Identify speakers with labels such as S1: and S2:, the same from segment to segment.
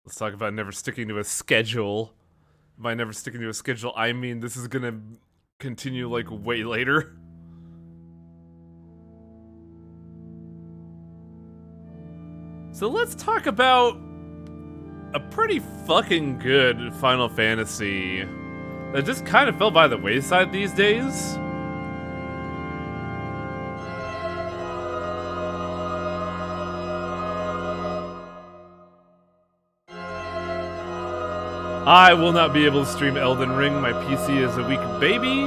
S1: Let's talk about never sticking to a schedule. By never sticking to a schedule, I mean this is gonna continue like way later. So let's talk about a pretty fucking good Final Fantasy that just kind of fell by the wayside these days. I will not be able to stream Elden Ring. My PC is a weak baby,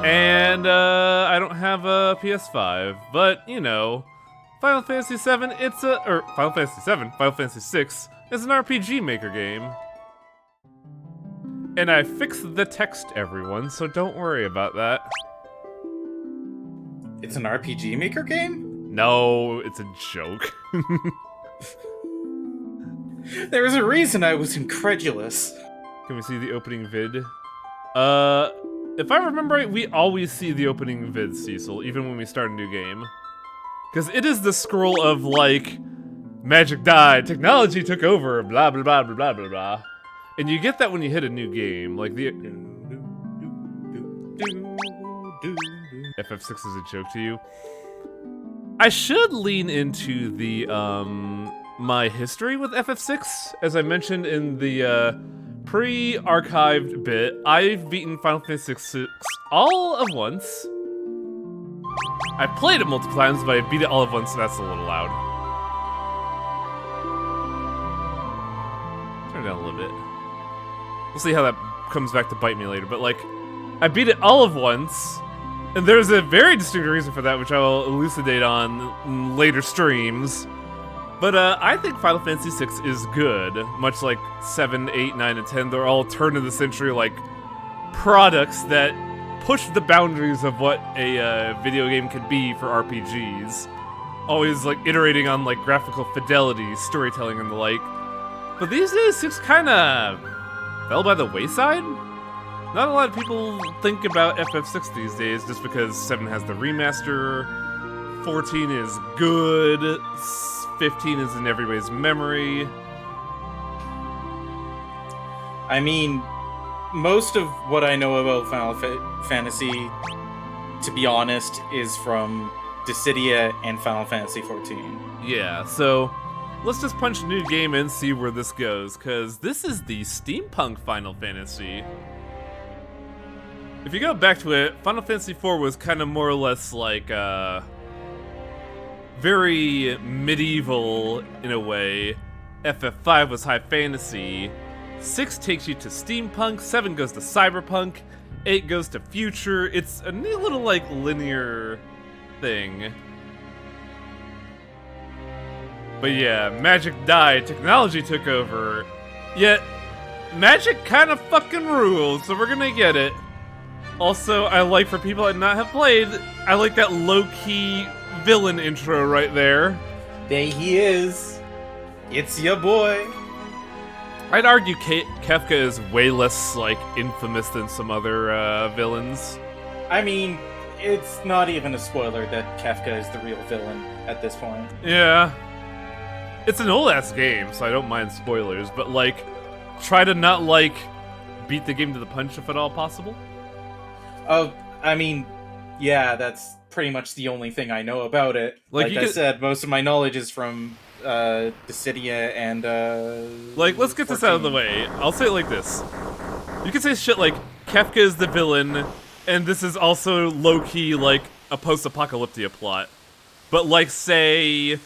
S1: and I don't have a PS5. But you know, Final Fantasy VII. Final Fantasy VII. Final Fantasy VI is an RPG Maker game, and I fixed the text, everyone. So don't worry about that.
S2: It's an RPG Maker game?
S1: No, it's a joke.
S2: There was a reason I was incredulous.
S1: Can we see the opening vid? If I remember right, we always see the opening vid, Cecil, even when we start a new game. Because it is the scroll of, like, magic died, technology took over, blah, blah, blah, blah, blah, blah, blah. And you get that when you hit a new game. Like, the... FF6 is a joke to you. I should lean into the, my history with FF6. As I mentioned in the, pre-archived bit, I've beaten Final Fantasy VI all of once. I've played it multiple times, but I beat it all of once, so that's a little loud. Turn it down a little bit. We'll see how that comes back to bite me later, but like, I beat it all of once, and there's a very distinct reason for that, which I will elucidate on in later streams. But I think Final Fantasy VI is good, much like 7, 8, 9, and 10. They're all turn-of-the-century, like, products that push the boundaries of what a video game can be for RPGs. Always, like, iterating on, like, graphical fidelity, storytelling, and the like. But these days, 6 kinda fell by the wayside? Not a lot of people think about FF6 these days, just because 7 has the remaster, 14 is good, 15 is in everybody's memory.
S2: I mean, most of what I know about Final Fantasy, to be honest, is from Dissidia and Final Fantasy XIV.
S1: Yeah, so let's just punch a new game and see where this goes, because this is the steampunk Final Fantasy. If you go back to it, Final Fantasy IV was kind of more or less like, very medieval in a way. FF5 was high fantasy. 6 takes you to steampunk, 7 goes to cyberpunk, 8 goes to future. It's a neat little, like, linear thing. But yeah, magic died, technology took over. Yet, magic kind of fucking rules, so we're gonna get it. Also, I like, for people that not have played, I like that low-key villain intro right there.
S2: There he is. It's your boy.
S1: I'd argue Kefka is way less, like, infamous than some other villains.
S2: I mean, it's not even a spoiler that Kefka is the real villain at this point.
S1: Yeah. It's an old-ass game, so I don't mind spoilers, but, like, try to not, like, beat the game to the punch if at all possible.
S2: Oh, I mean, yeah, that's pretty much the only thing I know about it. Like I said, most of my knowledge is from Dissidia and
S1: like, let's get
S2: 14.
S1: this out of the way. I'll say it like this. You can say shit like, Kefka is the villain, and this is also low-key, like, a post-apocalyptic plot. But, like, say,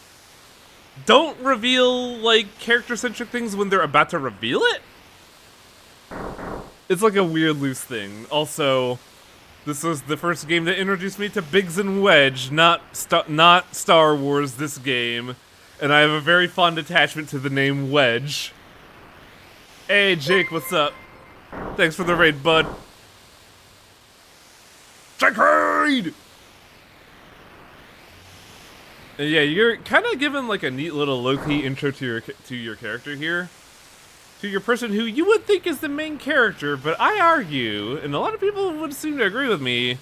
S1: don't reveal, like, character-centric things when they're about to reveal it? It's like a weird, loose thing. Also, this was the first game that introduced me to Biggs and Wedge, not Star Wars, this game. And I have a very fond attachment to the name Wedge. Hey, Jake, what's up? Thanks for the raid, bud. Jake raid! And yeah, you're kind of given like a neat little low-key intro to your character here. To your person who you would think is the main character, but I argue, and a lot of people would seem to agree with me,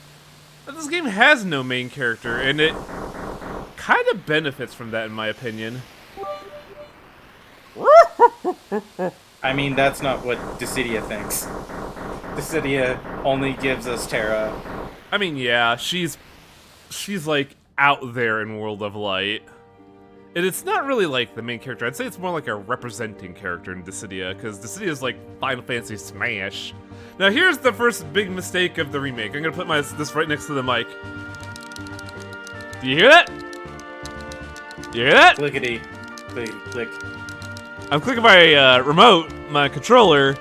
S1: that this game has no main character, and it kind of benefits from that, in my opinion.
S2: I mean, that's not what Dissidia thinks. Dissidia only gives us Terra.
S1: I mean, yeah, she's like out there in World of Light. And it's not really like the main character. I'd say it's more like a representing character in Dissidia, because Dissidia is like Final Fantasy Smash. Now here's the first big mistake of the remake. I'm gonna put this right next to the mic. Do you hear that? You hear that?
S2: Clickety. Click. Click.
S1: I'm clicking my remote, my controller.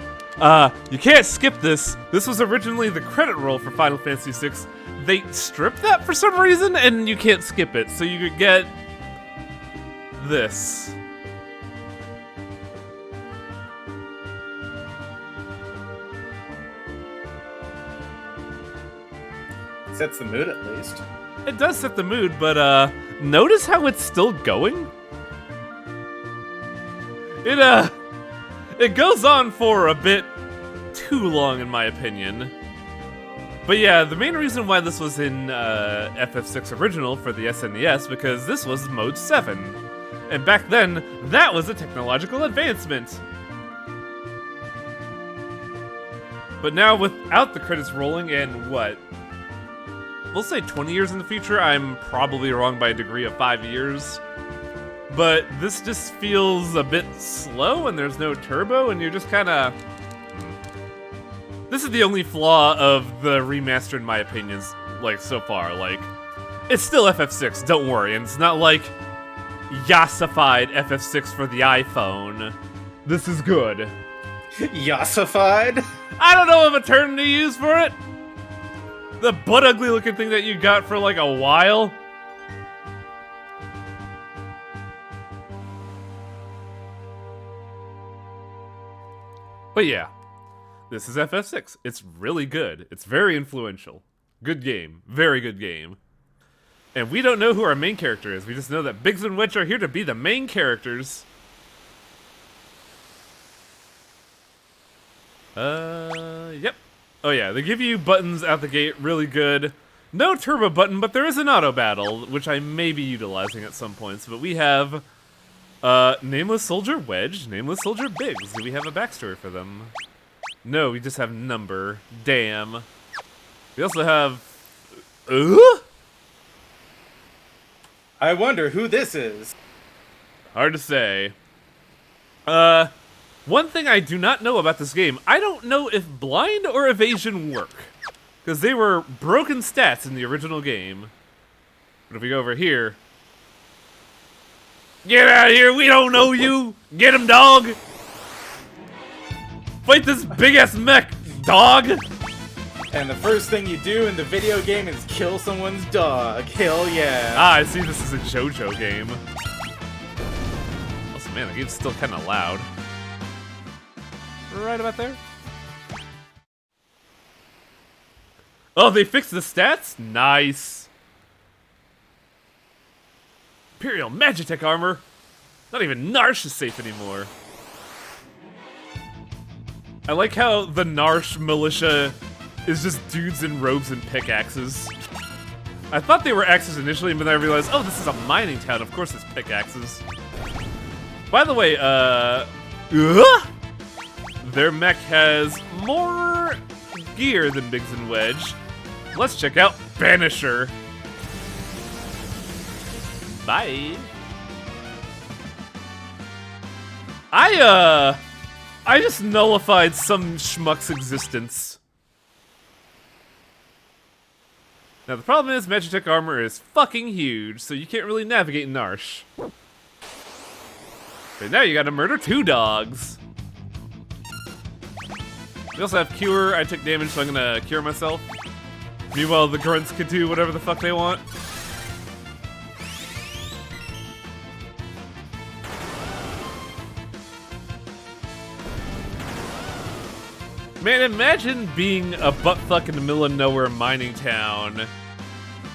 S1: You can't skip this. This was originally the credit roll for Final Fantasy VI. They stripped that for some reason, and you can't skip it. So you could get this.
S2: Sets the mood at least.
S1: It does set the mood, but notice how it's still going? It goes on for a bit too long in my opinion. But yeah, the main reason why this was in FF6 original for the SNES, because this was mode 7. And back then, that was a technological advancement. But now without the credits rolling and what? We'll say 20 years in the future. I'm probably wrong by a degree of 5 years. But this just feels a bit slow and there's no turbo and you're just kinda... This is the only flaw of the remaster in my opinions, like, so far. Like, it's still FF6, don't worry. And it's not like Yassified FF6 for the iPhone. This is good.
S2: Yassified?
S1: I don't know of a term to use for it. The butt ugly looking thing that you got for like a while. But yeah, this is FF6. It's really good. It's very influential. Good game. Very good game. And we don't know who our main character is. We just know that Biggs and Wedge are here to be the main characters. Yep. Oh yeah, they give you buttons out the gate really good. No turbo button, but there is an auto battle, which I may be utilizing at some points. But we have Nameless Soldier Wedge, Nameless Soldier Biggs. Do we have a backstory for them? No, we just have number. Damn. We also have...
S2: I wonder who this is.
S1: Hard to say. One thing I do not know about this game, I don't know if blind or evasion work. Because they were broken stats in the original game. But if we go over here... Get out of here, we don't know you! Get him, dog! Fight this big-ass mech, dog!
S2: And the first thing you do in the video game is kill someone's dog. Hell yeah.
S1: Ah, I see this is a JoJo game. Also, man, the game's still kind of loud. Right about there. Oh, they fixed the stats? Nice. Imperial Magitech armor. Not even Narsh is safe anymore. I like how the Narsh militia is just dudes in robes and pickaxes. I thought they were axes initially, but then I realized, oh, this is a mining town. Of course it's pickaxes. By the way, their mech has more gear than Biggs and Wedge. Let's check out Banisher. Bye. I just nullified some schmuck's existence. Now the problem is Magitech armor is fucking huge, so you can't really navigate Narsh. But now you gotta murder 2 dogs. We also have Cure. I took damage, so I'm gonna cure myself. Meanwhile, the grunts can do whatever the fuck they want. Man, imagine being a buttfuck in the middle of nowhere mining town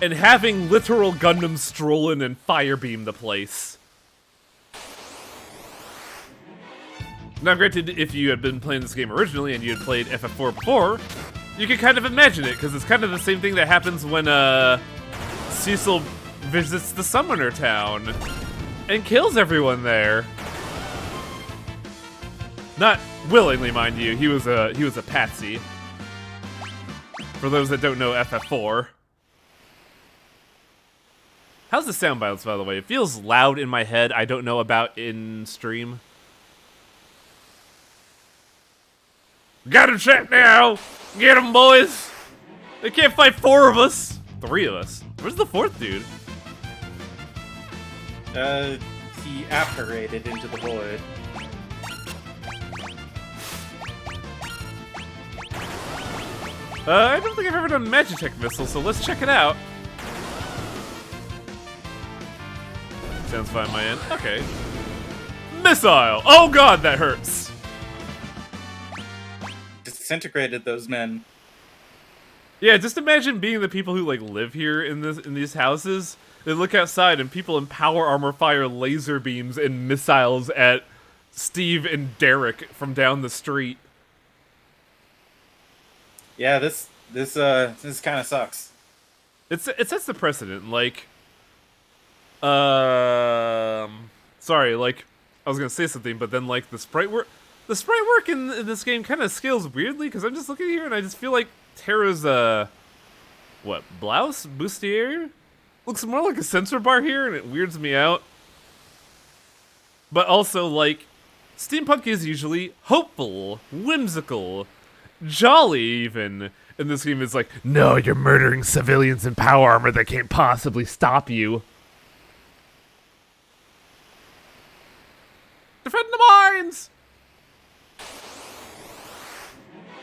S1: and having literal Gundams stroll in and firebeam the place. Now granted, if you had been playing this game originally and you had played FF4 before, you could kind of imagine it, because it's kind of the same thing that happens when Cecil visits the Summoner Town and kills everyone there. Not willingly, mind you. He was a patsy. For those that don't know FF4. How's the sound balance, by the way? It feels loud in my head. I don't know about in stream. Got him checked now! Get him, boys! They can't fight 4 of us! 3 of us. Where's the 4th dude?
S2: He apparated into the void.
S1: I don't think I've ever done Magitech Missile, so let's check it out. Sounds fine on my end. Okay. Missile! Oh god, that hurts!
S2: Disintegrated those men.
S1: Yeah, just imagine being the people who like live here in these houses. They look outside and people in power armor fire laser beams and missiles at Steve and Derek from down the street.
S2: Yeah, this kind of sucks.
S1: It sets the precedent. Like, sorry, like I was gonna say something, but then like the sprite work in this game kind of scales weirdly because I'm just looking here and I just feel like Terra's what, blouse bustier looks more like a sensor bar here, and it weirds me out. But also, like, steampunk is usually hopeful, whimsical, jolly even. And this game is like, no, you're murdering civilians in power armor that can't possibly stop you. Defend the mines!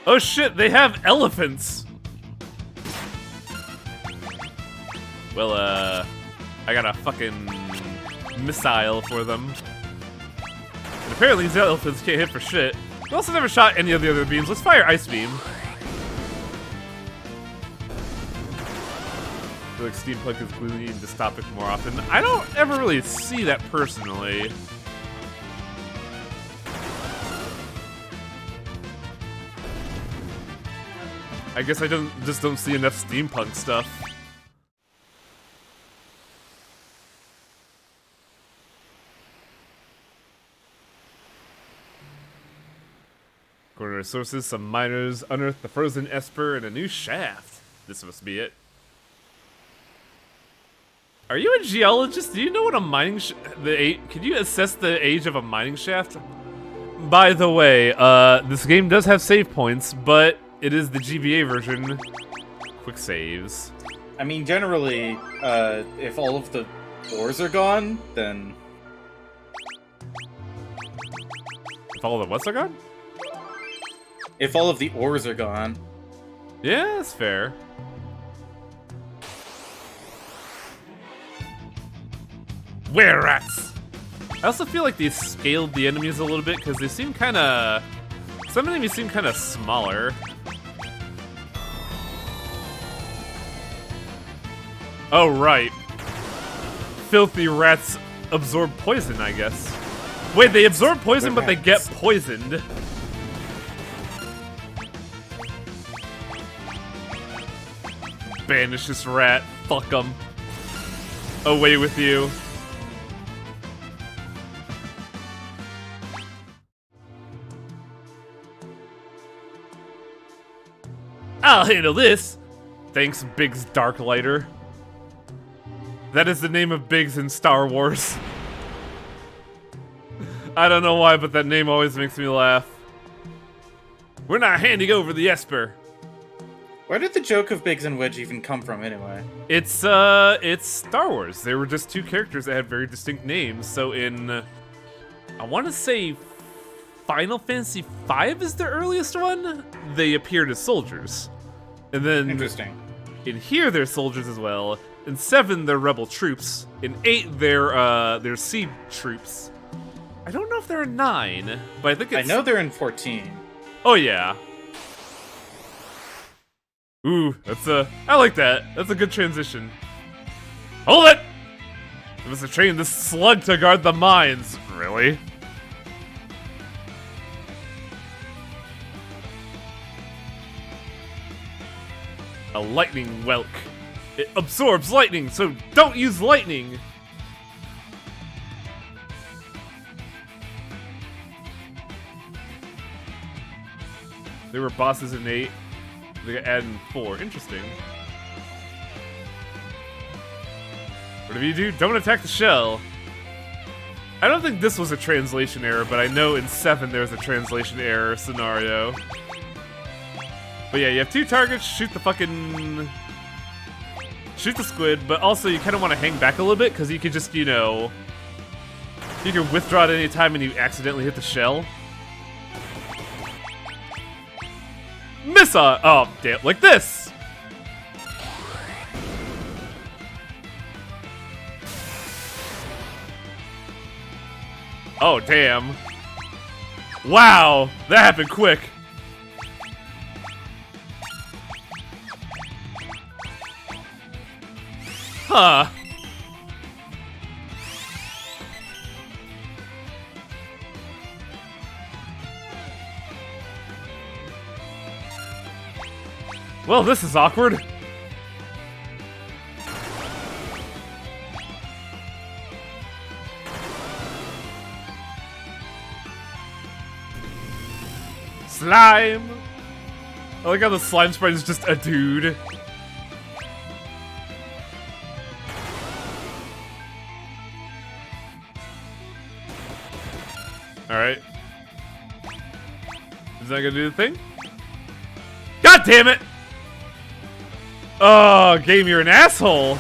S1: Oh shit, they have elephants! Well, I got a fucking missile for them. And apparently these elephants can't hit for shit. We also never shot any of the other beams. Let's fire Ice Beam. I feel like steampunk is clearly dystopic more often. I don't ever really see that personally. I guess I just don't see enough steampunk stuff. According to our sources, some miners unearthed the frozen Esper and a new shaft. This must be it. Are you a geologist? Do you know what a mining can you assess the age of a mining shaft? By the way, this game does have save points, but it is the GBA version. Quick saves.
S2: I mean, generally, if all of the ores are gone, then...
S1: If all the what's are gone?
S2: If all of the ores are gone.
S1: Yeah, that's fair. Were rats! I also feel like they scaled the enemies a little bit because they seem kind of... Some enemies seem kind of smaller. Oh, right. Filthy rats absorb poison, I guess. Wait, they absorb poison, but they get poisoned. Banish this rat. Fuck him. Away with you. I'll handle this. Thanks, Biggs Darklighter. That is the name of Biggs in Star Wars. I don't know why, but that name always makes me laugh. We're not handing over the Esper.
S2: Where did the joke of Biggs and Wedge even come from, anyway?
S1: It's Star Wars. They were just two characters that had very distinct names. So in, I want to say Final Fantasy V is the earliest one. They appeared as soldiers. And then
S2: Interesting.
S1: In here, they're soldiers as well. In 7, they're rebel troops. In 8, they're sea troops. I don't know if they're in 9, but I think it's...
S2: I know they're in 14.
S1: Oh, yeah. Ooh, I like that. That's a good transition. Hold it! We must have trained this slug to guard the mines. Really? A lightning whelk. It absorbs lightning, so don't use lightning! There were bosses in 8. They got added in 4. Interesting. Whatever you do, don't attack the shell. I don't think this was a translation error, but I know in 7 there's a translation error scenario. But yeah, you have 2 targets, shoot the squid, but also you kind of want to hang back a little bit, because you could just, you know... You can withdraw at any time and you accidentally hit the shell. Miss on! Oh, damn, like this! Oh, damn. Wow, that happened quick. Huh. Well, this is awkward. Slime! I like how the slime sprite is just a dude. Alright. Is that gonna do the thing? God damn it! Oh, game, you're an asshole!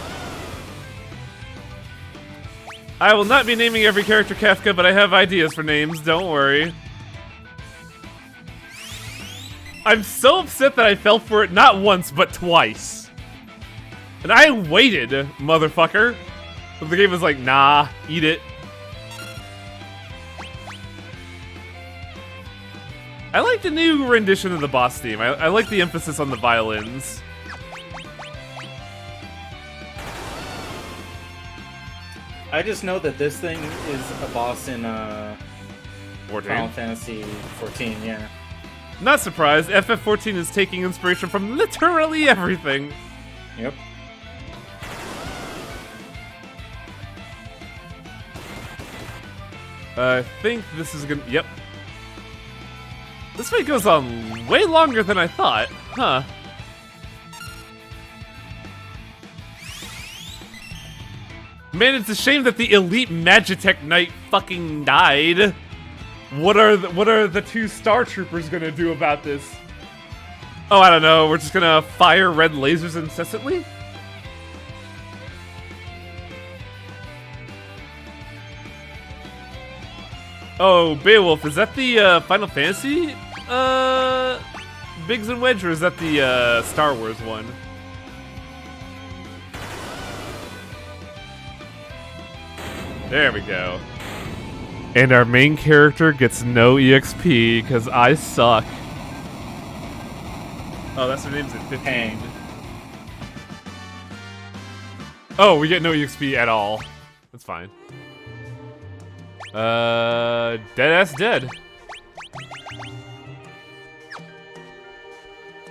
S1: I will not be naming every character Kefka, but I have ideas for names, don't worry. I'm so upset that I fell for it not once, but twice. And I waited, motherfucker. But the game was like, nah, eat it. I like the new rendition of the boss theme. I like the emphasis on the violins.
S2: I just know that this thing is a boss in
S1: 14?
S2: Final Fantasy 14, yeah.
S1: Not surprised, FF14 is taking inspiration from literally everything.
S2: Yep.
S1: I think this is gonna... Yep. This fight goes on way longer than I thought. Huh. Man, it's a shame that the elite Magitech Knight fucking died. What are the 2 Star Troopers gonna do about this? Oh, I don't know. We're just gonna fire red lasers incessantly? Oh, Beowulf, is that the Final Fantasy Biggs and Wedge, or is that the Star Wars one? There we go. And our main character gets no EXP because I suck. Oh, that's her name's at 15.
S2: Hang.
S1: Oh, we get no EXP at all. That's fine. Deadass dead.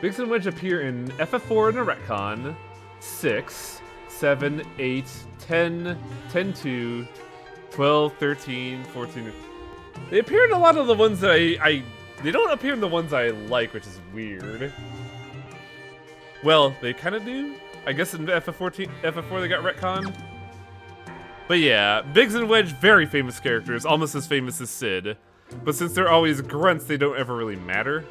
S1: Biggs and Wedge appear in FF4 in a retcon, 6, 7, 8, 10, 10-2, 12, 13, 14. They appear in a lot of the ones that they don't appear in the ones I like, which is weird. Well, they kind of do. I guess in FF4 they got retconned. But yeah, Biggs and Wedge, very famous characters, almost as famous as Sid. But since they're always grunts, they don't ever really matter.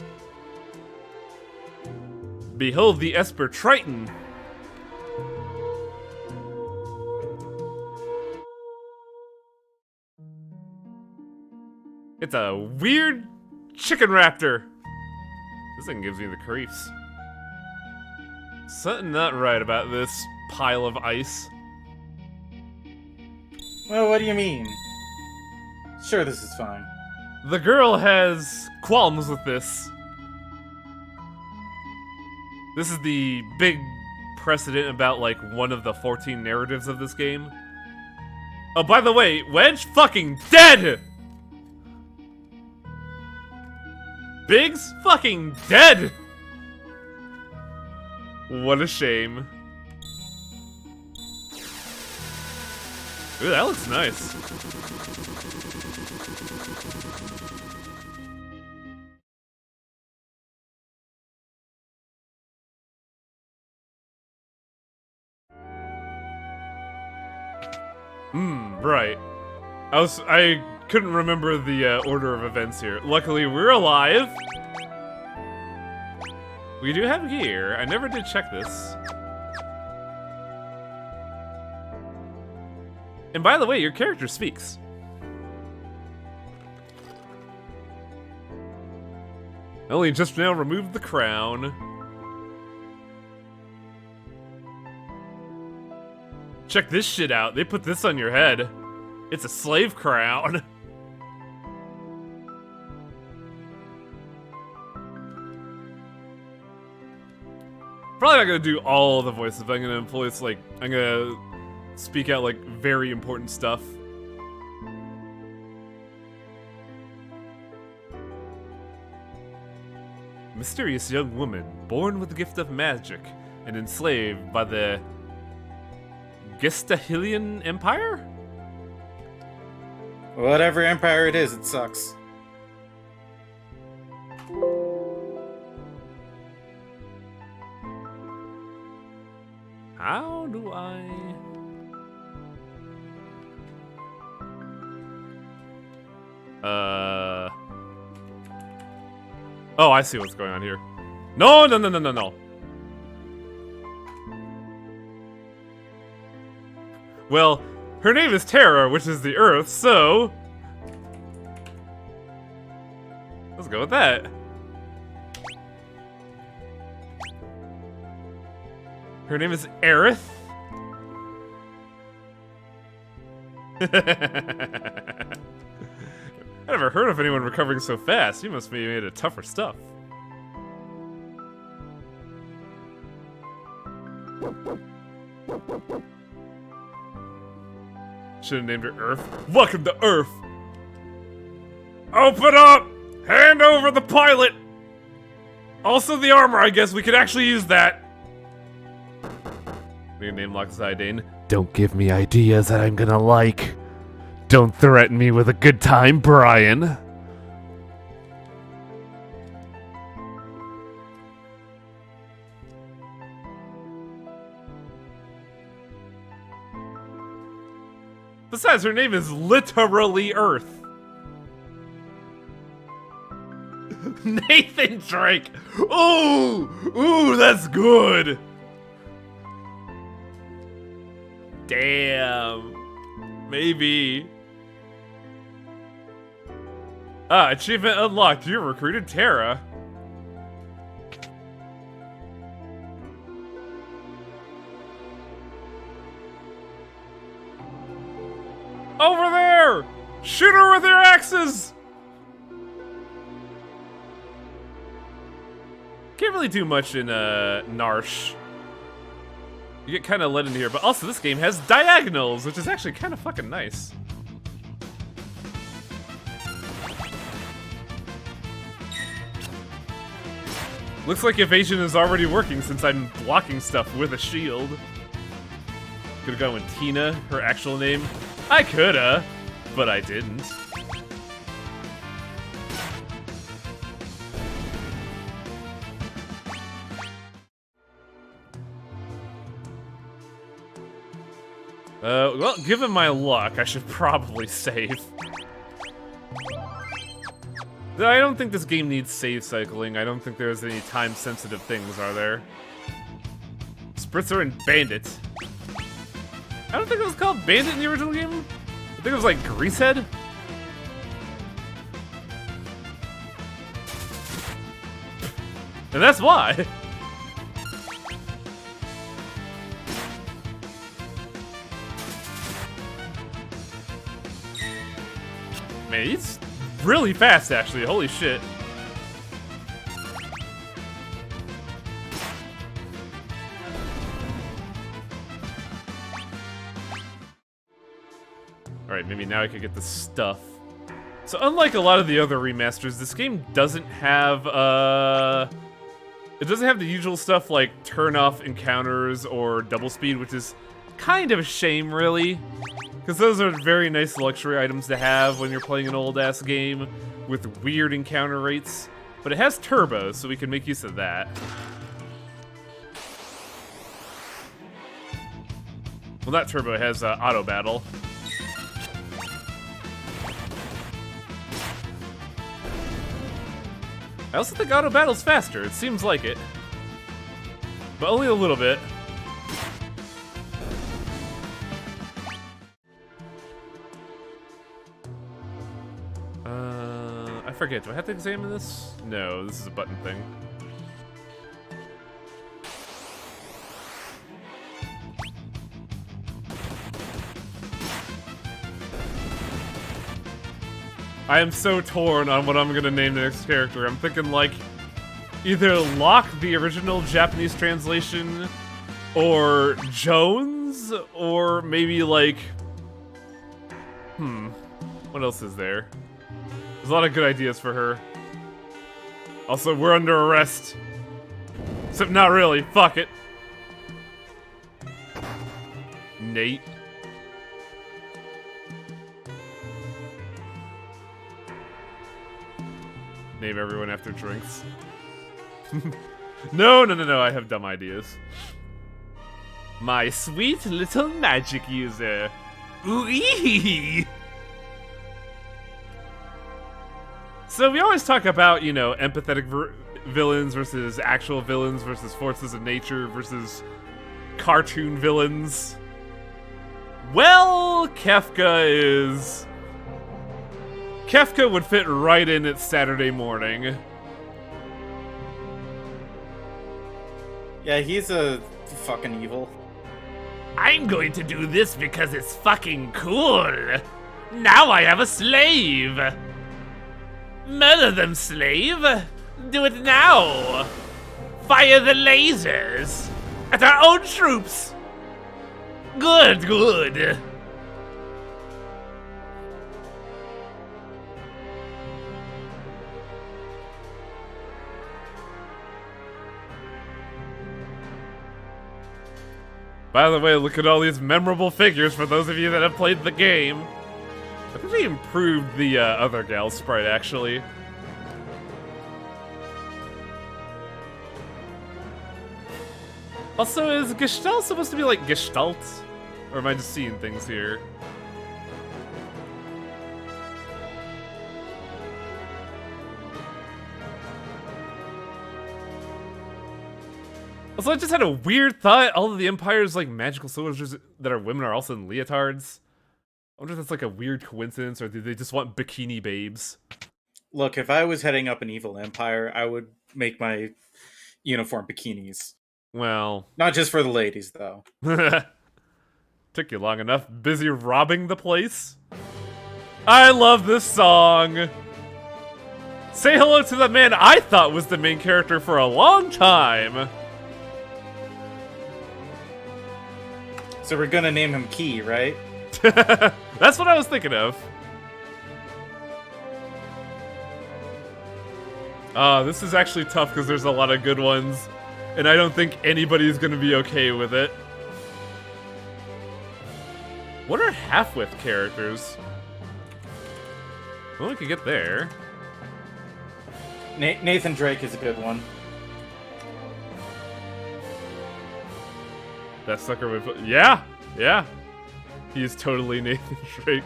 S1: Behold the Esper Triton! It's a weird chicken raptor! This thing gives me the creeps. Something not right about this pile of ice.
S2: Well, what do you mean? Sure, this is fine.
S1: The girl has qualms with this. This is the big precedent about, like, one of the 14 narratives of this game. Oh, by the way, Wedge fucking dead! Biggs fucking dead! What a shame. Ooh, that looks nice. Right. I couldn't remember the order of events here. Luckily, we're alive. We do have gear. I never did check this. And by the way, your character speaks. I only just now removed the crown. Check this shit out. They put this on your head. It's a slave crown. Probably not gonna do all the voices, but I'm gonna employ like I'm gonna speak out like very important stuff. Mysterious young woman, born with the gift of magic and enslaved by the Gestahilian Empire?
S2: Whatever empire it is, it sucks.
S1: How do I... Oh, I see what's going on here. No, no, no, no, no, no. Well, her name is Terra, which is the Earth, so... let's go with that. Her name is Aerith. I never heard of anyone recovering so fast. You must be made of tougher stuff. Should have named her Earth. Welcome to Earth! Open up! Hand over the pilot! Also the armor, I guess we could actually use that. Your name Locke Zidane. Don't give me ideas that I'm gonna like. Don't threaten me with a good time, Brian. Besides, her name is literally Earth. Nathan Drake. Ooh, ooh, that's good. Damn. Maybe. Ah, achievement unlocked. You recruited Terra. Over there! Shoot her with your axes! Can't really do much in Narsh. You get kind of led in here, but also this game has diagonals, which is actually kind of fucking nice. Looks like evasion is already working since I'm blocking stuff with a shield. Could've gone with Tina, her actual name. I coulda, but I didn't. Well, given my luck, I should probably save. I don't think this game needs save cycling. I don't think there's any time-sensitive things, are there? Spritzer and Bandit. I don't think it was called Bandit in the original game. I think it was like Greasehead. And that's why. Man, he's really fast, actually. Holy shit. Alright, maybe now I could get the stuff. So unlike a lot of the other remasters, this game doesn't have, it doesn't have the usual stuff like turn off encounters or double speed, which is kind of a shame, really. Because those are very nice luxury items to have when you're playing an old-ass game with weird encounter rates. But it has turbos, so we can make use of that. Well, not turbo, it has auto battle. I also think auto battle's faster. It seems like it. But only a little bit. I forget. Do I have to examine this? No, this is a button thing. I am so torn on what I'm gonna name the next character. I'm thinking, like, either Locke, the original Japanese translation, or Jones, or maybe, like... What else is there? There's a lot of good ideas for her. Also, we're under arrest. Except not really. Fuck it. Nate. Name everyone after drinks. No, I have dumb ideas. My sweet little magic user. Ooh-ee! So we always talk about, you know, empathetic villains versus actual villains versus forces of nature versus cartoon villains. Well, Kefka would fit right in at Saturday morning.
S2: Yeah, he's a fucking evil.
S1: I'm going to do this because it's fucking cool. Now I have a slave. Murder them, slave! Do it now! Fire the lasers! At our own troops! Good, good! By the way, look at all these memorable figures for those of you that have played the game. I think they improved the other gal sprite, actually. Also, is Gestalt supposed to be like Gestalt? Or am I just seeing things here? Also, I just had a weird thought. All of the Empire's like magical soldiers that are women are also in leotards. I wonder if that's like a weird coincidence, or do they just want bikini babes?
S2: Look, if I was heading up an evil empire, I would make my uniform bikinis.
S1: Well...
S2: Not just for the ladies, though.
S1: Took you long enough. Busy robbing the place? I love this song! Say hello to the man I thought was the main character for a long time!
S2: So we're gonna name him Key, right?
S1: That's what I was thinking of. This is actually tough because there's a lot of good ones, and I don't think anybody's gonna be okay with it. What are half-width characters? Well, we could get there.
S2: Nathan Drake is a good one.
S1: That sucker would put... Yeah! Yeah! He is totally Nathan Drake.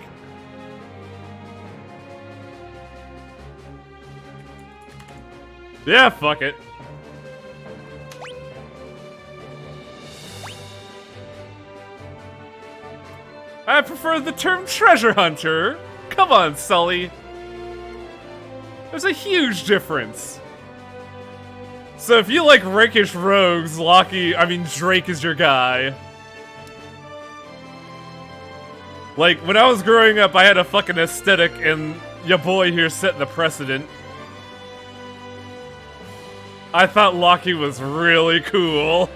S1: Yeah, fuck it. I prefer the term treasure hunter. Come on, Sully. There's a huge difference. So if you like rakish rogues, Drake is your guy. Like, when I was growing up, I had a fucking aesthetic, and your boy here set the precedent. I thought Lockie was really cool.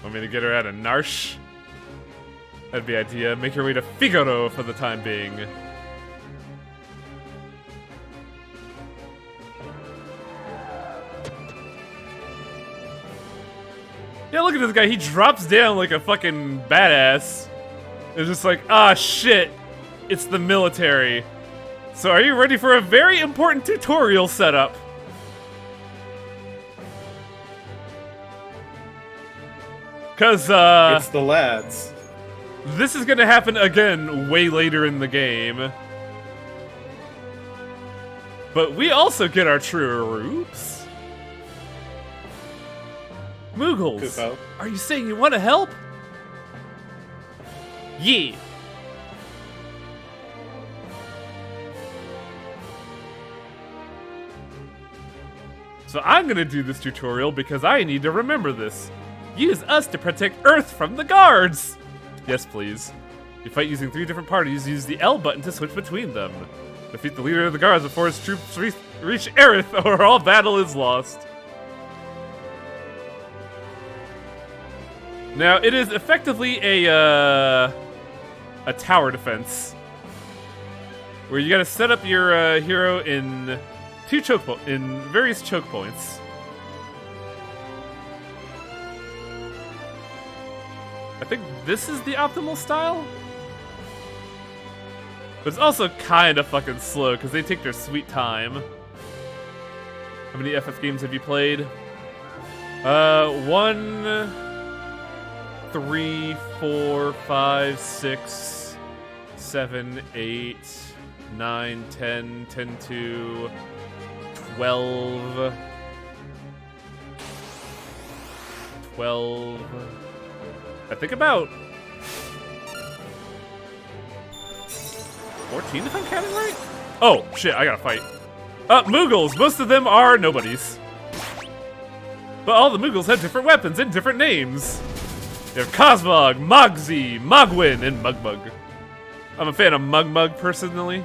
S1: Want me to get her out of Narsh? That'd be idea. Make her way to Figaro for the time being. Yeah, look at this guy. He drops down like a fucking badass. It's just like, ah, shit. It's the military. So are you ready for a very important tutorial setup? Because,
S2: It's the lads.
S1: this is gonna happen again way later in the game. But we also get our troops. Moogles,
S2: Kupo.
S1: are you saying you want to help? Yeah. So I'm gonna do this tutorial because I need to remember this. Use us to protect Earth from the guards! Yes, please. You fight using 3 different parties, use the L button to switch between them. Defeat the leader of the guards before his troops reach Aerith, or all battle is lost. Now, it is effectively a tower defense. Where you gotta set up your hero in various choke points. I think this is the optimal style? But it's also kind of fucking slow, because they take their sweet time. How many FF games have you played? 1, 3, 4, 5, 6, 7, 8, 9, 10, 10, 2, 12, 12, I think about 14 if I'm counting right? Oh, shit, I gotta fight. Moogles! Most of them are nobodies. But all the Moogles have different weapons and different names. You have Cosmog, Mogzy, Mogwin, and Mugmug. I'm a fan of Mugmug, personally.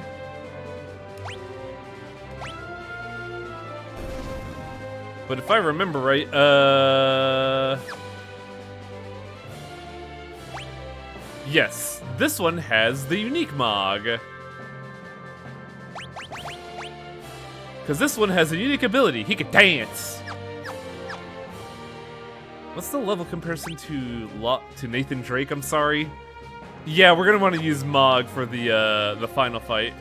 S1: But if I remember right, yes, this one has the unique Mog. Because this one has a unique ability. He can dance. What's the level comparison to Nathan Drake? I'm sorry. Yeah, we're gonna want to use Mog for the final fight.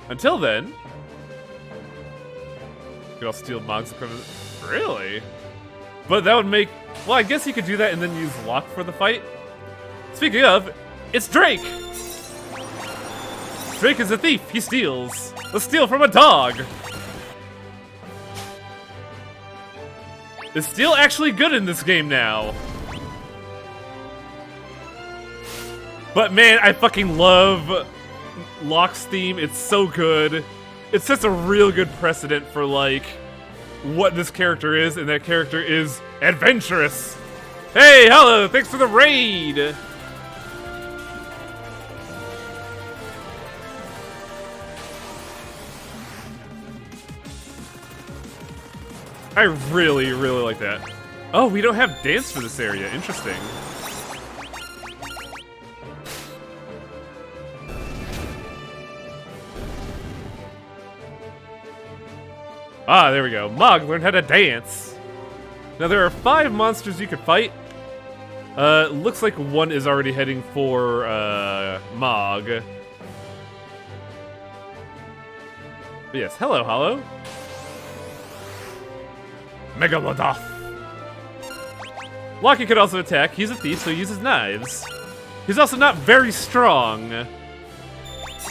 S1: Until then, you could all steal Mog's equipment. Really? But that would make. Well, I guess you could do that and then use Locke for the fight. Speaking of, it's Drake! Drake is a thief, he steals. Let's steal from a dog! Is steal actually good in this game now? But man, I fucking love Locke's theme, it's so good. It sets a real good precedent for like, what this character is, and that character is adventurous. Hey, hello, thanks for the raid! I really, really like that. Oh, we don't have dance for this area. Interesting. Ah, there we go. Mog learned how to dance. Now, there are 5 monsters you could fight. Looks like one is already heading for, Mog. But yes, hello, Hollow. Megalodoth. Locky could also attack. He's a thief, so he uses knives. He's also not very strong.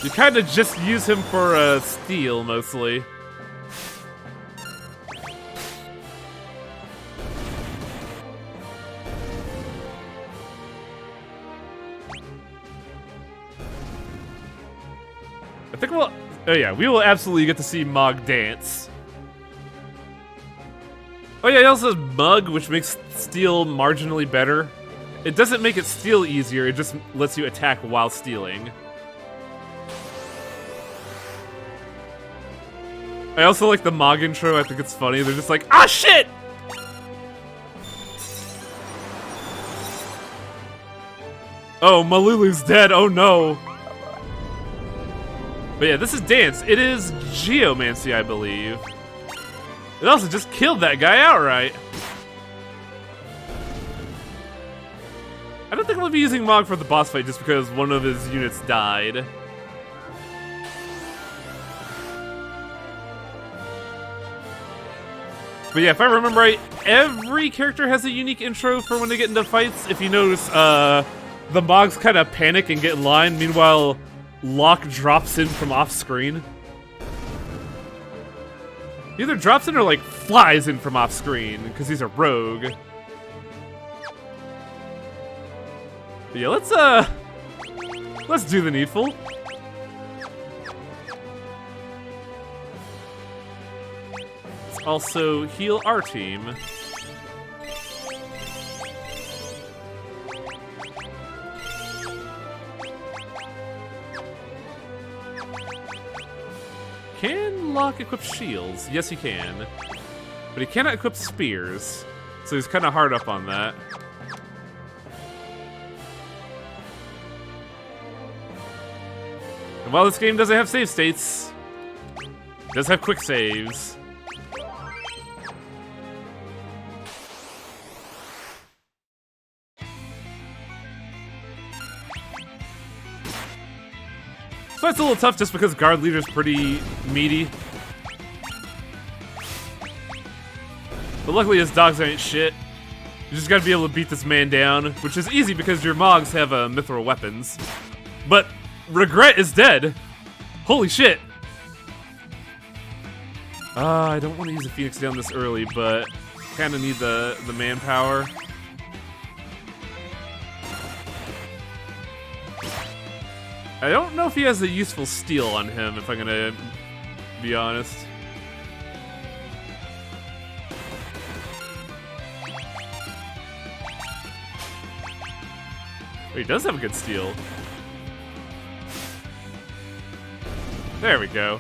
S1: You kind of just use him for steal, mostly. I think we'll... Oh yeah, we will absolutely get to see Mog dance. Oh yeah, he also has Mug, which makes steal marginally better. It doesn't make it steal easier, it just lets you attack while stealing. I also like the Mog intro, I think it's funny. They're just like, ah shit! Oh, Malulu's dead, oh no! But yeah, this is dance. It is Geomancy, I believe. It also just killed that guy outright. I don't think we'll be using Mog for the boss fight just because one of his units died. But yeah, if I remember right, every character has a unique intro for when they get into fights. If you notice, the Mogs kind of panic and get in line. Meanwhile, Locke drops in from off screen. He either drops in or like flies in from off screen because he's a rogue. But yeah, let's do the needful. Let's also heal our team. Can Locke equip shields? Yes, he can. But he cannot equip spears. So he's kind of hard up on that. And while this game doesn't have save states, it does have quick saves. So it's a little tough just because guard leader's pretty meaty. But luckily his dogs ain't shit. You just gotta be able to beat this man down, which is easy because your Mogs have mithril weapons. But Regret is dead. Holy shit. I don't want to use a Phoenix down this early, but kind of need the manpower. I don't know if he has a useful steal on him, if I'm gonna be honest. Oh, he does have a good steal. There we go.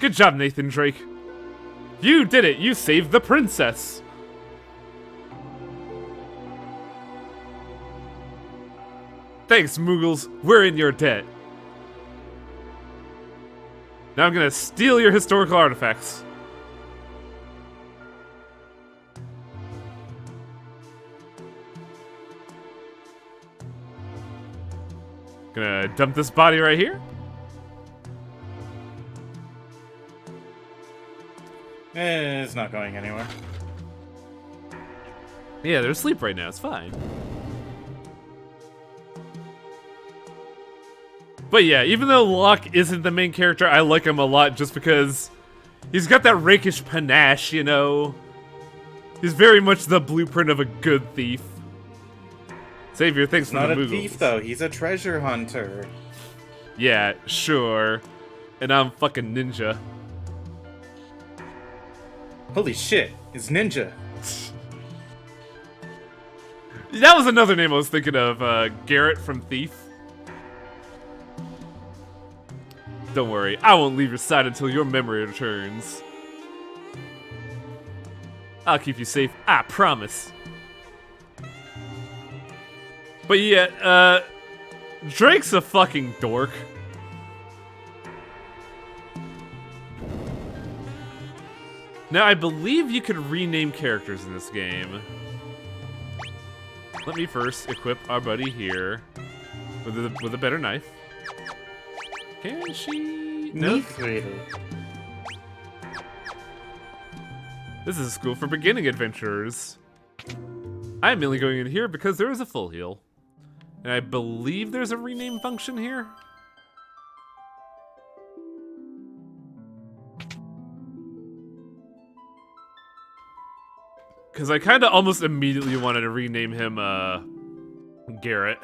S1: Good job, Nathan Drake. You did it! You saved the princess! Thanks, Moogles. We're in your debt. Now I'm gonna steal your historical artifacts. Gonna dump this body right here.
S2: It's not going anywhere.
S1: Yeah, they're asleep right now. It's fine. But yeah, even though Locke isn't the main character, I like him a lot just because he's got that rakish panache, you know? He's very much the blueprint of a good thief. Savior, thanks for the Moogles.
S2: He's not a thief, though. He's a treasure hunter.
S1: Yeah, sure. And I'm fucking ninja.
S2: Holy shit, it's Ninja.
S1: That was another name I was thinking of, Garrett from Thief. Don't worry, I won't leave your side until your memory returns. I'll keep you safe, I promise. But yeah, Drake's a fucking dork. Now, I believe you can rename characters in this game. Let me first equip our buddy here with a better knife. Can she? No. This is a school for beginning adventurers. I'm mainly going in here because there is a full heal. And I believe there's a rename function here. Because I kind of almost immediately wanted to rename him, Garrett.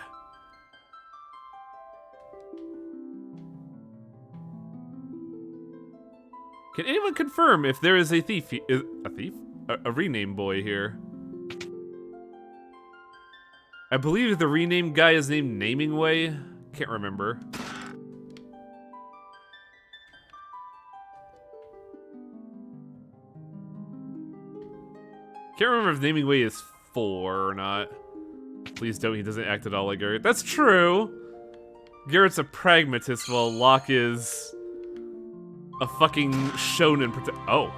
S1: Can anyone confirm if there is a thief? A rename boy here. I believe the rename guy is named Namingway. Can't remember. Can't remember if Namingway is 4 or not. Please don't, he doesn't act at all like Garrett. That's true! Garrett's a pragmatist while Locke is a fucking shonen oh.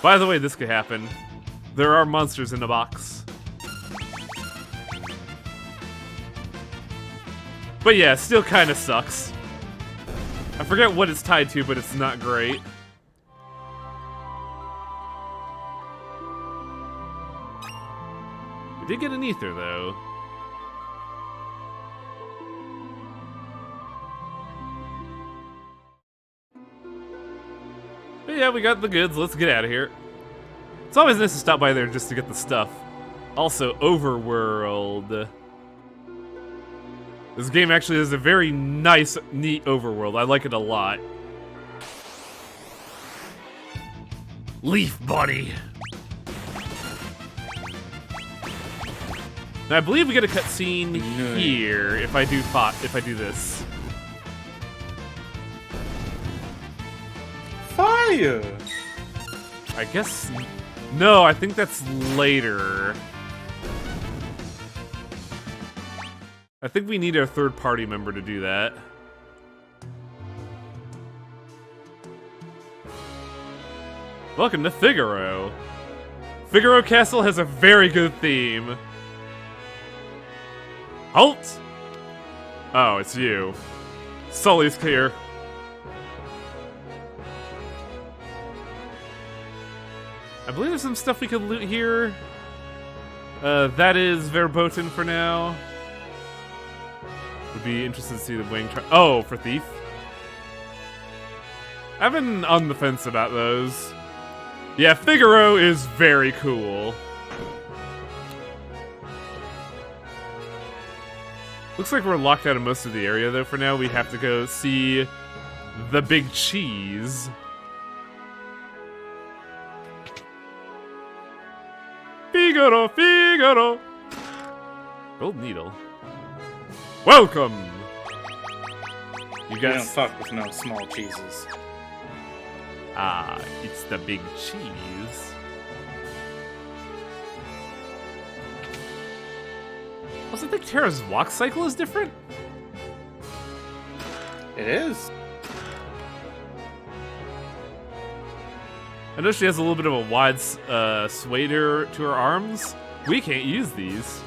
S1: By the way, this could happen. There are monsters in the box. But yeah, still kinda sucks. I forget what it's tied to, but it's not great. Did get an ether, though. But yeah, we got the goods. Let's get out of here. It's always nice to stop by there just to get the stuff. Also, Overworld. This game actually has a very nice, neat overworld. I like it a lot. Leaf Bunny. Now, I believe we get a cutscene here if I do this.
S2: Fire!
S1: I guess no. I think that's later. I think we need our third-party member to do that. Welcome to Figaro. Figaro Castle has a very good theme. Halt! Oh, it's you. Sully's here. I believe there's some stuff we could loot here. That is verboten for now. Would be interested to see the wing. Oh, for thief. I've been on the fence about those. Yeah, Figaro is very cool. Looks like we're locked out of most of the area, though. For now, we have to go see the big cheese. Figaro, Figaro. Gold needle. Welcome. You
S2: You don't
S1: guys.
S2: fuck with no small cheeses.
S1: Ah, it's the big cheese. Also, I think Terra's walk cycle is different.
S2: It is.
S1: I know she has a little bit of a wide sway to her arms. We can't use these.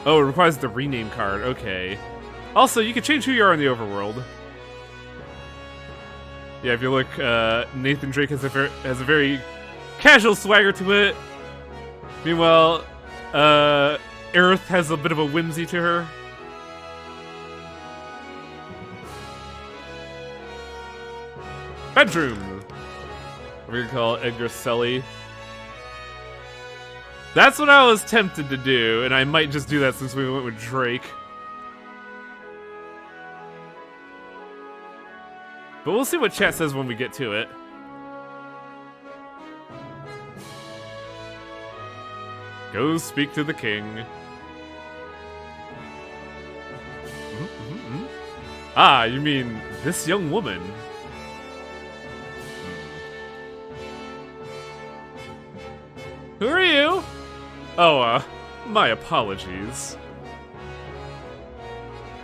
S1: Oh, it requires the rename card. Okay. Also, you can change who you are in the overworld. Yeah, if you look, Nathan Drake has a very casual swagger to it. Meanwhile, Aerith has a bit of a whimsy to her. Bedroom. We're gonna call Edgar Sully. That's what I was tempted to do, and I might just do that since we went with Drake. But we'll see what chat says when we get to it. Go speak to the king. Ah, you mean this young woman? Who are you? Oh, my apologies.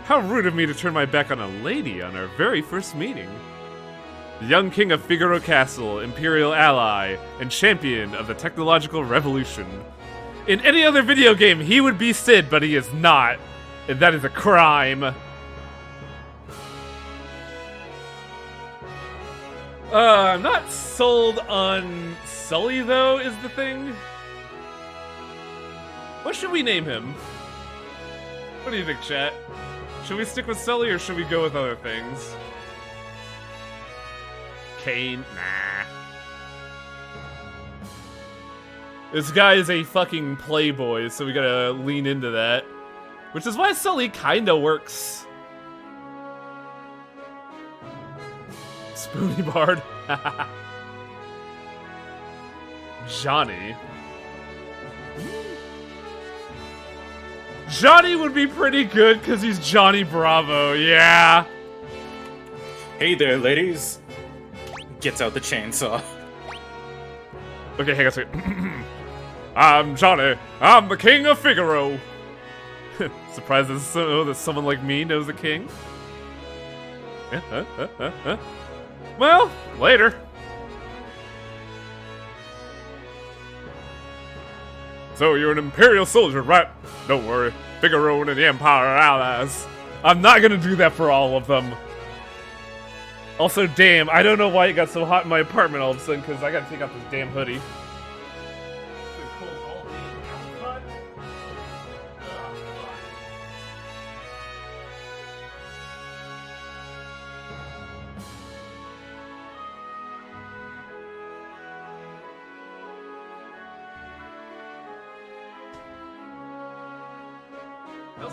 S1: How rude of me to turn my back on a lady on our very first meeting. The young king of Figaro Castle, imperial ally, and champion of the technological revolution. In any other video game, he would be Sid, but he is not. And that is a crime. I'm not sold on Sully, though, is the thing. What should we name him? What do you think, chat? Should we stick with Sully, or should we go with other things? Kane? Nah. This guy is a fucking playboy, so we gotta lean into that. Which is why Sully kinda works. Spoony Bard. Johnny. Johnny would be pretty good because he's Johnny Bravo, yeah.
S2: Hey there, ladies. Gets out the chainsaw.
S1: Okay, hang on a second. I'm Johnny. I'm the king of Figaro. Surprised that someone like me knows the king. Well, later. So you're an Imperial soldier, right? Don't worry, Figaro and the Empire are allies. I'm not gonna do that for all of them. Also, damn, I don't know why it got so hot in my apartment all of a sudden, because I gotta take off this damn hoodie. It's been cold all day.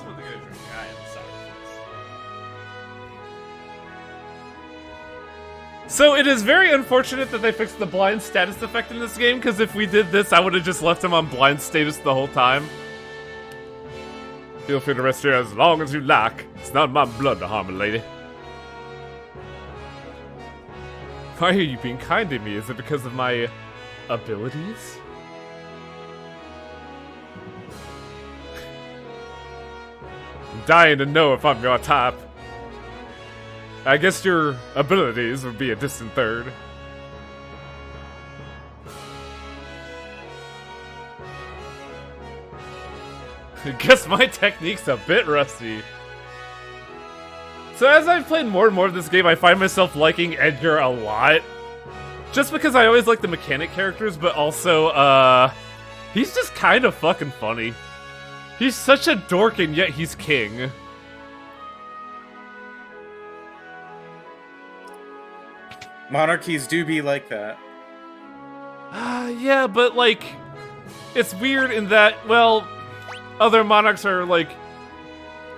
S1: one thing I drink. I am sorry. So it is very unfortunate that they fixed the blind status effect in this game, because if we did this, I would have just left him on blind status the whole time. Feel free to rest here as long as you like. It's not my blood to harm a lady. Why are you being kind to me? Is it because of my abilities? I'm dying to know if I'm your type. I guess your abilities would be a distant third. I guess my technique's a bit rusty. So as I've played more and more of this game, I find myself liking Edgar a lot. Just because I always like the mechanic characters, but also, he's just kind of fucking funny. He's such a dork and yet he's king.
S2: Monarchies do be like that.
S1: Yeah, but like, it's weird in that, well, other monarchs are like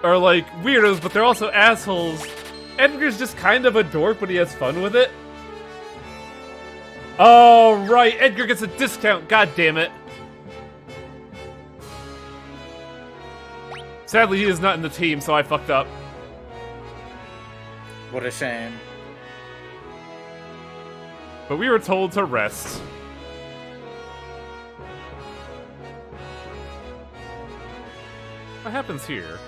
S1: weirdos, but they're also assholes. Edgar's just kind of a dork, but he has fun with it. Oh, right, Edgar gets a discount, god damn it. Sadly, he is not in the team, so I fucked up.
S2: What a shame.
S1: But we were told to rest. What happens here?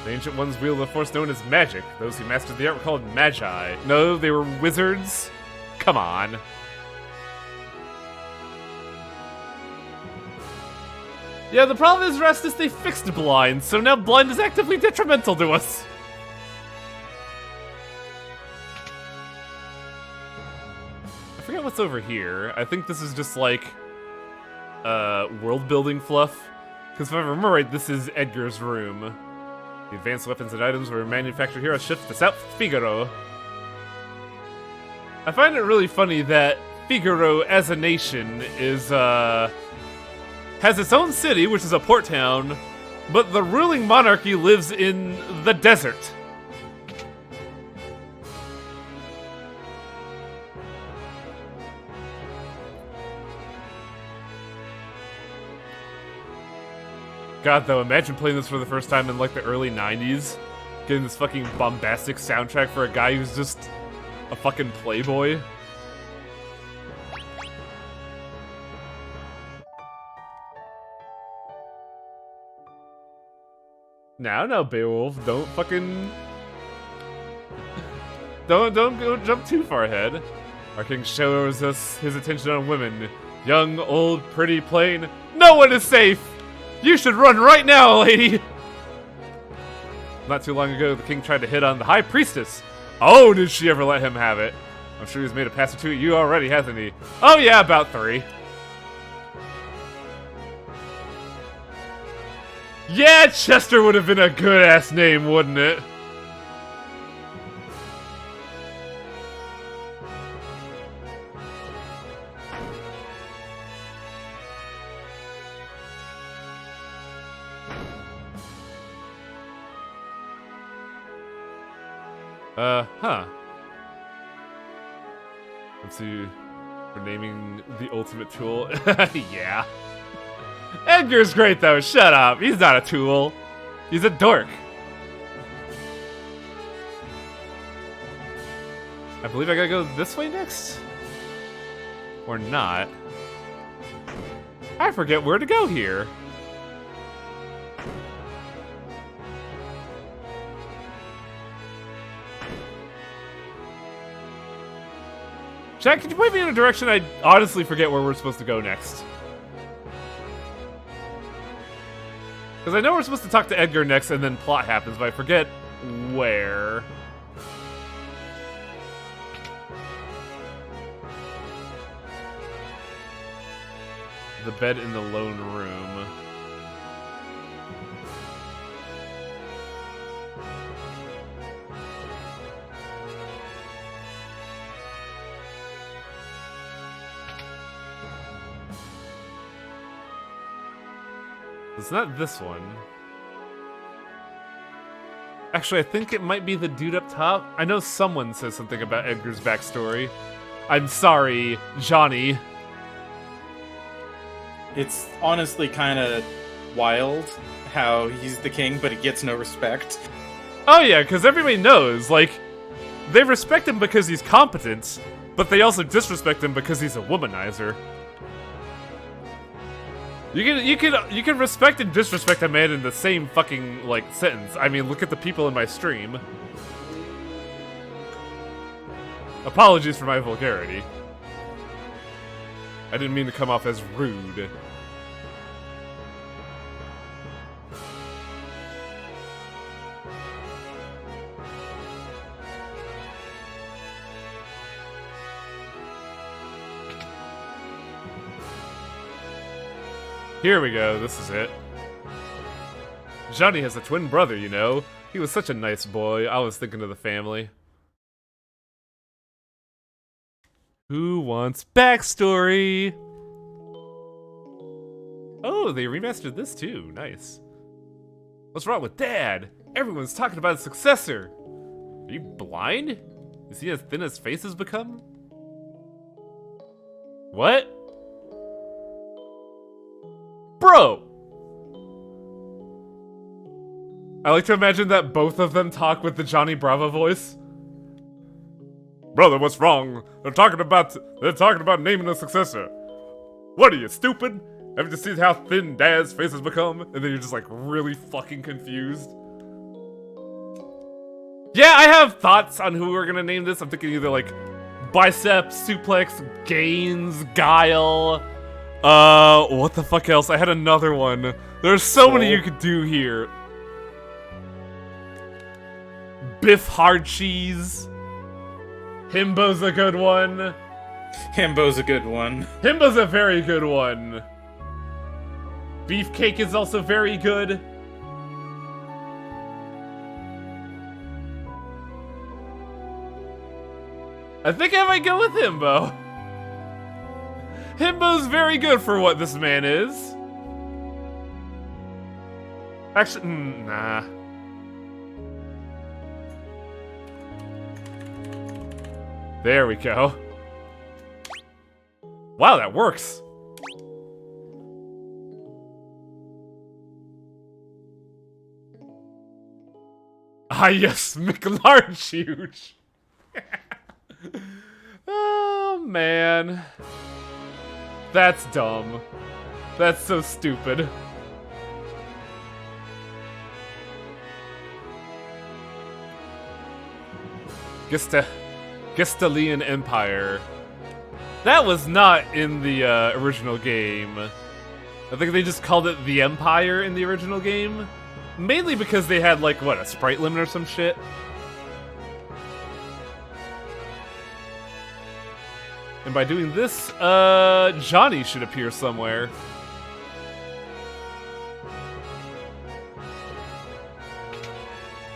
S1: The ancient ones wield a force known as magic. Those who mastered the art were called magi. No, they were wizards? Come on. Yeah, the problem is, Rest, is they fixed blind, so now blind is actively detrimental to us. I forget what's over here. I think this is just like world building fluff. Because if I remember right, this is Edgar's room. The advanced weapons and items were manufactured here on ships to South Figaro. I find it really funny that Figaro as a nation is has its own city, which is a port town, but the ruling monarchy lives in the desert. God, though, imagine playing this for the first time in, like, the early 90s. Getting this fucking bombastic soundtrack for a guy who's just a fucking playboy. Now, Beowulf, don't fucking... Don't go jump too far ahead. Our king shows us his attention on women. Young, old, pretty, plain. No one is safe! You should run right now, lady! Not too long ago, the king tried to hit on the high priestess. Oh, did she ever let him have it? I'm sure he's made a pass or two at you already, hasn't he? Oh yeah, about 3. Yeah, Chester would have been a good-ass name, wouldn't it? Huh. Let's see. We're naming the ultimate tool. Yeah. Edgar's great, though. Shut up. He's not a tool. He's a dork. I believe I gotta go this way next? Or not. I forget where to go here. Jack, could you point me in a direction? I honestly forget where we're supposed to go next. Because I know we're supposed to talk to Edgar next and then plot happens, but I forget where. The bed in the lone room. It's not this one. Actually, I think it might be the dude up top. I know someone says something about Edgar's backstory. I'm sorry, Johnny.
S2: It's honestly kind of wild how he's the king, but he gets no respect.
S1: Oh yeah, because everybody knows, like, they respect him because he's competent, but they also disrespect him because he's a womanizer. You can respect and disrespect a man in the same fucking, like, sentence. I mean, look at the people in my stream. Apologies for my vulgarity. I didn't mean to come off as rude. Here we go, this is it. Johnny has a twin brother, you know. He was such a nice boy. I was thinking of the family. Who wants backstory? Oh, they remastered this too. Nice. What's wrong with Dad? Everyone's talking about a successor. Are you blind? Is he as thin as face has become? What? Bro! I like to imagine that both of them talk with the Johnny Bravo voice. Brother, what's wrong? They're talking about naming a successor. What are you, stupid? Haven't you seen how thin Dad's face has become? And then you're just like really fucking confused. Yeah, I have thoughts on who we're gonna name this. I'm thinking either like Bicep, Suplex, Gains, Guile. What the fuck else? I had another one. There's so many you could do here. Biff Hard Cheese. Himbo's a good one.
S2: Himbo's a good one.
S1: Himbo's a very good one. Beefcake is also very good. I think I might go with Himbo. Himbo's very good for what this man is. Actually, nah. There we go. Wow, that works. Ah yes, McLarge huge. Oh man. That's dumb. That's so stupid. Gestalian Empire. That was not in the original game. I think they just called it the Empire in the original game. Mainly because they had, like, what, a sprite limit or some shit? And by doing this, Johnny should appear somewhere.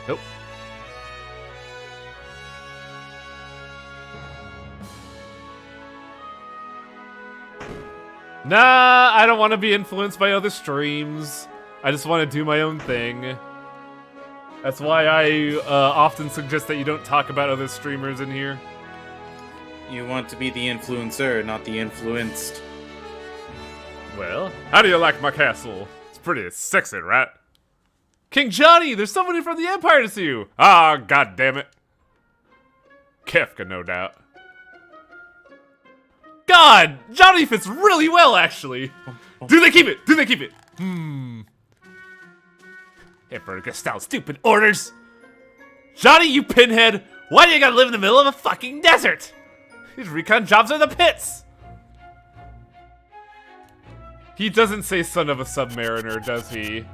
S1: Nope. Nah, I don't want to be influenced by other streams. I just want to do my own thing. That's why I often suggest that you don't talk about other streamers in here.
S2: You want to be the influencer, not the influenced.
S1: Well, how do you like my castle? It's pretty sexy, right? King Johnny, there's somebody from the Empire to see you. Ah, god damn it. Kefka, no doubt. God, Johnny fits really well, actually. Do they keep it? Do they keep it? Emperor Gestal, stupid orders. Johnny, you pinhead, why do you gotta live in the middle of a fucking desert? These recon jobs are the pits! He doesn't say son of a submariner, does he?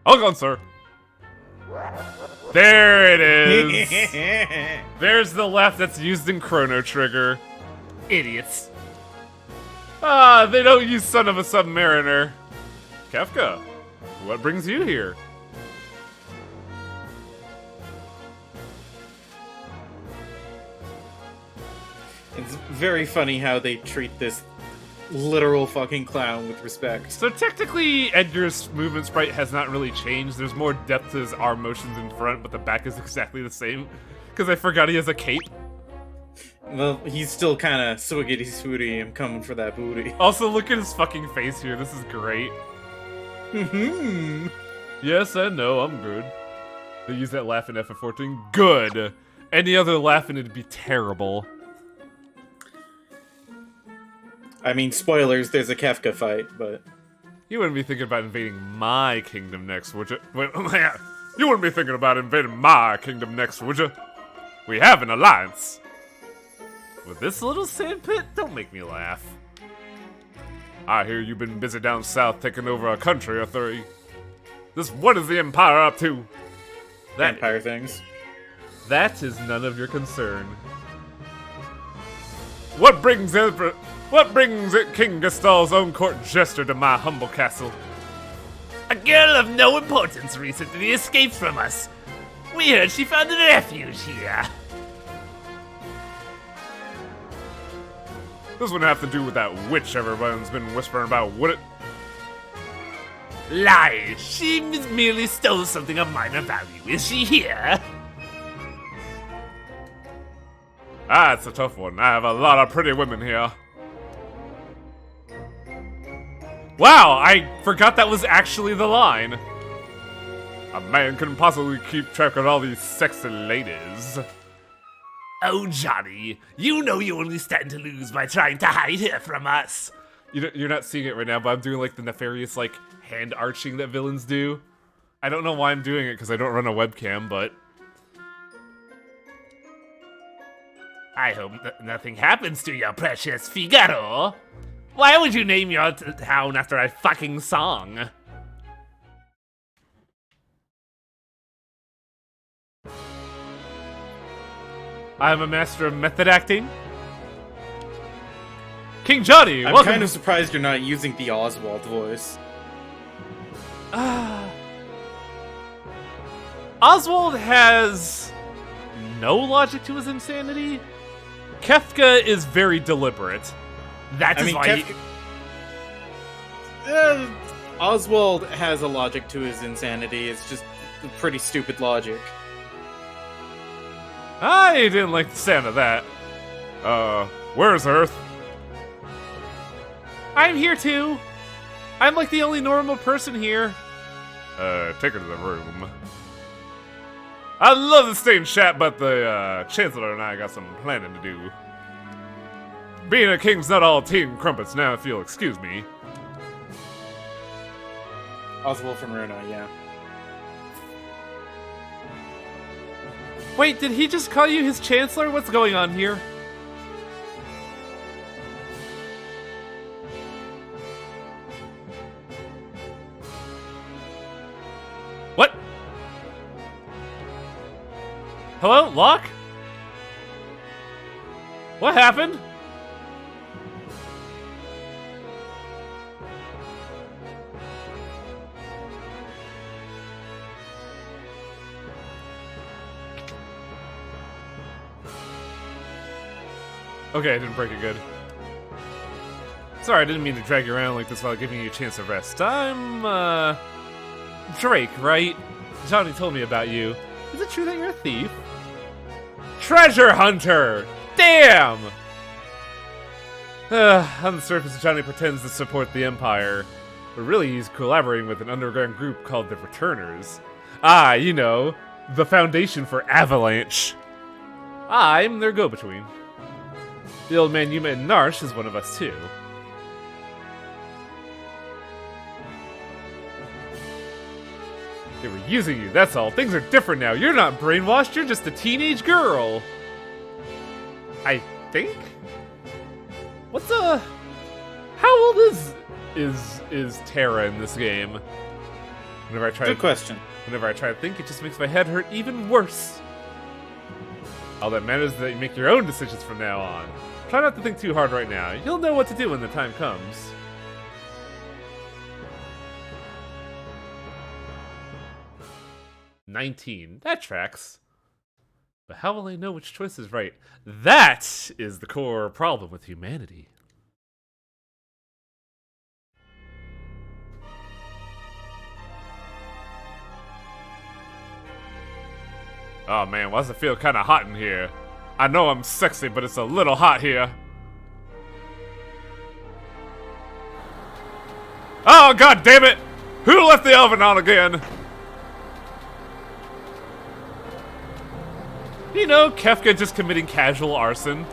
S1: Hold on, sir. There it is! There's the left that's used in Chrono Trigger. Idiots. Ah, they don't use son of a submariner. Kefka, what brings you here?
S2: It's very funny how they treat this literal fucking clown with respect.
S1: So technically, Edgar's movement sprite has not really changed. There's more depth to his arm motions in front, but the back is exactly the same. Because I forgot he has a cape.
S2: Well, he's still kind of swiggity swooty. I'm coming for that booty.
S1: Also, look at his fucking face here. This is great. Yes, I know, I'm good. They use that laugh in FF14. Good. Any other laugh and it'd be terrible.
S2: I mean, spoilers, there's a Kefka fight, but...
S1: You wouldn't be thinking about invading my kingdom next, would you? Wait, you wouldn't be thinking about invading my kingdom next, would you? We have an alliance. With this little sandpit? Don't make me laugh. I hear you've been busy down south taking over a country or three. What is the Empire up to?
S2: Empire things.
S1: That is none of your concern. What brings it King Gestal's own court jester to my humble castle?
S3: A girl of no importance recently escaped from us. We heard she found a refuge here.
S1: This wouldn't have to do with that witch everyone's been whispering about, would it?
S3: Lies. She merely stole something of minor value. Is she here?
S1: Ah, it's a tough one. I have a lot of pretty women here. Wow, I forgot that was actually the line. A man couldn't possibly keep track of all these sexy ladies.
S3: Oh, Johnny, you know you only stand to lose by trying to hide her from us.
S1: You're not seeing it right now, but I'm doing like the nefarious like hand arching that villains do. I don't know why I'm doing it because I don't run a webcam, but...
S3: I hope nothing happens to your precious Figaro. Why would you name your town after a fucking song?
S1: I'm a master of method acting. King Johnny,
S2: I'm
S1: welcome.
S2: kind of surprised you're not using the Oswald voice.
S1: Oswald has no logic to his insanity. Kefka is very deliberate.
S3: That is why
S2: Oswald has a logic to his insanity. It's just pretty stupid logic.
S1: I didn't like the sound of that. Where's Earth? I'm here too. I'm like the only normal person here. Take her to the room. I'd love to stay and chat, but the Chancellor and I got some planning to do. Being a king's not all tea and crumpets now, if you'll excuse me.
S2: Oswald from Runa, yeah.
S1: Wait, did he just call you his Chancellor? What's going on here? What? Hello, Locke? What happened? Okay, I didn't break it good. Sorry, I didn't mean to drag you around like this while giving you a chance to rest. I'm, Drake, right? Johnny told me about you. Is it true that you're a thief? Treasure hunter! Damn! On the surface, Johnny pretends to support the Empire, but really he's collaborating with an underground group called the Returners. Ah, you know, the foundation for Avalanche. I'm their go-between. The old man you met in Narsh is one of us too. They were using you, that's all. Things are different now. You're not brainwashed, you're just a teenage girl. I think? How old is Terra in this game?
S2: Good question.
S1: Whenever I try to think, it just makes my head hurt even worse. All that matters is that you make your own decisions from now on. Try not to think too hard right now. You'll know what to do when the time comes. "19. That tracks. But how will I know which choice is right? That is the core problem with humanity. Oh man, why does it feel kind of hot in here? I know I'm sexy, but it's a little hot here. Oh god damn it! Who left the oven on again? You know, Kefka just committing casual arson.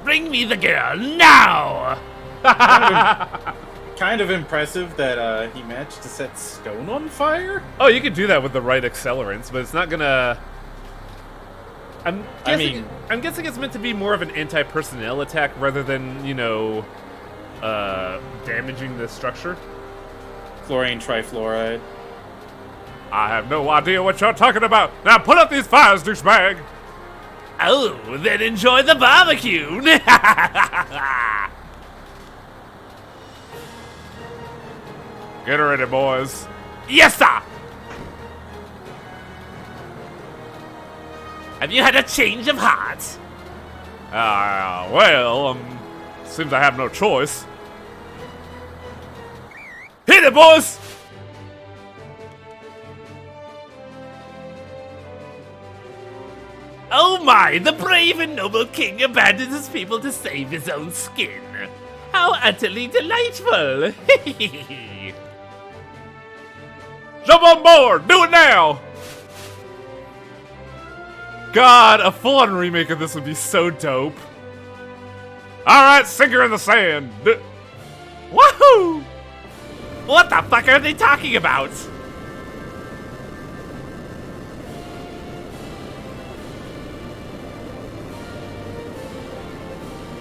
S3: Bring me the girl now!
S2: Kind of impressive that he managed to set stone on fire.
S1: Oh, you can do that with the right accelerants, but it's not gonna... I'm guessing it's meant to be more of an anti-personnel attack rather than, you know, damaging the structure.
S2: Chlorine trifluoride.
S1: I have no idea what you're talking about. Now put out these fires, douchebag!
S3: Oh, then enjoy the barbecue!
S1: Get ready, boys.
S3: Yes, sir! Have you had a change of heart?
S1: Well, seems I have no choice. Hit it, boys!
S3: Oh my, the brave and noble king abandons his people to save his own skin. How utterly delightful!
S1: Jump on board! Do it now! God, a full-on remake of this would be so dope. Alright, sink her in the sand.
S3: Woohoo! What the fuck are they talking about?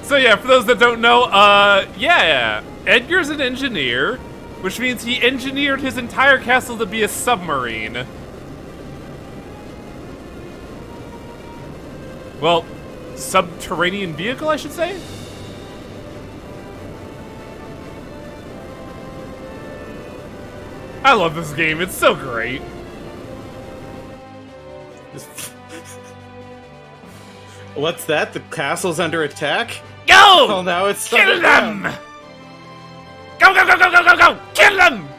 S1: So yeah, for those that don't know, yeah, Edgar's an engineer, which means he engineered his entire castle to be a submarine. Well, subterranean vehicle, I should say? I love this game, it's so great.
S2: What's that? The castle's under attack?
S3: Go!
S2: Well, now it's
S3: Kill
S2: down.
S3: them! Go, go, go, go, go, go, go! Kill them!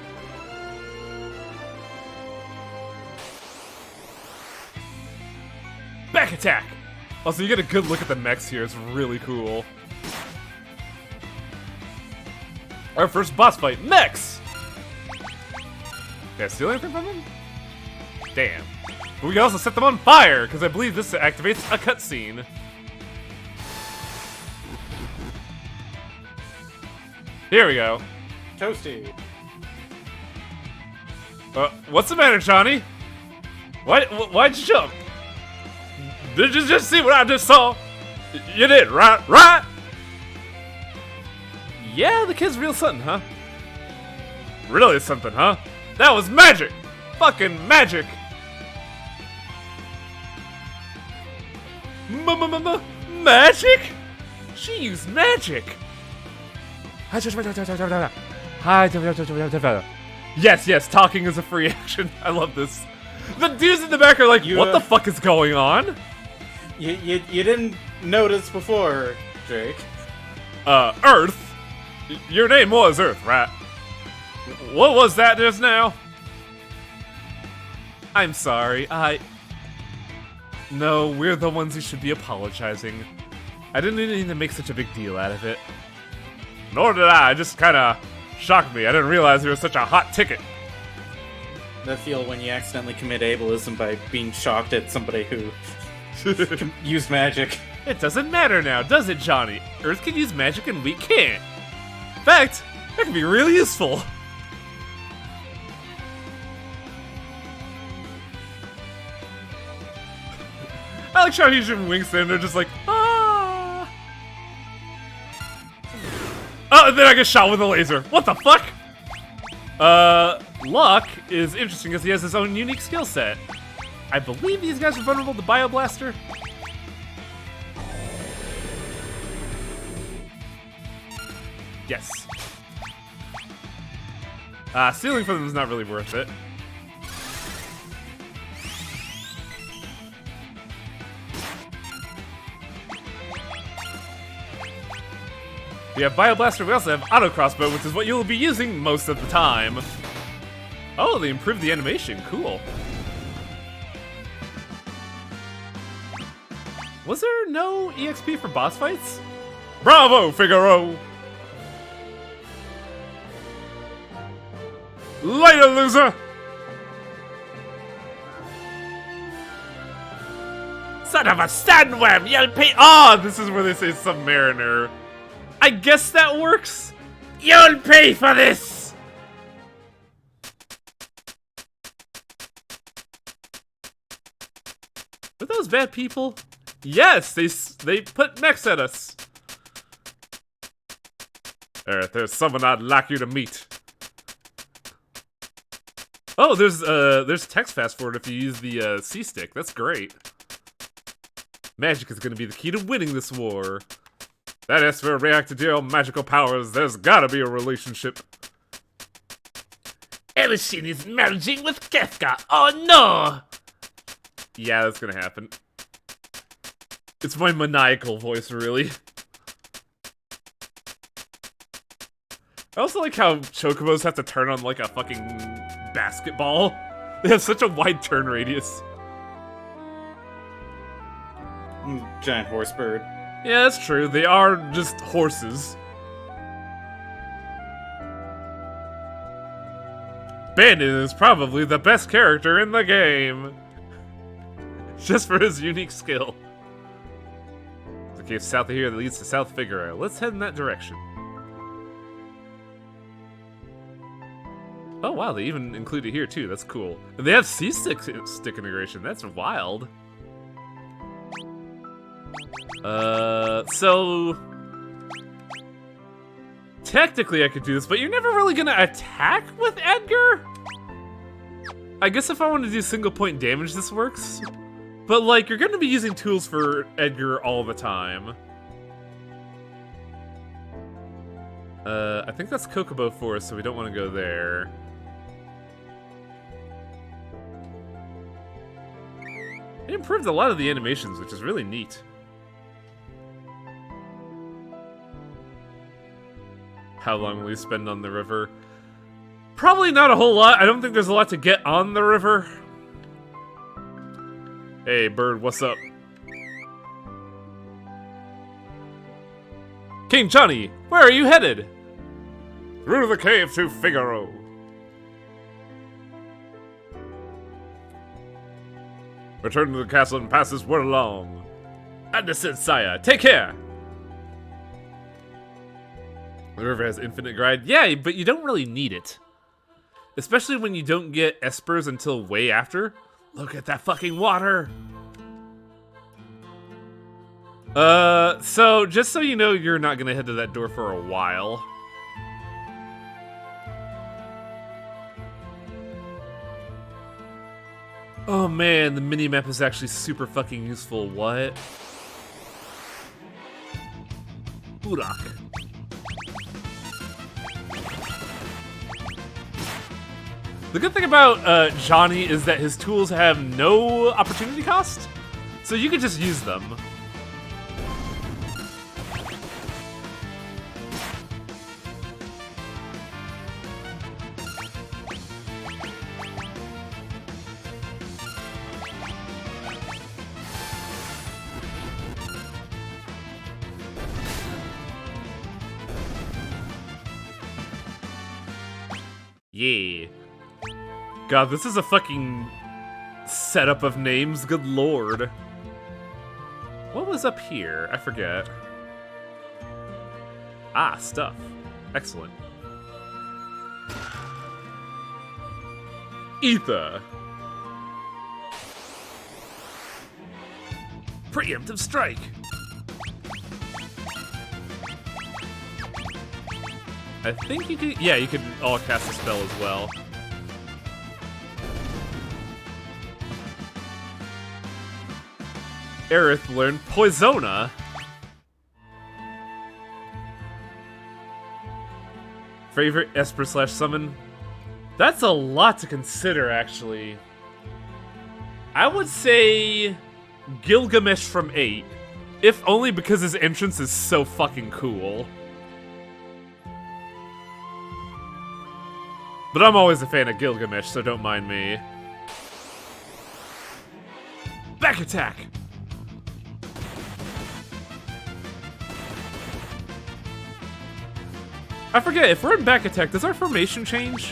S1: Back attack! Also, you get a good look at the mechs here, it's really cool. Our first boss fight, mechs! Did I steal anything from them? Damn. But we can also set them on fire, because I believe this activates a cutscene. Here we go.
S2: Toasty.
S1: What's the matter, Johnny? Why'd you jump? Did you just see what I just saw? You did, right? Right? Yeah, the kid's real something, huh? Really something, huh? That was magic! Fucking magic! Magic? She used magic! Yes, yes, talking is a free action. I love this. The dudes in the back are like, what the fuck is going on?
S2: You didn't notice before, Drake.
S1: Earth? Your name was Earth, right? What was that just now? I'm sorry, No, we're the ones who should be apologizing. I didn't need to make such a big deal out of it. Nor did I, it just kinda shocked me. I didn't realize you were such a hot ticket.
S2: That feel when you accidentally commit ableism by being shocked at somebody who used magic.
S1: It doesn't matter now, does it, Johnny? Earth can use magic and we can't. In fact, that can be really useful. I like how he's using wings and they're just like, ah. Oh, and then I get shot with a laser. What the fuck? Luck is interesting because he has his own unique skill set. I believe these guys are vulnerable to Bioblaster. Yes. Stealing from them is not really worth it. We have Bioblaster, we also have Auto Crossbow, which is what you'll be using most of the time. Oh, they improved the animation. Cool. Was there no EXP for boss fights? Bravo, Figaro! Later, loser!
S3: Son of a sandworm, you'll pay.
S1: Ah, this is where they say Submariner. I guess that works.
S3: You'll pay for this.
S1: Were those bad people? Yes, they put mechs at us. Alright, there's someone I'd like you to meet. Oh, there's text fast forward if you use the C stick. That's great. Magic is gonna be the key to winning this war. That Esper reacted to your magical powers. There's gotta be a relationship.
S3: Elishin is merging with Kefka. Oh no!
S1: Yeah, that's gonna happen. It's my maniacal voice, really. I also like how chocobos have to turn on like a fucking basketball. They have such a wide turn radius.
S2: Giant horse bird.
S1: Yeah, that's true. They are just horses. Bandit is probably the best character in the game. Just for his unique skill. There's a cave south of here that leads to South Figaro. Let's head in that direction. Oh wow, they even include it here too. That's cool. And they have C-stick integration. That's wild. So technically I could do this, but you're never really gonna attack with Edgar? I guess if I want to do single point damage, this works. But like, you're gonna be using tools for Edgar all the time. I think that's Kokobo Forest, so we don't want to go there. It improved a lot of the animations, which is really neat. How long will we spend on the river? Probably not a whole lot. I don't think there's a lot to get on the river. Hey, bird, what's up? King Johnny, where are you headed? Through the cave to Figaro. Return to the castle and pass this word along. Understood, sire. Take care. The river has infinite glide. Yeah, but you don't really need it. Especially when you don't get espers until way after. Look at that fucking water. So just so you know, you're not gonna head to that door for a while. Oh man, the minimap is actually super fucking useful. What? Urak. The good thing about Johnny is that his tools have no opportunity cost, so you can just use them. Yeah. God, this is a fucking setup of names, good lord. What was up here? I forget. Ah, stuff. Excellent. Ether. Preemptive strike. I think you could, yeah, you could all cast a spell as well. Aerith learned Poisona. Favorite Esper / summon? That's a lot to consider, actually. I would say Gilgamesh from 8, if only because his entrance is so fucking cool. But I'm always a fan of Gilgamesh, so don't mind me. Back attack! I forget, if we're in back attack, does our formation change?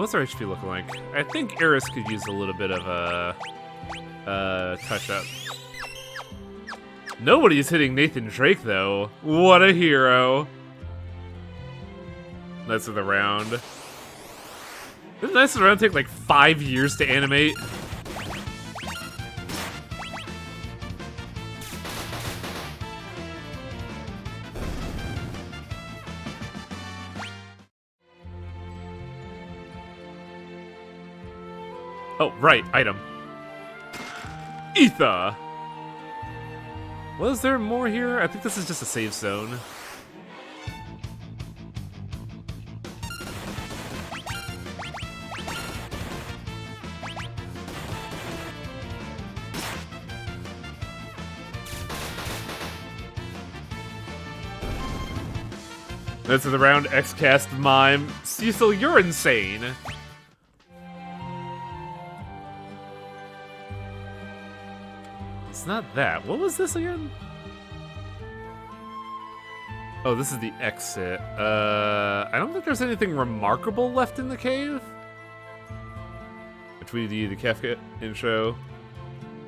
S1: What's our HP looking like? I think Eris could use a little bit of a touch up. Nobody's hitting Nathan Drake though. What a hero! Knights of the Round. Didn't Knights of the Round take like 5 years to animate? Oh, right, item. Ether! Was there more here? I think this is just a save zone. Knights of the Round, X-Cast, Mime. Cecil, you're insane. It's not that. What was this again? Oh, this is the exit. I don't think there's anything remarkable left in the cave. I tweeted you the Kefka intro.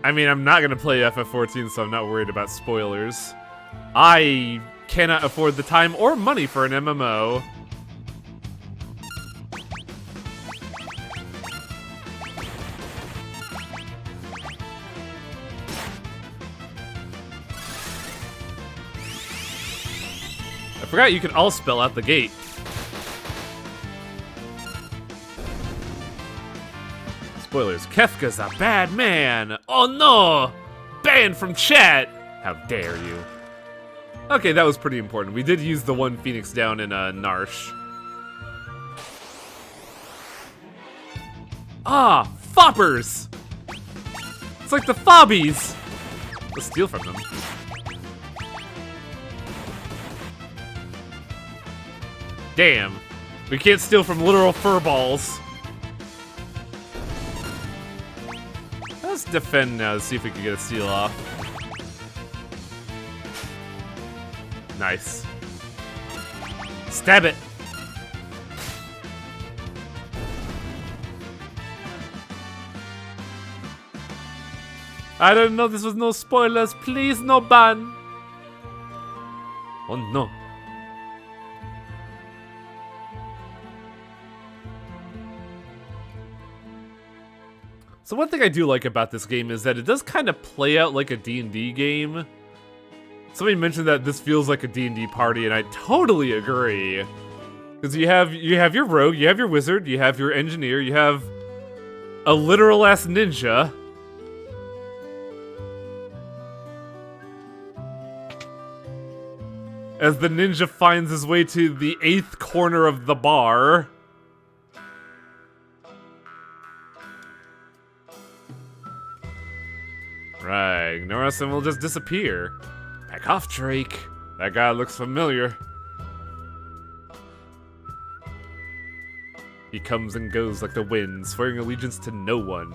S1: I mean, I'm not gonna play FF14, so I'm not worried about spoilers. I cannot afford the time or money for an MMO. I forgot you can all spell out the gate. Spoilers, Kefka's a bad man. Oh no! Banned from chat! How dare you. Okay, that was pretty important. We did use the one Phoenix down in Narsh. Ah, Foppers! It's like the Fobbies! Let's steal from them. Damn. We can't steal from literal furballs. Let's defend now to see if we can get a steal off. Nice. Stab it. I don't know, this was no spoilers. Please, no ban. Oh no. So one thing I do like about this game is that it does kind of play out like a D&D game. Somebody mentioned that this feels like a D&D party, and I totally agree. Because you have your rogue, you have your wizard, you have your engineer, you have a literal-ass ninja. As the ninja finds his way to the 8th corner of the bar. Right, ignore us and we'll just disappear. Back off, Drake. That guy looks familiar. He comes and goes like the wind, swearing allegiance to no one.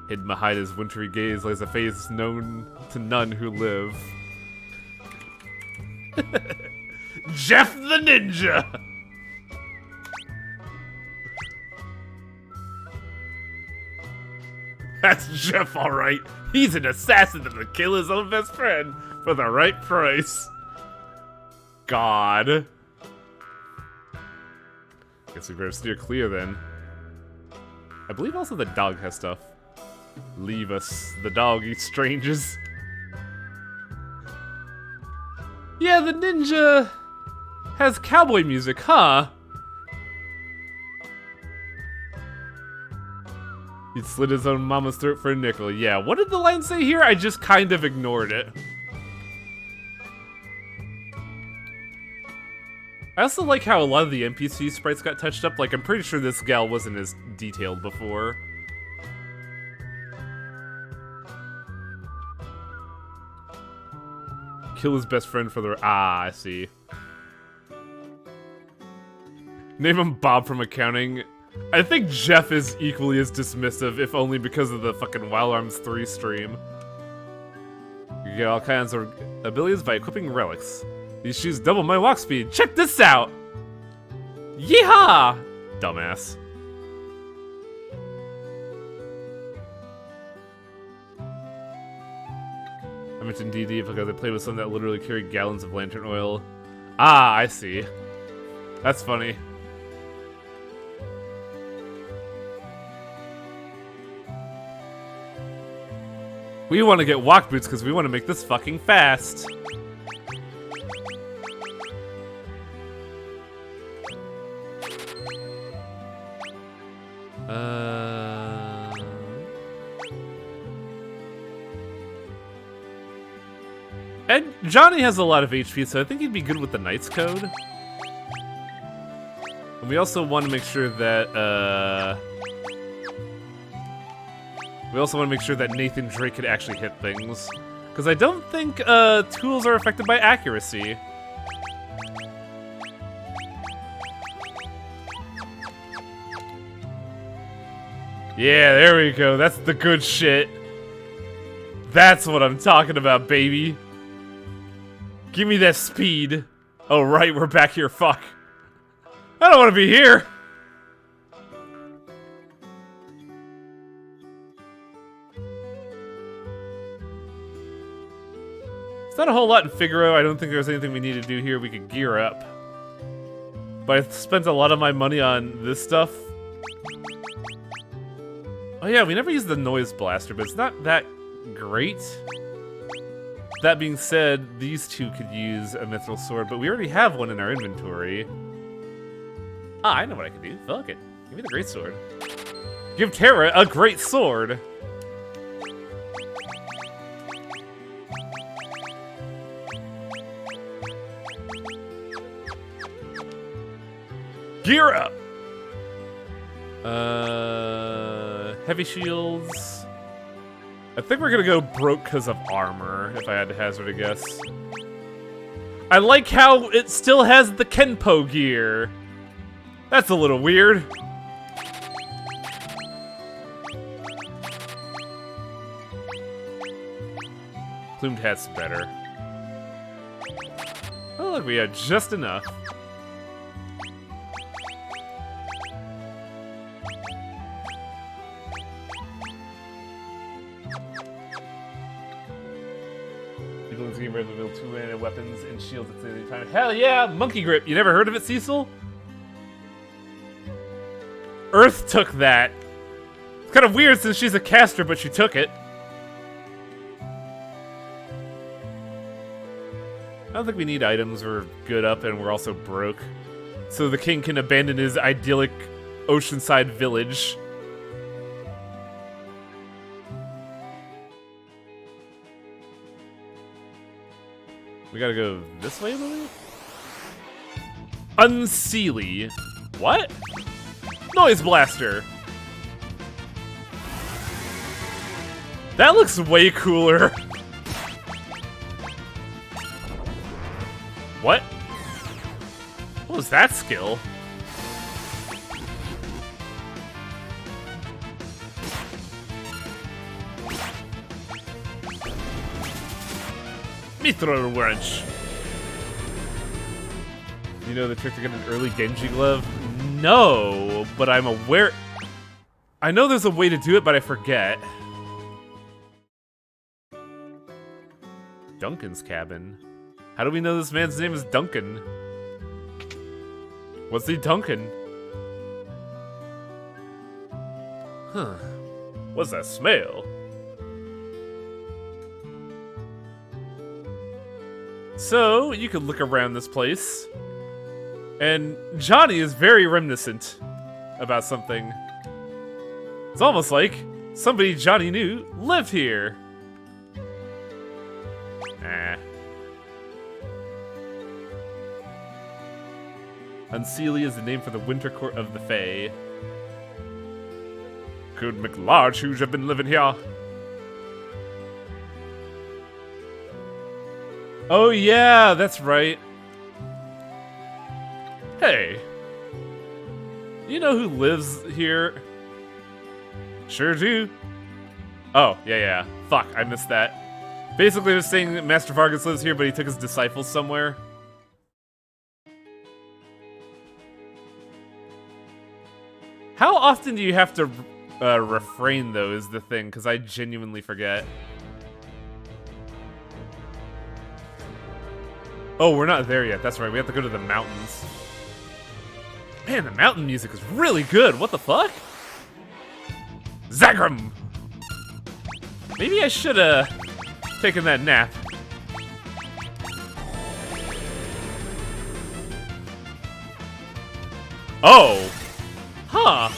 S1: Hidden behind his wintry gaze lies a face known to none who live. Jeff the Ninja! That's Jeff, alright. He's an assassin that would kill his own best friend for the right price. God. Guess we better steer clear then. I believe also the dog has stuff. Leave us. The dog eats strangers. Yeah, the ninja has cowboy music, huh? He slit his own mama's throat for a nickel. Yeah, what did the line say here? I just kind of ignored it. I also like how a lot of the NPC sprites got touched up. Like, I'm pretty sure this gal wasn't as detailed before. Kill his best friend for the... Ah, I see. Name him Bob from accounting. I think Jeff is equally as dismissive, if only because of the fucking Wild Arms 3 stream. You get all kinds of abilities by equipping relics. These shoes double my walk speed. Check this out! Yeehaw! Dumbass. I mentioned DD because I played with some that literally carried gallons of lantern oil. Ah, I see. That's funny. We want to get walk boots because we want to make this fucking fast. And Johnny has a lot of HP, so I think he'd be good with the Knight's Code. And we also want to make sure that, Nathan Drake could actually hit things. Because I don't think, tools are affected by accuracy. Yeah, there we go. That's the good shit. That's what I'm talking about, baby. Give me that speed. Oh, right, we're back here. Fuck. I don't want to be here. It's not a whole lot in Figaro. I don't think there's anything we need to do here. We could gear up. But I spent a lot of my money on this stuff. Oh yeah, we never used the Noise Blaster, but it's not that great. That being said, these two could use a Mithril Sword, but we already have one in our inventory. Ah, I know what I can do. Fuck it. Give me the Great Sword. Give Terra a Great Sword! Gear up! Heavy shields. I think we're gonna go broke because of armor, if I had to hazard a guess. I like how it still has the Kenpo gear. That's a little weird. Plumed hat's better. Oh look, we had just enough. People in this game are able to build two-handed weapons and shields at the same time. Hell yeah! Monkey Grip! You never heard of it, Cecil? Earth took that. It's kind of weird since she's a caster, but she took it. I don't think we need items. We're good up and we're also broke. So the king can abandon his idyllic oceanside village. We gotta go this way, I believe? Unseelie. What? Noise Blaster! That looks way cooler. What? What was that skill? Mithril Wrench. You know the trick to get an early Genji glove? No, but I'm aware. I know there's a way to do it, but I forget. Duncan's cabin. How do we know this man's name is Duncan? What's the Duncan? Huh. What's that smell? So, you could look around this place. And Johnny is very reminiscent about something. It's almost like somebody Johnny knew lived here. Unseelie is the name for the winter court of the Fae. Could McLarge who's have been living here? Oh yeah, that's right. Hey. You know who lives here? Sure do. Oh, yeah. Fuck, I missed that. Basically, I was saying that Master Vargas lives here, but he took his disciples somewhere. How often do you have to refrain, though, is the thing, because I genuinely forget. Oh, we're not there yet. That's right. We have to go to the mountains. Man, the mountain music is really good. What the fuck? Zagrum! Maybe I should have taken that nap. Oh! Huh.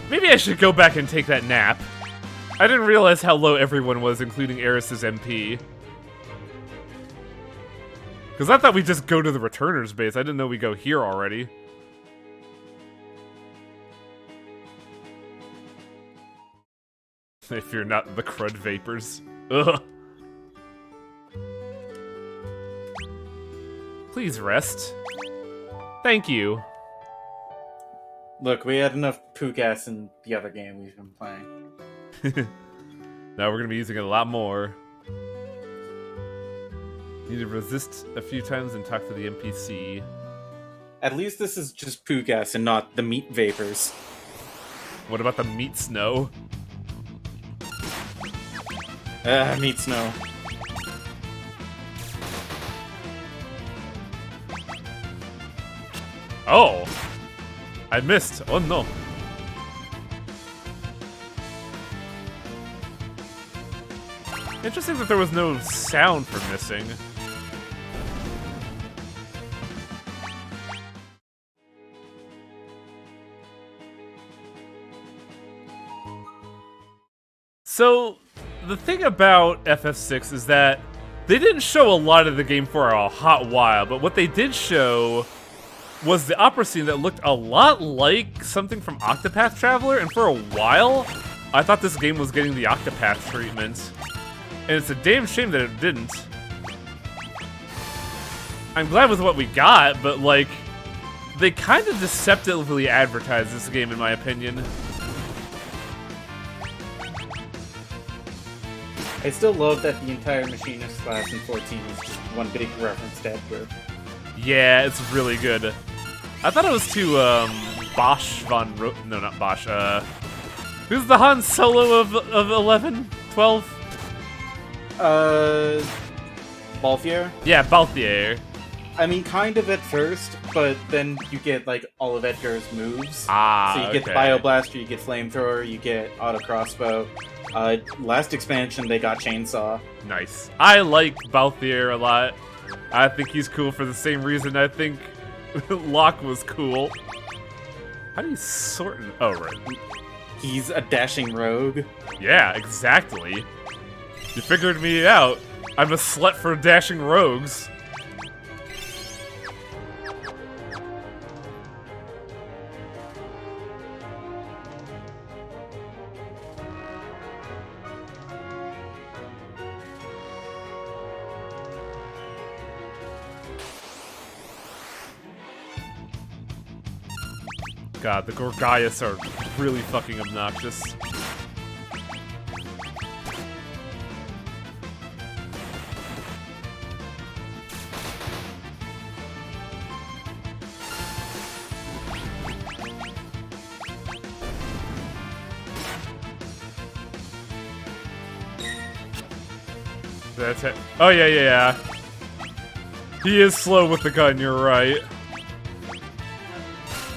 S1: Maybe I should go back and take that nap. I didn't realize how low everyone was, including Eris's MP. Because I thought we'd just go to the Returner's base. I didn't know we go here already. If you're not the crud vapors. Ugh. Please rest. Thank you.
S2: Look, we had enough poo gas in the other game we've been playing.
S1: Now we're gonna be using it a lot more. Need to resist a few times and talk to the NPC.
S2: At least this is just poo gas and not the meat vapors.
S1: What about the meat snow?
S2: Meat snow.
S1: Oh! I missed. Oh no. Interesting that there was no sound for missing. So, the thing about FF6 is that they didn't show a lot of the game for a hot while, but what they did show was the opera scene that looked a lot like something from Octopath Traveler, and for a while, I thought this game was getting the Octopath treatment. And it's a damn shame that it didn't. I'm glad with what we got, but like, they kind of deceptively advertised this game, in my opinion.
S2: I still love that the entire Machinist class in 14 is just one big reference to Edgar.
S1: Yeah, it's really good. I thought it was to, Bosch von no, not Bosch, who's the Han Solo of 11? 12?
S2: Balthier?
S1: Yeah, Balthier.
S2: I mean, kind of at first, but then you get, like, all of Edgar's moves.
S1: Ah,
S2: so you get
S1: okay.
S2: the Bioblaster, you get Flamethrower, you get Auto Crossbow. Last expansion, they got Chainsaw.
S1: Nice. I like Balthier a lot. I think he's cool for the same reason I think Locke was cool. How do you sort? Oh, right.
S2: He's a dashing rogue.
S1: Yeah, exactly. You figured me out. I'm a slut for dashing rogues. God, the Gorgias are really fucking obnoxious. That's it. Oh, yeah. He is slow with the gun, you're right.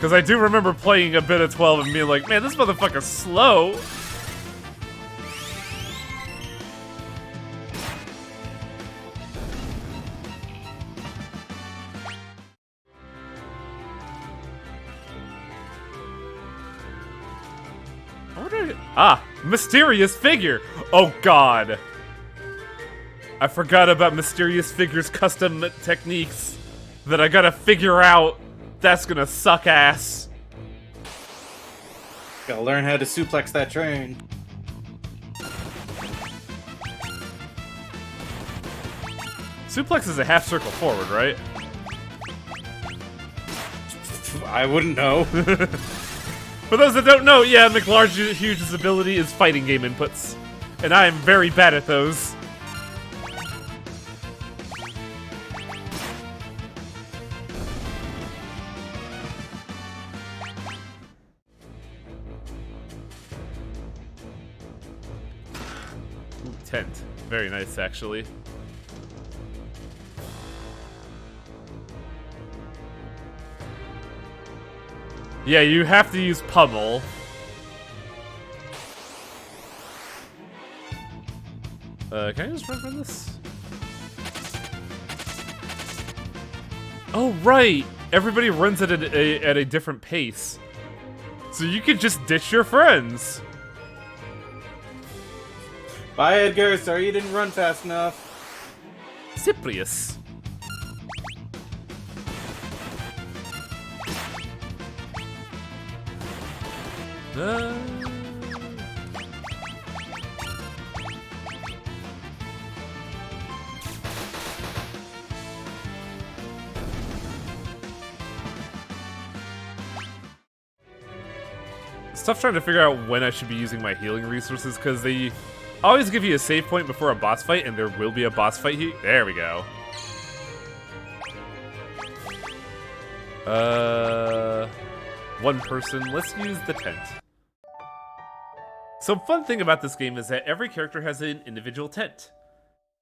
S1: Because I do remember playing a bit of 12 and being like, man, this motherfucker's slow. Mysterious figure! Oh god. I forgot about Mysterious Figure's custom techniques that I gotta figure out. That's gonna suck ass.
S2: Gotta learn how to suplex that train.
S1: Suplex is a half circle forward, right?
S2: I wouldn't know.
S1: For those that don't know, yeah, McLarge Huge's ability is fighting game inputs. And I am very bad at those. Ooh, tent. Very nice, actually. Yeah, you have to use Pummel. Can I just run from this? Oh, right! Everybody runs at a different pace. So you could just ditch your friends.
S2: Bye, Edgar. Sorry you didn't run fast enough.
S1: Cyprius. It's tough trying to figure out when I should be using my healing resources, because they always give you a save point before a boss fight, and there will be a boss fight here. There we go. One person. Let's use the tent. So fun thing about this game is that every character has an individual tent.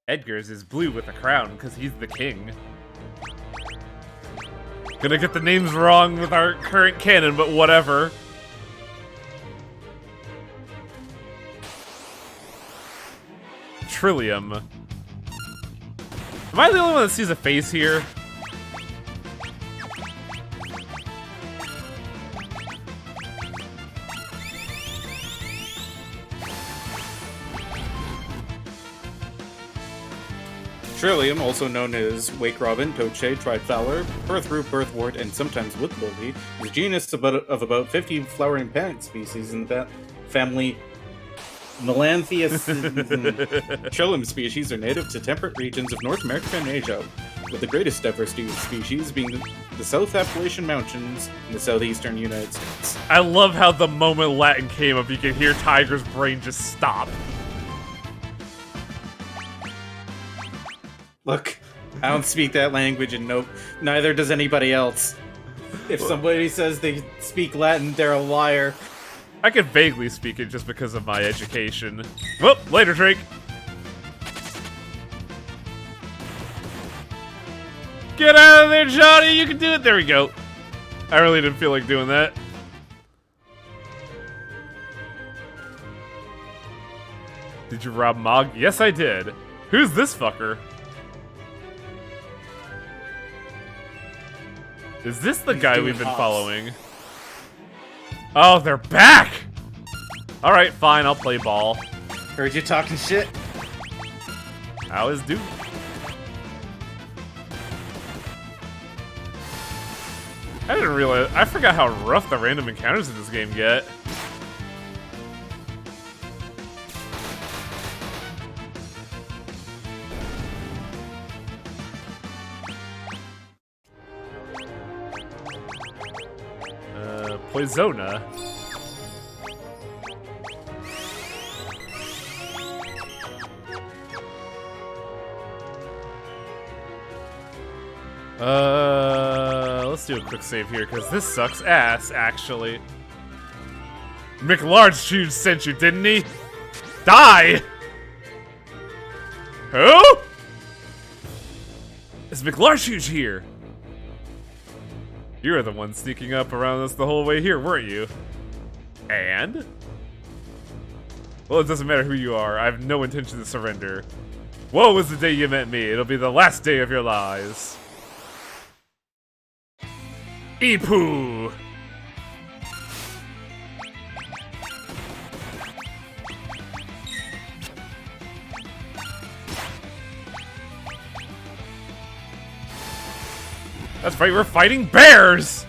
S1: Edgar's is blue with a crown, because he's the king. Gonna get the names wrong with our current canon, but whatever. Trillium. Am I the only one that sees a face here?
S2: Trillium, also known as Wake Robin, Toadshade, Triflower, Birthroot, Birthwort, and sometimes Woodlily, is a genus of about 50 flowering plant species in the family Melanthius. Trillium species are native to temperate regions of North America and Asia, with the greatest diversity of species being the South Appalachian Mountains in the southeastern United States.
S1: I love how the moment Latin came up, you could hear Tiger's brain just stop.
S2: Look, I don't speak that language, and nope, neither does anybody else. If somebody says they speak Latin, they're a liar.
S1: I can vaguely speak it just because of my education. Well, later, Drake. Get out of there, Johnny! You can do it! There we go. I really didn't feel like doing that. Did you rob Mog? Yes, I did. Who's this fucker? Is this the guy we've been following? Oh, they're back! Alright, fine, I'll play ball.
S2: Heard you talking shit.
S1: I always do. I didn't realize. I forgot how rough the random encounters in this game get. Poisona. Let's do a quick save here, because this sucks ass, actually. McLarge Huge sent you, didn't he? Die! Who? Is McLarge Huge here? You were the one sneaking up around us the whole way here, weren't you? And? Well, it doesn't matter who you are. I have no intention to surrender. Woe was the day you met me. It'll be the last day of your lives. Ipu! That's right, we're fighting bears!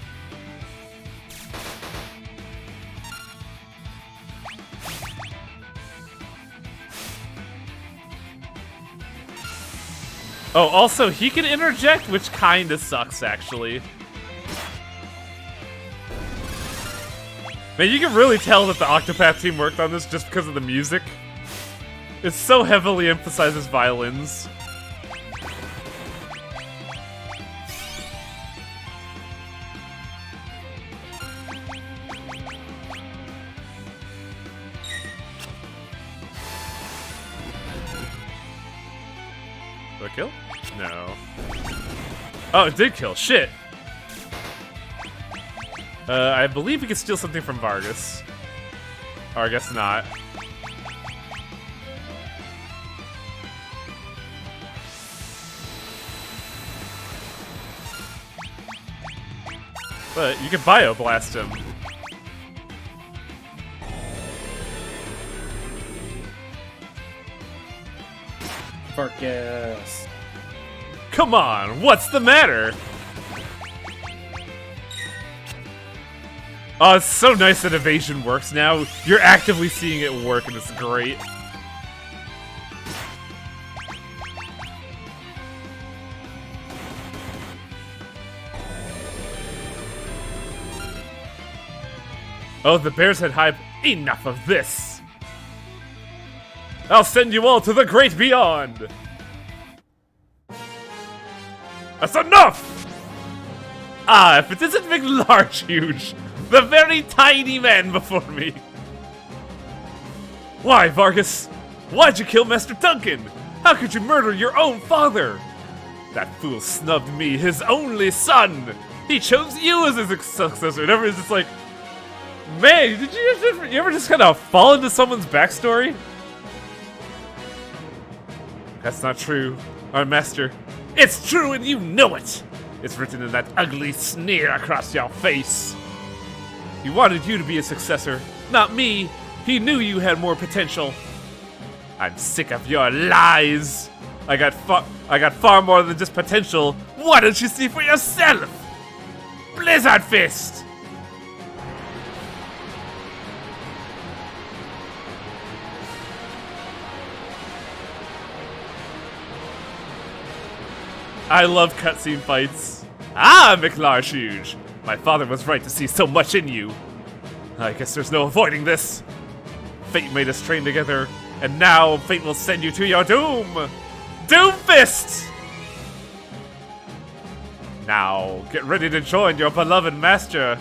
S1: Oh, also, he can interject, which kinda sucks, actually. Man, you can really tell that the Octopath team worked on this just because of the music. It so heavily emphasizes violins. Did I kill? No. Oh, it did kill. Shit. I believe we can steal something from Vargas. Or I guess not. But you can Bioblast him.
S2: Vargas.
S1: Come on, what's the matter? Oh, it's so nice that evasion works now. You're actively seeing it work, and it's great. Oh, the bears had hype. Enough of this! I'll send you all to the great beyond! That's enough! Ah, if it isn't Big Large Huge, the very tiny man before me. Why, Vargas? Why'd you kill Master Duncan? How could you murder your own father? That fool snubbed me, his only son! He chose you as his successor, and everyone's just like, man, did you ever just kind of fall into someone's backstory? That's not true, our master. It's true and you know it! It's written in that ugly sneer across your face. He wanted you to be a successor, not me. He knew you had more potential. I'm sick of your lies. I got far more than just potential. Why don't you see for yourself? Blizzard Fist! I love cutscene fights. Ah, McLarshuge! My father was right to see so much in you. I guess there's no avoiding this. Fate made us train together, and now fate will send you to your doom! Doomfist! Now, get ready to join your beloved master.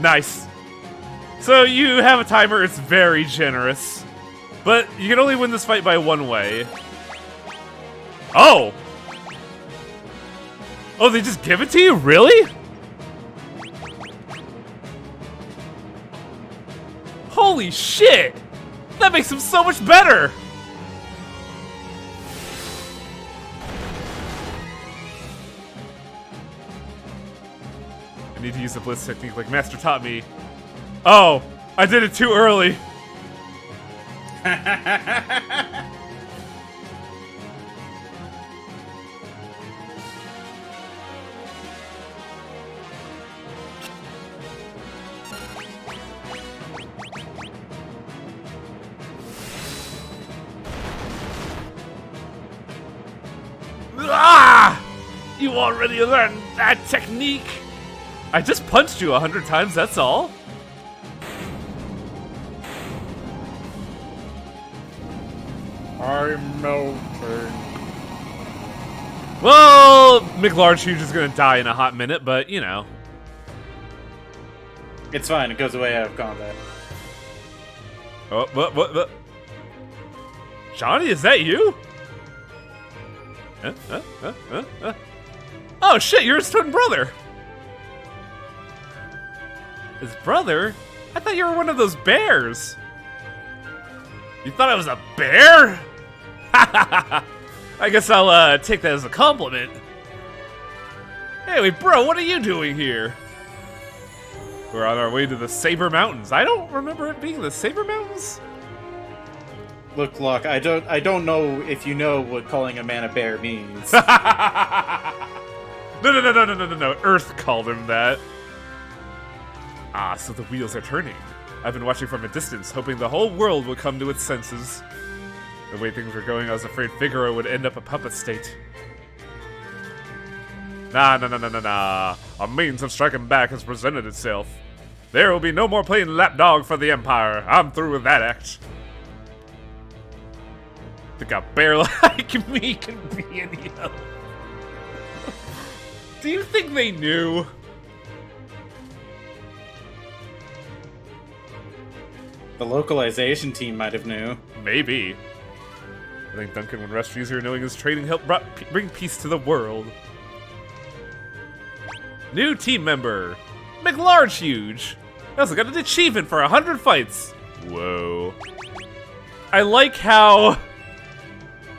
S1: Nice. So you have a timer, it's very generous. But you can only win this fight by one way. Oh! Oh, they just give it to you? Really? Holy shit! That makes him so much better! I need to use the Blitz technique like Master taught me. Oh! I did it too early! Ah! You already learned that technique! I just punched you 100 times, that's all?
S2: I'm melting.
S1: Well, McLarge is gonna die in a hot minute, but you know.
S2: It's fine, it goes away out of combat.
S1: Oh, what? Johnny, is that you? Oh shit, you're his twin brother! His brother? I thought you were one of those bears! You thought I was a bear? I guess I'll take that as a compliment. Hey, wait, bro, what are you doing here? We're on our way to the Saber Mountains. I don't remember it being the Saber Mountains?
S2: Look, Locke, I don't know if you know what calling a man a bear means.
S1: No. Earth called him that. Ah, so the wheels are turning. I've been watching from a distance, hoping the whole world would come to its senses. The way things were going, I was afraid Figaro would end up a puppet state. Nah. A means of striking back has presented itself. There will be no more playing lapdog for the Empire. I'm through with that act. Think a bear like me can be any help. Do you think they knew?
S2: The localization team might have knew.
S1: Maybe. I think Duncan would rest easier knowing his training helped bring peace to the world. New team member, McLarge Huge. I also got an achievement for 100 fights. Whoa. I like how...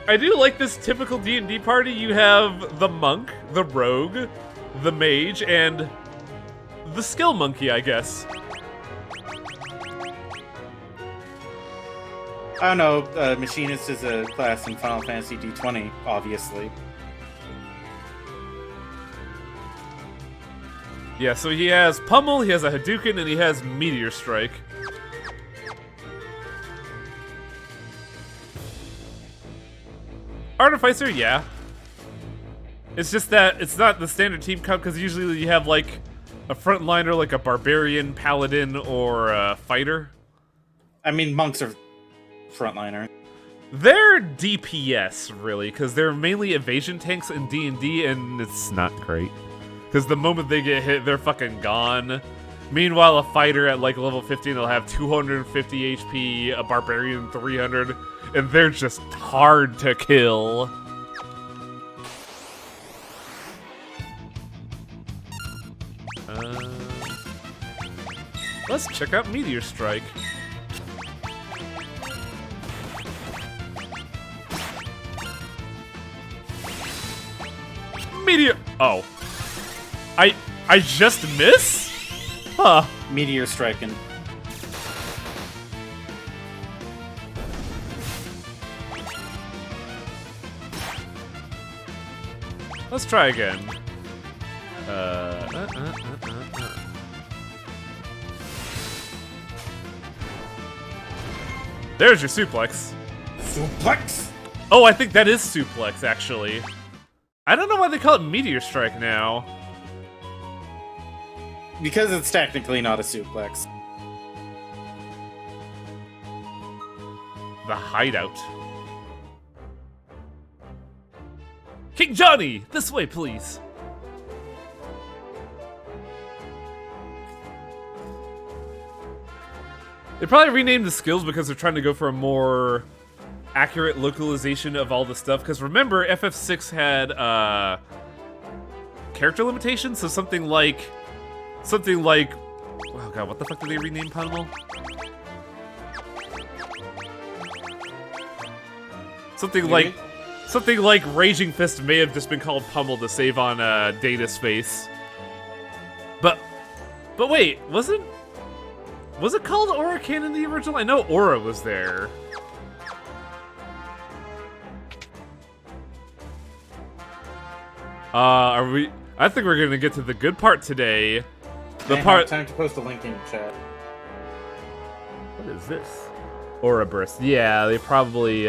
S1: I do like this typical D&D party. You have the monk, the rogue, the mage, and the skill monkey, I guess.
S2: I don't know, Machinist is a class in Final Fantasy D20, obviously.
S1: Yeah, so he has Pummel, he has a Hadouken, and he has Meteor Strike. Artificer, yeah. It's just that it's not the standard team count, because usually you have, like, a frontliner, like a Barbarian, Paladin, or a Fighter.
S2: I mean, monks are frontliner.
S1: They're DPS, really, because they're mainly evasion tanks in D&D, and it's not great. Because the moment they get hit, they're fucking gone. Meanwhile, a fighter at like level 15 will have 250 HP, a barbarian 300, and they're just hard to kill. Let's check out Meteor Strike. Meteor. Oh. I just miss? Huh.
S2: Meteor striking.
S1: Let's try again. There's your suplex.
S2: Suplex!
S1: Oh, I think that is suplex, actually. I don't know why they call it Meteor Strike now.
S2: Because it's technically not a suplex.
S1: The Hideout. King Johnny! This way, please. They probably renamed the skills because they're trying to go for a more accurate localization of all the stuff. Because remember, FF6 had character limitations, so something like, oh god, what the fuck did they rename Pummel? Something like Raging Fist may have just been called Pummel to save on data space. But wait, was it called Aura-Can in the original? I know Aura was there. I think we're gonna get to the good part today. The part.
S2: Time to post a link in the chat.
S1: What is this? Aura Burst. Yeah, they probably,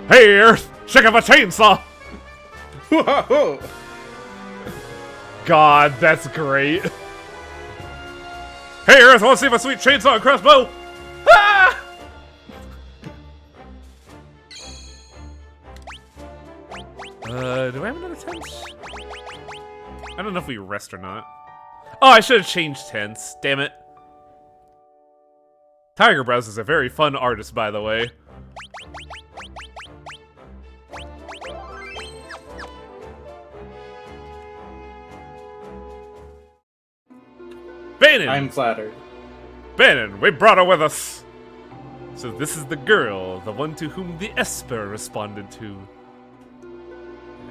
S1: Hey, Earth! Check out a chainsaw!
S2: Whoa!
S1: God, that's great. Hey, Earth, wanna see my sweet chainsaw and crossbow? Ah! Do I have another tent? I don't know if we rest or not. Oh, I should have changed tents. Damn it. Tiger Brows is a very fun artist, by the way. Bannon!
S2: I'm flattered.
S1: Bannon, we brought her with us! So this is the girl, the one to whom the Esper responded to.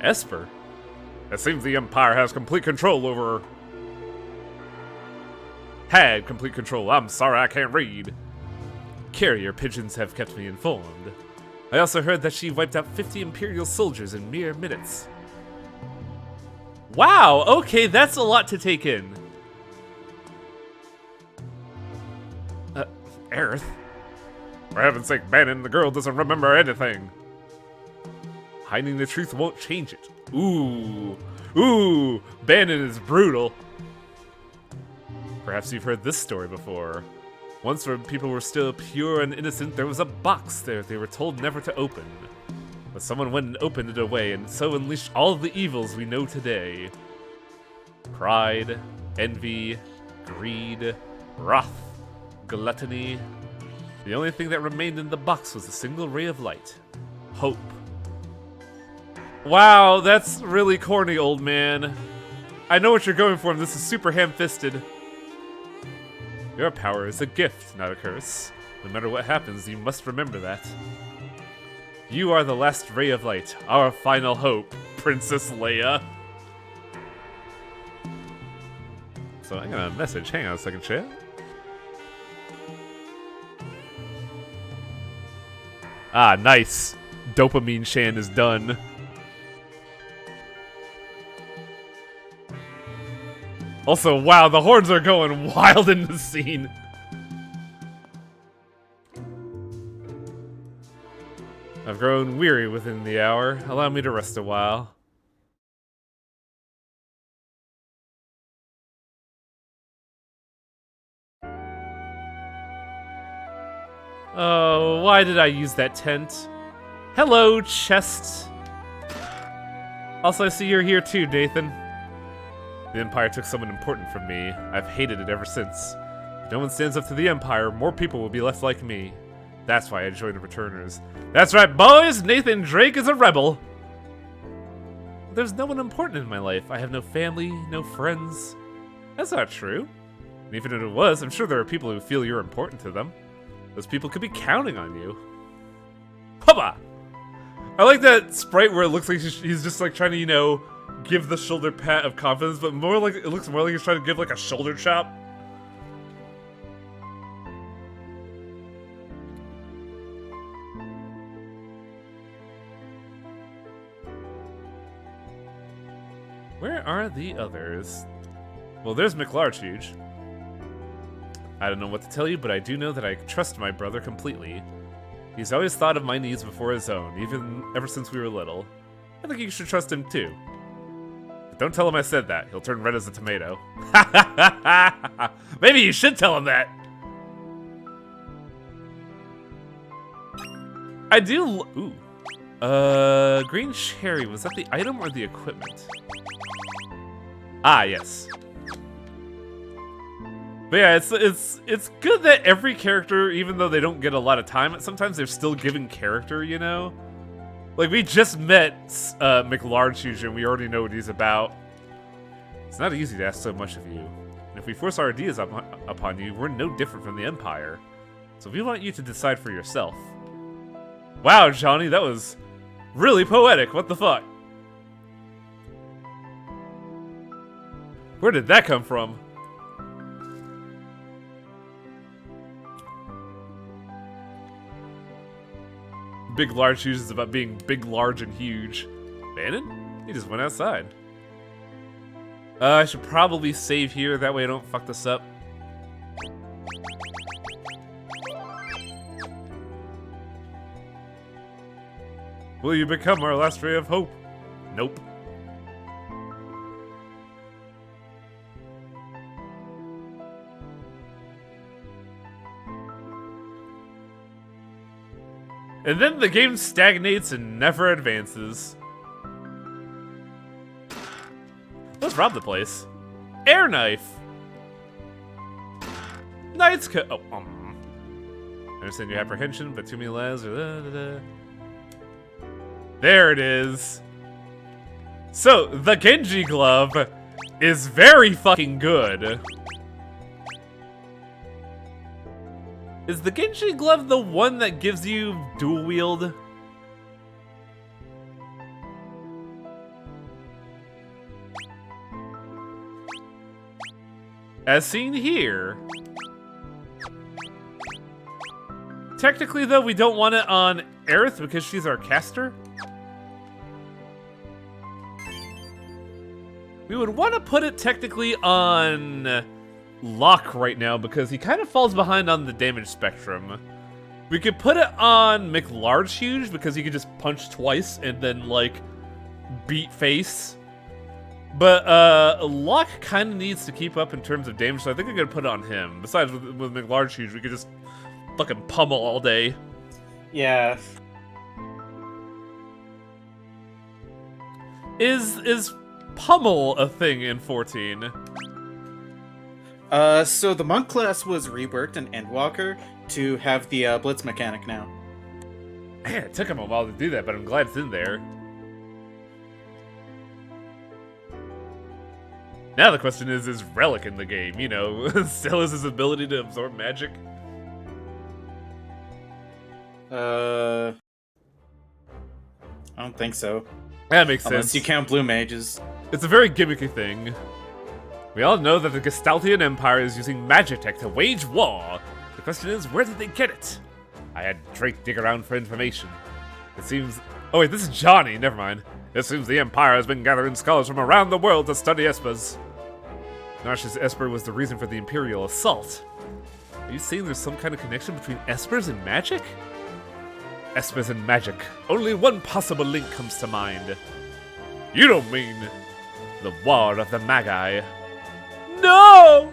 S1: Esper? It seems the Empire has complete control over her. Had complete control. I'm sorry, I can't read. Carrier pigeons have kept me informed. I also heard that she wiped out 50 Imperial soldiers in mere minutes. Wow, okay, that's a lot to take in. Aerith? For heaven's sake, Bannon, the girl doesn't remember anything. Hiding the truth won't change it. Ooh, Bannon is brutal. Perhaps you've heard this story before. Once when people were still pure and innocent, there was a box there they were told never to open. But someone went and opened it away and so unleashed all of the evils we know today. Pride, envy, greed, wrath, gluttony. The only thing that remained in the box was a single ray of light. Hope. Wow, that's really corny, old man. I know what you're going for, and this is super ham-fisted. Your power is a gift, not a curse. No matter what happens, you must remember that. You are the last ray of light, our final hope, Princess Leia. So I got a message. Hang on a second, chat. Ah, nice. Dopamine Shan is done. Also, wow, the horns are going wild in the scene. I've grown weary within the hour. Allow me to rest a while. Oh, why did I use that tent? Hello, chest. Also, I see you're here too, Nathan. The Empire took someone important from me. I've hated it ever since. If no one stands up to the Empire, more people will be left like me. That's why I joined the Returners. That's right, boys! Nathan Drake is a rebel! There's no one important in my life. I have no family, no friends. That's not true. And even if it was, I'm sure there are people who feel you're important to them. Those people could be counting on you. Hubba! I like that sprite where it looks like he's just like trying to, you know, give the shoulder pat of confidence, but more like it looks more like he's trying to give like a shoulder chop. Where are the others? Well, there's McLarchuge. I don't know what to tell you, but I do know that I trust my brother completely. He's always thought of my needs before his own, even ever since we were little. I think you should trust him too. But don't tell him I said that. He'll turn red as a tomato. Maybe you should tell him that. I do. Ooh. Green cherry. Was that the item or the equipment? Ah, yes. But yeah, it's good that every character, even though they don't get a lot of time, sometimes they're still given character, you know? Like, we just met McLarchuge and we already know what he's about. It's not easy to ask so much of you. And if we force our ideas upon you, we're no different from the Empire. So we want you to decide for yourself. Wow, Johnny, that was really poetic. What the fuck? Where did that come from? Big Large Shoes is about being big, large, and huge. Bannon? He just went outside. I should probably save here, that way I don't fuck this up. Will you become our last ray of hope? Nope. And then the game stagnates and never advances. Let's rob the place. Air knife. Knight's co- oh, I understand your apprehension, but too many lives. There it is. So, the Genji glove is very fucking good. Is the Genji glove the one that gives you dual wield? As seen here. Technically, though, we don't want it on Aerith because she's our caster. We would want to put it technically on Locke right now because he kind of falls behind on the damage spectrum. We could put it on McLargehuge because he could just punch twice and then, like, beat face. But Locke kind of needs to keep up in terms of damage, so I think I'm going to put it on him. Besides, with McLargehuge, we could just fucking pummel all day.
S2: Yeah.
S1: Is pummel a thing in 14?
S2: So the monk class was reworked in Endwalker to have the blitz mechanic now.
S1: Man, it took him a while to do that, but I'm glad it's in there. Now the question is Relic in the game? You know, still has his ability to absorb magic?
S2: I don't think so.
S1: That makes
S2: Unless
S1: sense.
S2: you count blue mages.
S1: It's a very gimmicky thing. We all know that the Gestaltian Empire is using Magitech to wage war. The question is, where did they get it? I had Drake dig around for information. It seems... Oh wait, this is Johnny, never mind. It seems the Empire has been gathering scholars from around the world to study Espers. Narsh's Esper was the reason for the Imperial assault. Are you saying there's some kind of connection between Espers and magic? Espers and magic. Only one possible link comes to mind. You don't mean the War of the Magi? No!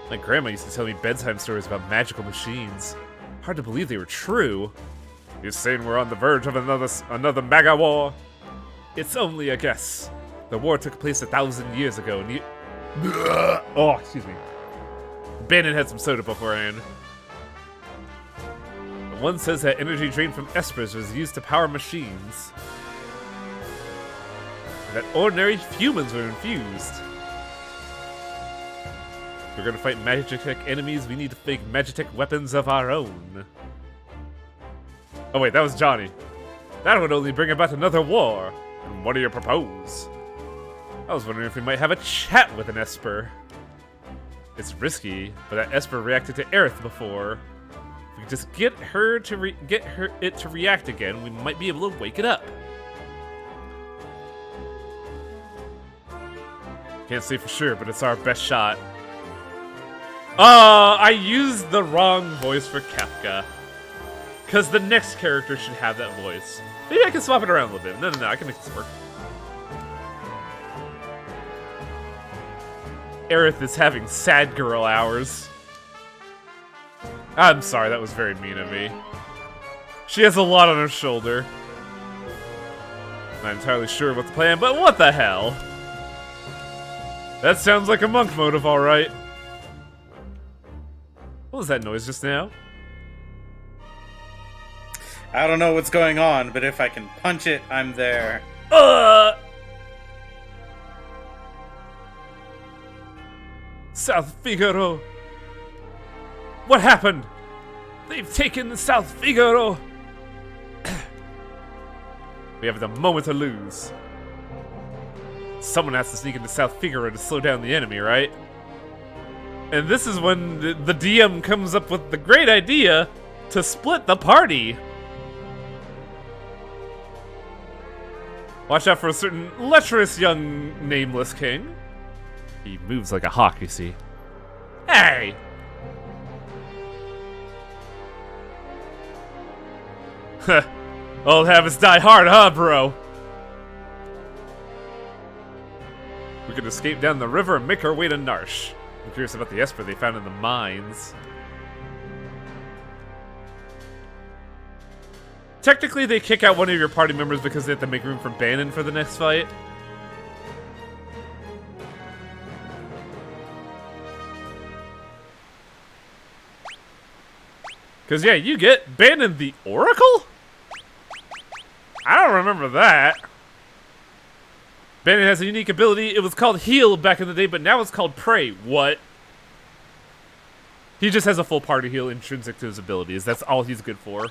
S1: My grandma used to tell me bedtime stories about magical machines. Hard to believe they were true. You're saying we're on the verge of another Magi War? It's only a guess. The war took place 1,000 years ago, and you... Oh, excuse me. Bannon had some soda beforehand. One says that energy drained from Espers was used to power machines. And that ordinary humans were infused. If we're gonna fight Magitech enemies, we need to make Magitech weapons of our own. Oh wait, that was Johnny. That would only bring about another war. And what do you propose? I was wondering if we might have a chat with an Esper. It's risky, but that Esper reacted to Aerith before. If we could just get her to react again, we might be able to wake it up. Can't say for sure, but it's our best shot. I used the wrong voice for Kefka. Because the next character should have that voice. Maybe I can swap it around a little bit. No, I can make this work. Aerith is having sad girl hours. I'm sorry, that was very mean of me. She has a lot on her shoulder. Not entirely sure what the plan, but what the hell? That sounds like a monk motive, alright. What was that noise just now?
S2: I don't know what's going on, but if I can punch it, I'm there.
S1: South Figaro! What happened? They've taken South Figaro! We have the moment to lose. Someone has to sneak into South Figaro to slow down the enemy, right? And this is when the DM comes up with the great idea to split the party. Watch out for a certain lecherous young nameless king. He moves like a hawk, you see. Hey! Heh. Old habits die hard, huh, bro? We could escape down the river and make our way to Narsh. I'm curious about the Esper they found in the mines. Technically, they kick out one of your party members because they have to make room for Bannon for the next fight. Because, yeah, you get Bannon the Oracle? I don't remember that. Bandit has a unique ability. It was called Heal back in the day, but now it's called Pray. What? He just has a full party heal intrinsic to his abilities. That's all he's good for.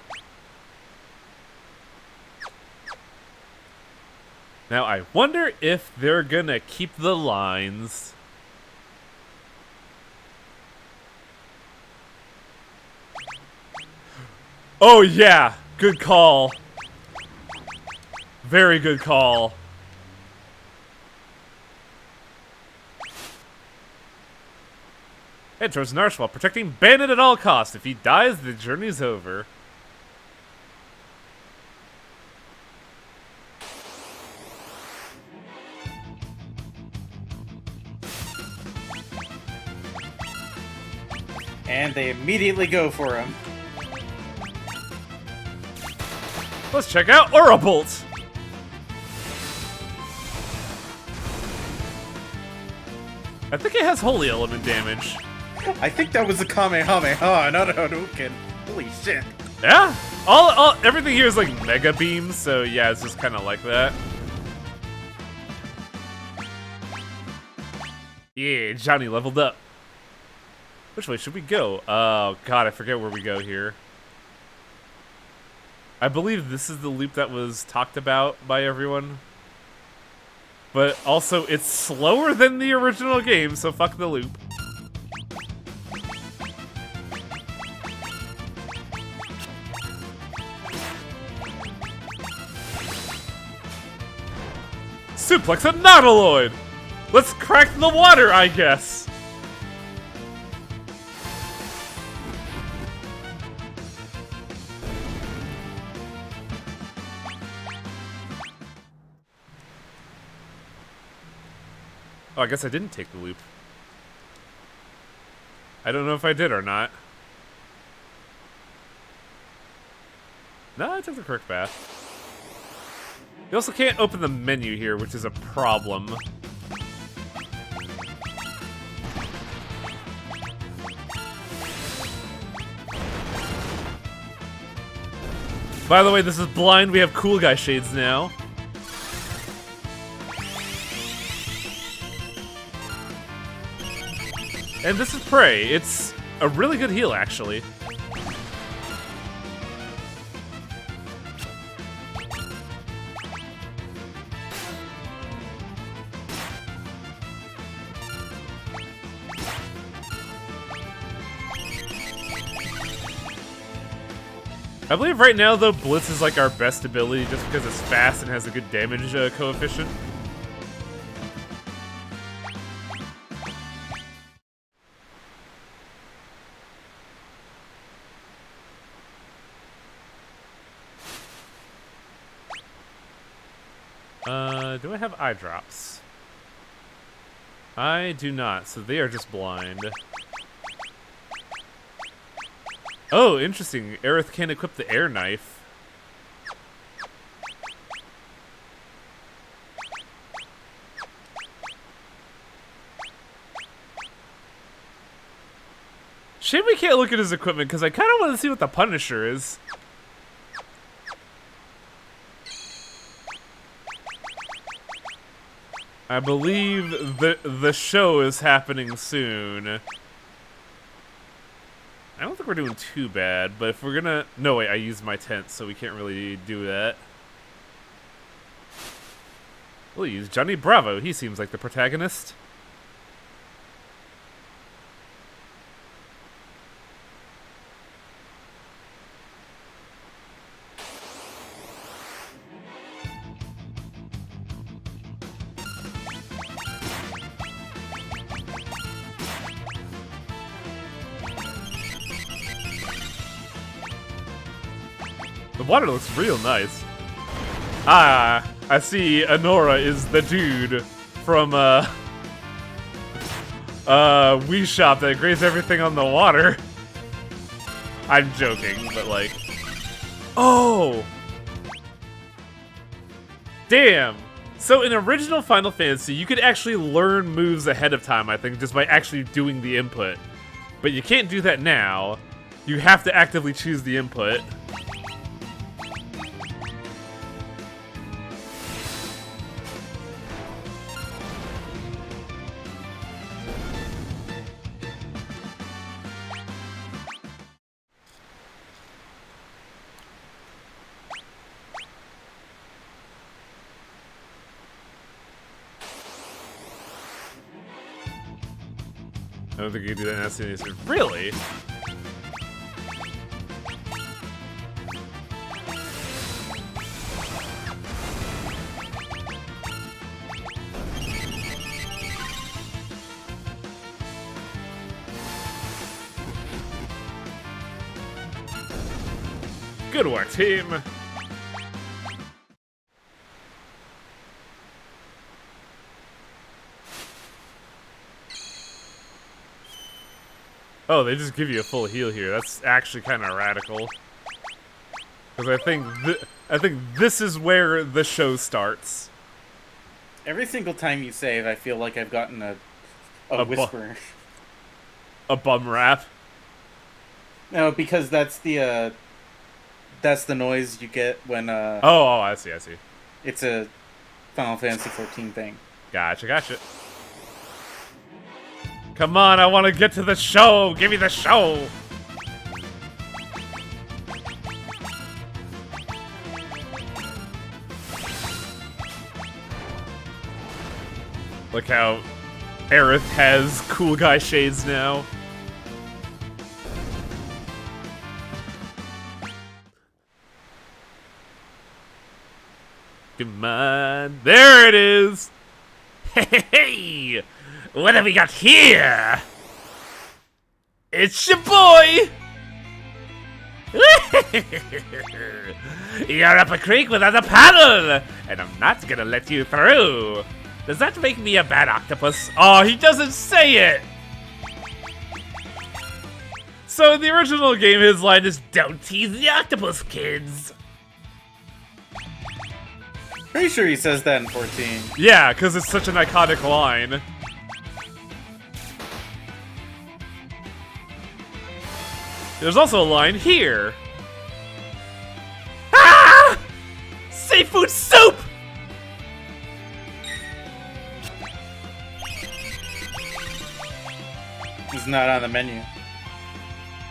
S1: Now, I wonder if they're gonna keep the lines. Oh, yeah. Good call. Very good call. Head towards Narshe while protecting Bandit at all costs. If he dies, the journey's over.
S2: And they immediately go for him.
S1: Let's check out Aura Bolt. I think it has Holy Element damage.
S2: I think that was a Kamehameha, not a Hadouken. Holy shit.
S1: Yeah, everything here is like Mega Beam, so yeah, it's just kind of like that. Yeah, Johnny leveled up. Which way should we go? Oh god, I forget where we go here. I believe this is the loop that was talked about by everyone. But also, it's slower than the original game, so fuck the loop. Suplex a Nautiloid! Let's crack the water, I guess! Oh, I guess I didn't take the loop. I don't know if I did or not. No, I took the correct path. You also can't open the menu here, which is a problem. By the way, this is blind. We have cool guy shades now. And this is Prey. It's a really good heal, actually. I believe right now, though, Blitz is like our best ability just because it's fast and has a good damage coefficient. Do I have eye drops? I do not, so they are just blind. Oh, interesting. Aerith can equip the air knife. Shame we can't look at his equipment, because I kind of want to see what the Punisher is. I believe the show is happening soon. I don't think we're doing too bad, but if we're gonna... No, wait, I used my tent, so we can't really do that. We'll use Johnny Bravo. He seems like the protagonist. The water looks real nice. Ah, I see Anora is the dude from, Wii Shop that grazed everything on the water. I'm joking, but like... Oh! Damn! So in original Final Fantasy, you could actually learn moves ahead of time, I think, just by actually doing the input. But you can't do that now. You have to actively choose the input. don't think you can do that in SNES. Really? Good work, team! Oh, they just give you a full heal here. That's actually kind of radical. Because I think this is where the show starts.
S2: Every single time you save, I feel like I've gotten a whisper.
S1: A bum rap.
S2: No, because that's the noise you get when
S1: Oh, I see.
S2: it's a Final Fantasy 14 thing.
S1: Gotcha. Come on, I want to get to the show. Give me the show. Look how Aerith has cool guy shades now. Come on. There it is.
S3: Hey, what have we got here? It's your boy! You're up a creek without a paddle, and I'm not gonna let you through. Does that make me a bad octopus?
S1: Oh, he doesn't say it! So in the original game, his line is,
S3: Don't tease the octopus, kids.
S2: Pretty sure he says that in 14.
S1: yeah, because it's such an iconic line. There's also a line here.
S3: Ah! Seafood soup!
S2: He's not on the menu.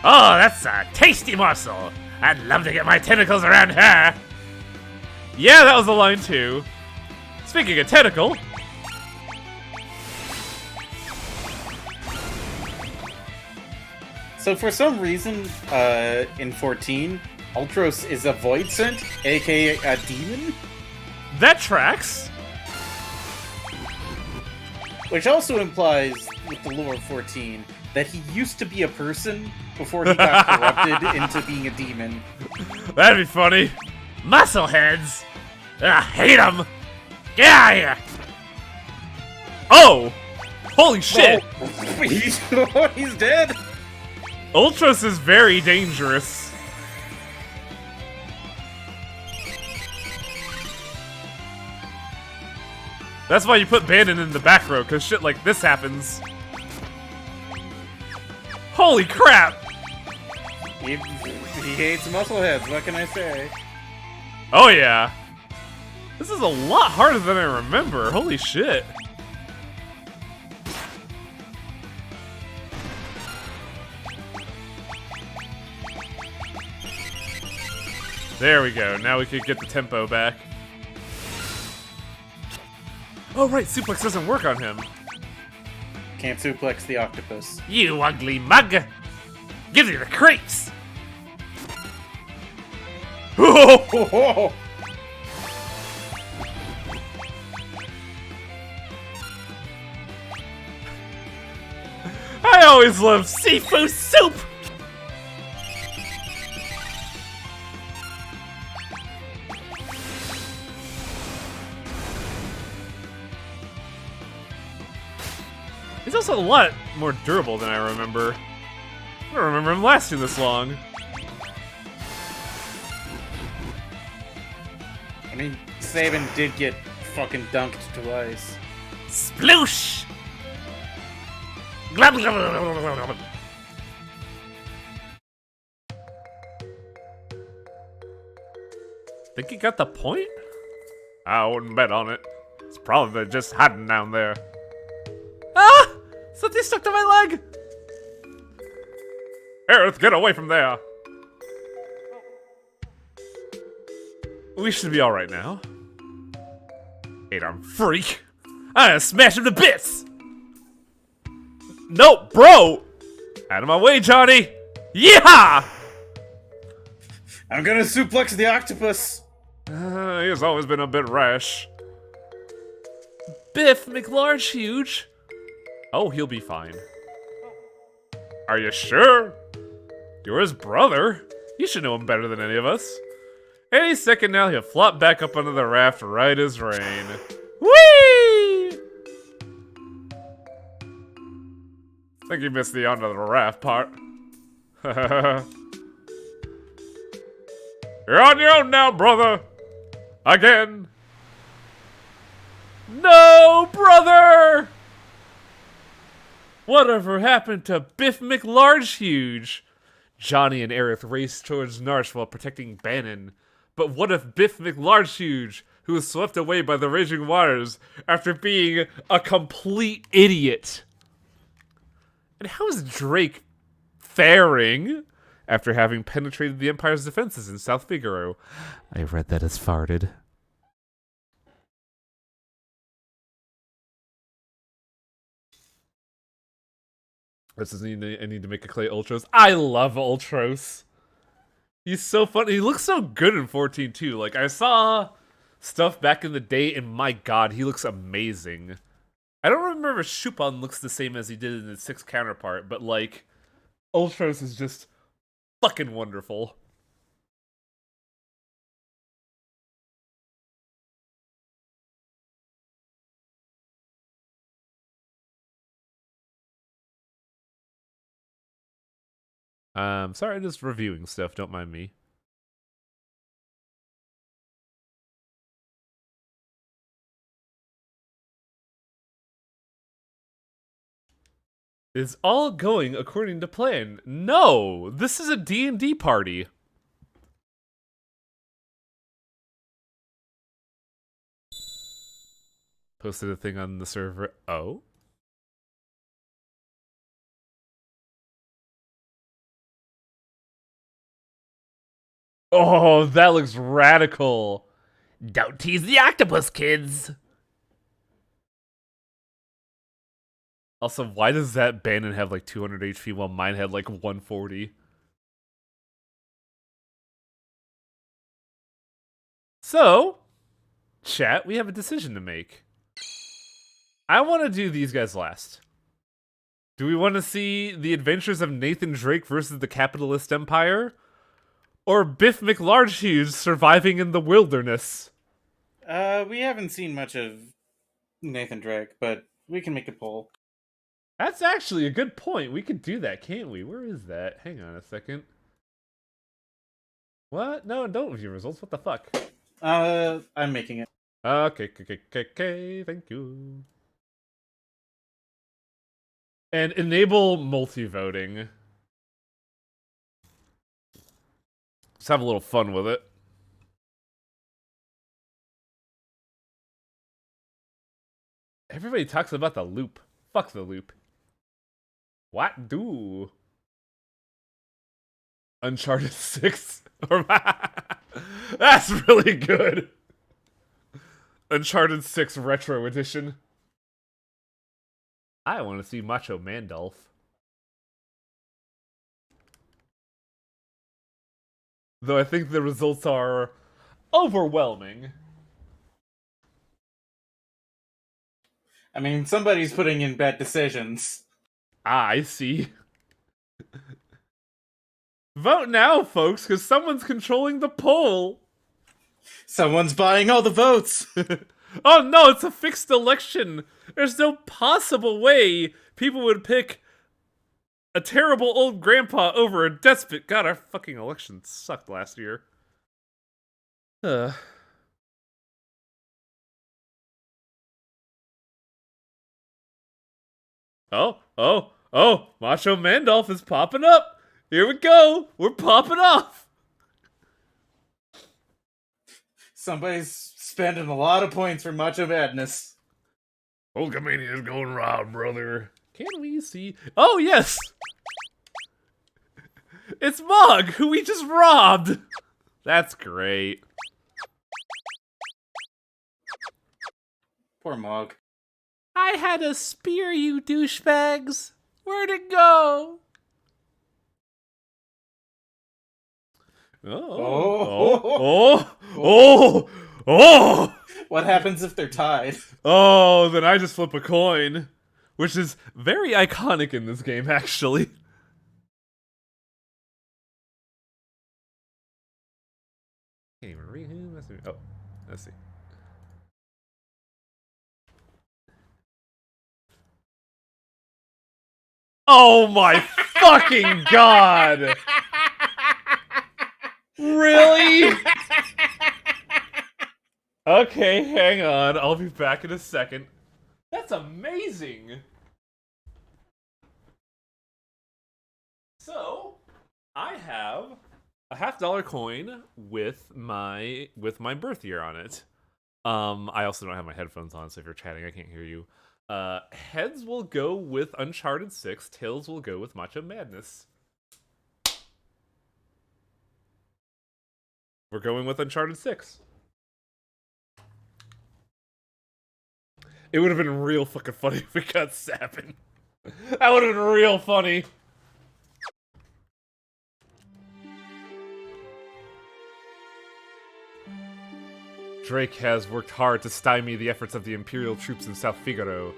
S3: Oh, that's a tasty morsel. I'd love to get my tentacles around her.
S1: Yeah, that was the line too. Speaking of tentacle,
S2: So for some reason, in 14, Ultros is a Void Scent, aka a demon,
S1: that tracks.
S2: which also implies, with the lore of 14, that he used to be a person before he got corrupted into being a demon.
S1: That'd be funny.
S3: Muscleheads. I hate them. Get out of here.
S1: Oh! Holy shit!
S2: Oh, he's dead!
S1: Ultros is very dangerous. That's why you put Bandon in the back row, because shit like this happens. Holy crap!
S2: He hates muscleheads, what can I say?
S1: Oh yeah. This is a lot harder than I remember. Holy shit. There we go. Now we could get the tempo back. Oh right, suplex doesn't work on him.
S2: Can't suplex the octopus.
S3: You ugly mug. Gives you the creeps.
S2: Oh!
S1: I always loved seafood soup! He's also a lot more durable than I remember. I don't remember him lasting this long.
S2: I mean, Sabin did get fucking dunked twice.
S3: Sploosh. Glub, glub, glub, glub, glub, glub.
S1: Think he got the point? I wouldn't bet on it. It's probably just hiding down there. Ah! Something stuck to my leg! Aerith, get away from there! We should be alright now. 8-arm freak! I'm gonna smash him to bits! No, bro! Out of my way, Johnny! Yeah!
S2: I'm gonna suplex the octopus!
S1: He has always been a bit rash. Biff McLarge Huge? Oh, he'll be fine. Are you sure? You're his brother. You should know him better than any of us. Any second now, he'll flop back up onto the raft right as rain. Whee! Think you missed the onto the raft part. You're on your own now, brother. Again. No, brother! Whatever happened to Biff McLarge Huge? Johnny and Aerith race towards Narsh while protecting Bannon. But what if Biff McLarge Huge, who was swept away by the raging waters after being a complete idiot? And how is Drake faring after having penetrated the Empire's defenses in South Figaro? I read that as farted. This is I need to make a Clay Ultros. I love Ultros. He's so funny. He looks so good in 14 too. Like, I saw stuff back in the day, and my god, he looks amazing. I don't remember if Shupon looks the same as he did in his 6th counterpart, but like, Ultros is just fucking wonderful. Sorry, I'm just reviewing stuff, don't mind me. Is all going according to plan? No! This is a D&D party. Posted a thing on the server. Oh? Oh, that looks radical.
S3: Don't tease the octopus, kids.
S1: Also, why does that Bannon have like 200 HP while mine had like 140? So, chat, we have a decision to make. I want to do these guys last. Do we want to see the adventures of Nathan Drake versus the capitalist empire? Or Biff McLarge Hughes surviving in the wilderness?
S2: We haven't seen much of Nathan Drake, but we can make a poll.
S1: That's actually a good point. We could do that, can't we? Where is that? Hang on a second. What? No, don't view results. What the fuck?
S2: I'm making it.
S1: Okay, thank you. And enable multi-voting. Let's have a little fun with it. Everybody talks about the loop. Fuck the loop. What do? Uncharted 6? That's really good. Uncharted 6 Retro Edition. I want to see Macho Mandolf. Though I think the results are overwhelming.
S2: I mean, somebody's putting in bad decisions.
S1: Ah, I see. Vote now, folks, because someone's controlling the poll.
S2: Someone's buying all the votes!
S1: Oh no, it's a fixed election. There's no possible way people would pick a terrible old grandpa over a despot. God, our fucking election sucked last year. Oh, Macho Mandolf is popping up. Here we go. We're popping off.
S2: Somebody's spending a lot of points for Macho Madness.
S1: Hulkamania's going round, brother. Can we see? Oh, yes. It's Mog, who we just robbed. That's great.
S2: Poor Mog.
S3: I had to spear you douchebags. Where'd it go?
S1: Oh!
S2: What happens if they're tied?
S1: Oh, then I just flip a coin, which is very iconic in this game, actually. Can't even read who. Oh, let's see. Oh my fucking god! Really? Okay, hang on. I'll be back in a second. That's amazing! So, I have a $50 coin with my birth year on it. I also don't have my headphones on, so if you're chatting, I can't hear you. Heads will go with Uncharted 6, tails will go with Macho Madness. We're going with Uncharted 6. It would have been real fucking funny if we got Sabin. That would have been real funny. Drake has worked hard to stymie the efforts of the Imperial troops in South Figaro,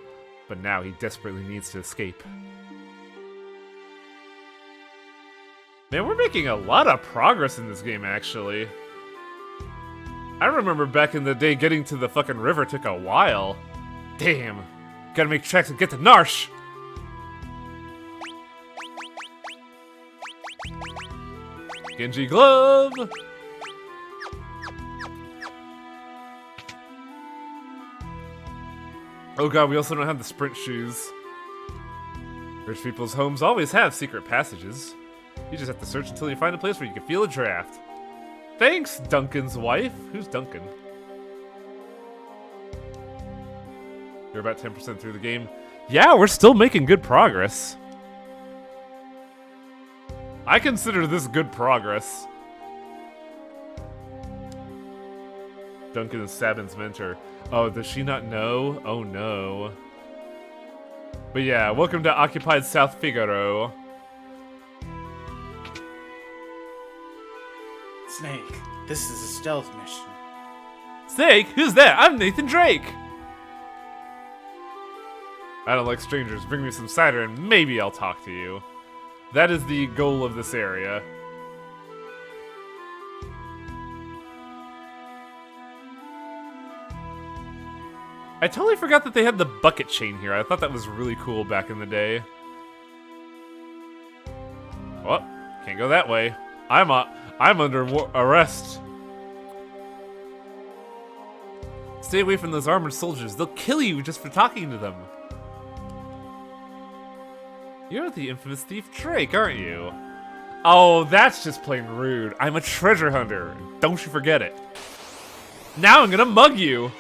S1: but now he desperately needs to escape. Man, we're making a lot of progress in this game, actually. I remember back in the day getting to the fucking river took a while. Damn. Gotta make tracks and get to Narsh! Genji Glove! Oh god, we also don't have the sprint shoes. Rich people's homes always have secret passages. You just have to search until you find a place where you can feel a draft. Thanks, Duncan's wife. Who's Duncan? You're about 10% through the game. Yeah, we're still making good progress. I consider this good progress. Duncan is Sabin's mentor. Oh, does she not know? Oh no. But yeah, welcome to Occupied South Figaro.
S2: Snake, this is a stealth mission.
S1: Snake? Who's that? I'm Nathan Drake! I don't like strangers. Bring me some cider and maybe I'll talk to you. That is the goal of this area. I totally forgot that they had the bucket chain here. I thought that was really cool back in the day. Well, can't go that way. I'm under arrest. Stay away from those armored soldiers. They'll kill you just for talking to them. You're the infamous thief Drake, aren't you? Oh, that's just plain rude. I'm a treasure hunter. Don't you forget it. Now I'm gonna mug you.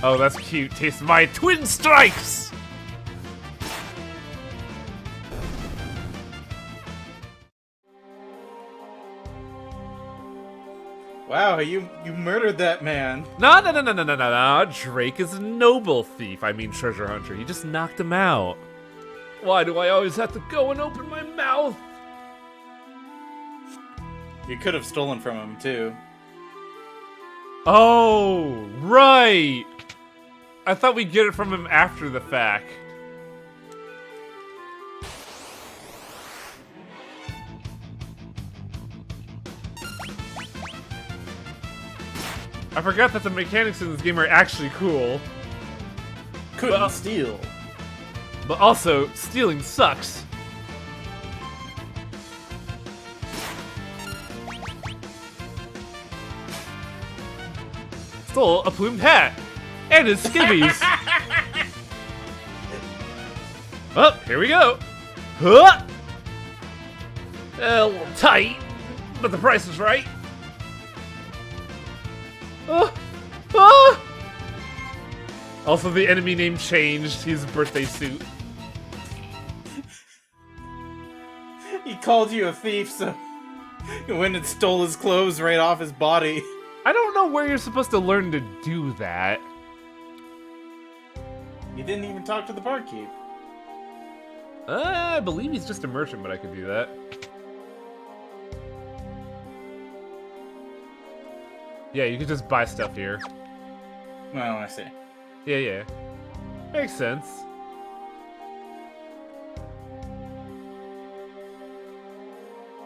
S1: Oh, that's cute. Taste my twin strikes!
S2: Wow, you murdered that man.
S1: No. Drake is a noble thief. I mean treasure hunter. You just knocked him out. Why do I always have to go and open my mouth?
S2: You could have stolen from him, too.
S1: Oh, right! I thought we'd get it from him after the fact. I forgot that the mechanics in this game are actually cool.
S2: Couldn't steal.
S1: But also, stealing sucks. Stole a plumed hat. And his skivvies. Well, here we go. Huh! A little tight, but the price is right. Also, the enemy name changed his birthday suit.
S2: He called you a thief, so you went and stole his clothes right off his body.
S1: I don't know where you're supposed to learn to do that.
S2: You didn't even talk to the barkeep.
S1: I believe he's just a merchant, but I could do that. Yeah, you could just buy stuff here.
S2: Well, I see.
S1: Yeah. Makes sense.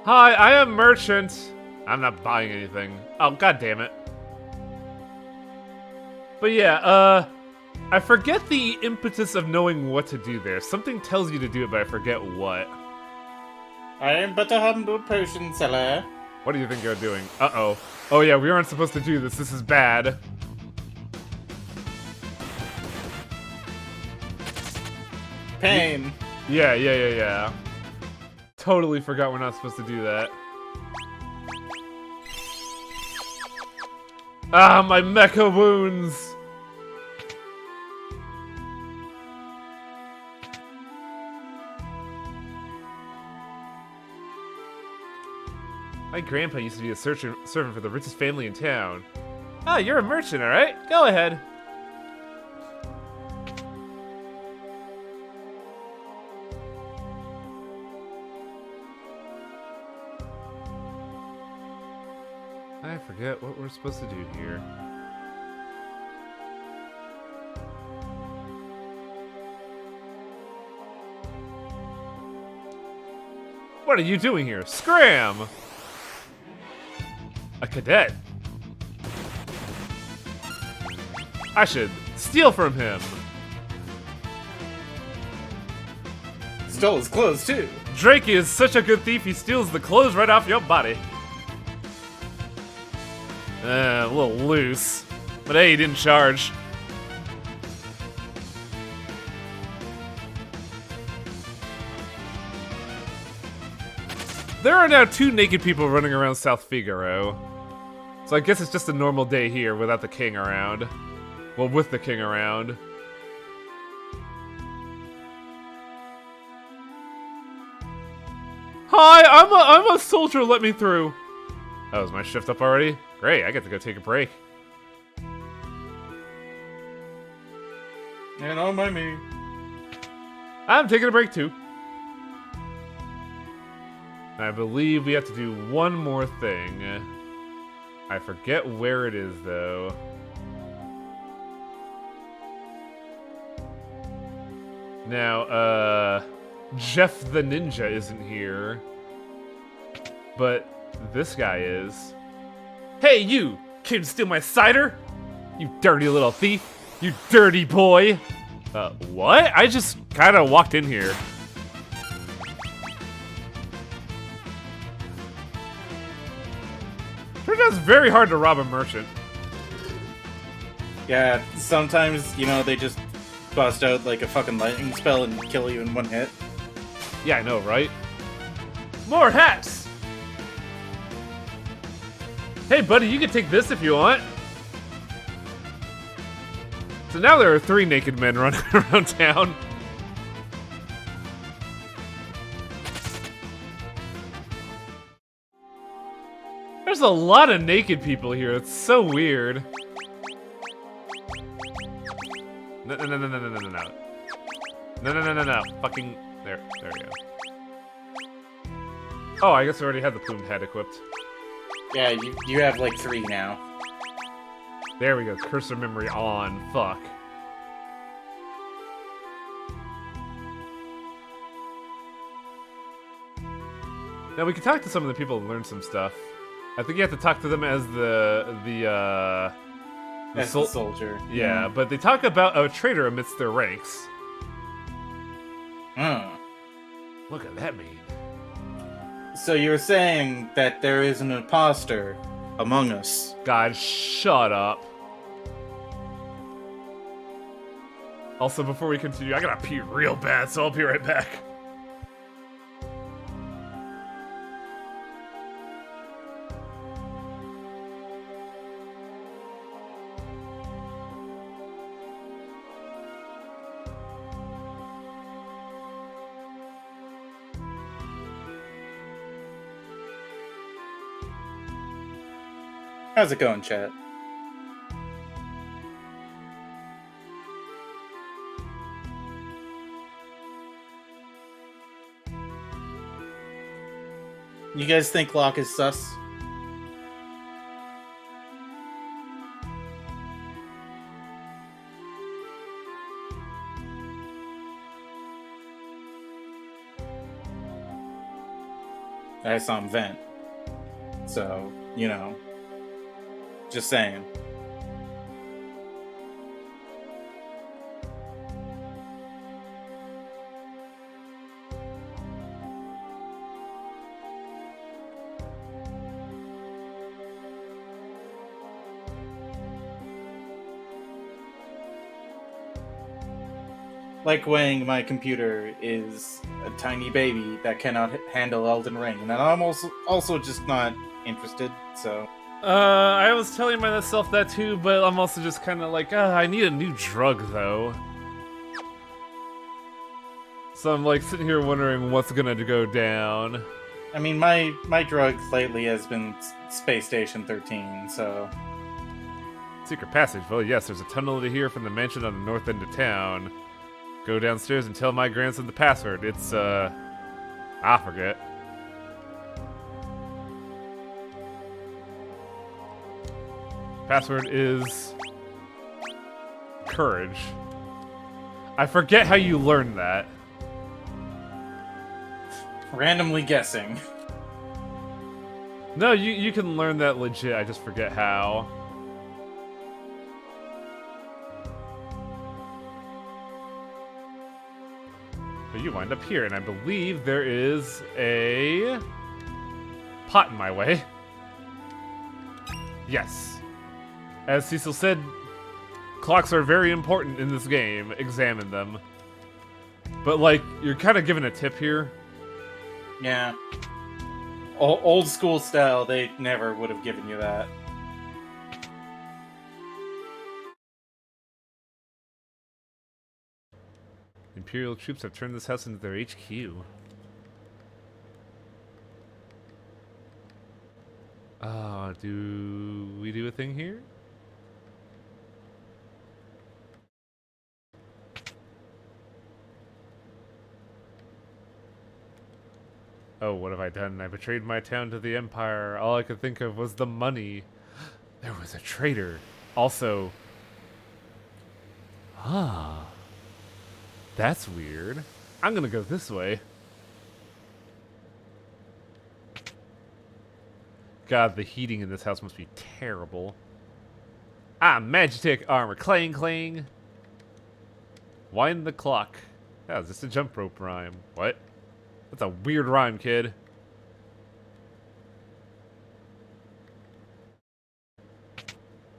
S1: Hi, I am merchant. I'm not buying anything. Oh, god damn it. But yeah, I forget the impetus of knowing what to do there. Something tells you to do it, but I forget what.
S2: I am but a humble potion seller.
S1: What do you think you're doing? Uh-oh. Oh yeah, we aren't supposed to do this. This is bad.
S2: Pain.
S1: Yeah. Totally forgot we're not supposed to do that. Ah, my mecha wounds! My grandpa used to be a servant for the richest family in town. Ah, you're a merchant, alright? Go ahead. I forget what we're supposed to do here. What are you doing here? Scram! A cadet. I should steal from him.
S2: Stole his clothes, too.
S1: Drake is such a good thief, he steals the clothes right off your body. A little loose. But hey, he didn't charge. There are now 2 naked people running around South Figaro. So I guess it's just a normal day here without the king around. Well, with the king around. Hi, I'm a soldier, let me through. Oh, is my shift up already? Great, I get to go take a break.
S2: And on my me.
S1: I'm taking a break too. I believe we have to do one more thing. I forget where it is though. Now, Jeff the Ninja isn't here. But this guy is. Hey, you! Came to steal my cider? You dirty little thief! You dirty boy! What? I just kinda walked in here. Turns out it's very hard to rob a merchant.
S2: Yeah, sometimes, you know, they just bust out like a fucking lightning spell and kill you in one hit.
S1: Yeah, I know, right? More hats! Hey, buddy, you can take this if you want. So now there are 3 naked men running around town. There's a lot of naked people here. It's so weird. No. No. Fucking... There we go. Oh, I guess I already had the plumed head equipped.
S2: Yeah, you have like 3 now.
S1: There we go. Cursor memory on. Fuck. Now we can talk to some of the people and learn some stuff. I think you have to talk to them as the
S2: soldier.
S1: Yeah, but they talk about a traitor amidst their ranks. What could that mean?
S2: So you're saying that there is an imposter among us?
S1: God, shut up. Also, before we continue, I gotta pee real bad, so I'll be right back.
S2: How's it going, chat? You guys think Locke is sus? I saw him vent. So, you know. Just saying. Like weighing my computer is a tiny baby that cannot handle Elden Ring, and I'm also just not interested, so...
S1: I was telling myself that too, but I'm also just kind of like, I need a new drug, though. So I'm like sitting here wondering what's gonna go down.
S2: I mean, my drug lately has been Space Station 13, so...
S1: Secret passage. Well, yes, there's a tunnel to here from the mansion on the north end of town. Go downstairs and tell my grandson the password. It's, I forget. Password is... courage. I forget how you learn that.
S2: Randomly guessing.
S1: No, you can learn that legit, I just forget how. But you wind up here, and I believe there is a pot in my way. Yes. As Cecil said, clocks are very important in this game. Examine them. But, like, you're kind of given a tip here.
S2: Yeah. Old school style, they never would have given you that.
S1: Imperial troops have turned this house into their HQ. Do we do a thing here? Oh, what have I done? I betrayed my town to the Empire. All I could think of was the money. There was a traitor. Also... That's weird. I'm gonna go this way. God, the heating in this house must be terrible. Magitech armor. Clang, clang. Wind the clock. Oh, is this a jump rope rhyme? What? That's a weird rhyme, kid.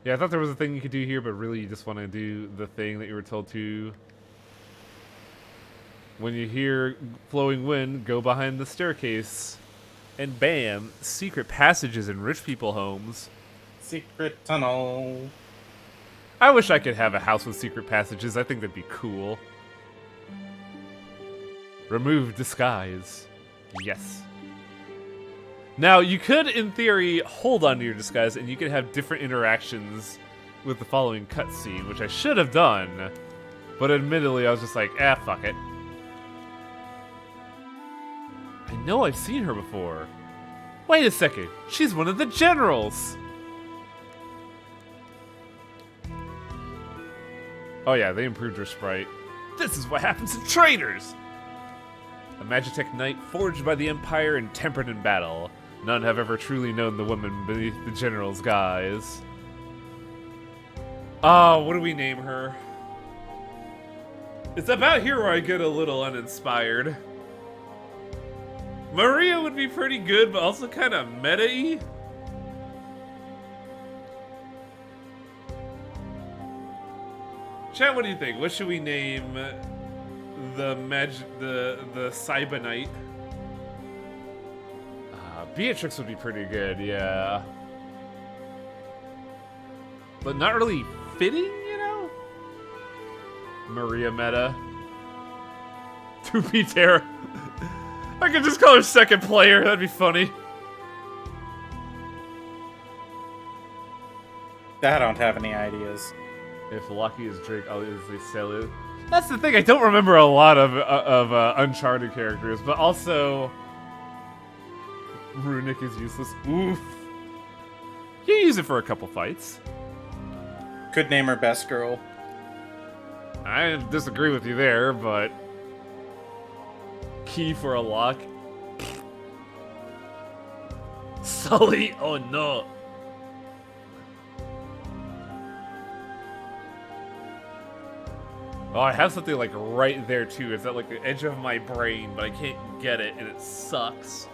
S1: Yeah, I thought there was a thing you could do here, but really you just want to do the thing that you were told to. When you hear flowing wind, go behind the staircase. And bam, secret passages in rich people homes.
S2: Secret tunnel.
S1: I wish I could have a house with secret passages. I think that'd be cool. Remove disguise. Yes. Now, you could, in theory, hold onto your disguise, and you could have different interactions with the following cutscene, which I should have done. But admittedly, I was just like, fuck it. I know I've seen her before. Wait a second, she's one of the generals! Oh yeah, they improved her sprite. This is what happens to traitors! A Magitech knight forged by the Empire and tempered in battle. None have ever truly known the woman beneath the general's guise. Oh, what do we name her? It's about here where I get a little uninspired. Maria would be pretty good, but also kind of meta-y. Chat, what do you think? What should we name the Cybernite? Beatrix would be pretty good, yeah. But not really fitting, you know? Maria meta. 2P Terra. I could just call her second player, that'd be funny.
S2: I don't have any ideas.
S1: If Lucky is Drake, I'll easily sell it. That's the thing, I don't remember a lot of Uncharted characters, but also... Runic is useless. Oof. You use it for a couple fights.
S2: Could name her best girl.
S1: I disagree with you there, but... Key for a lock.
S3: Sully, oh no.
S1: Oh, I have something like right there too. It's at like the edge of my brain, but I can't get it, and it sucks.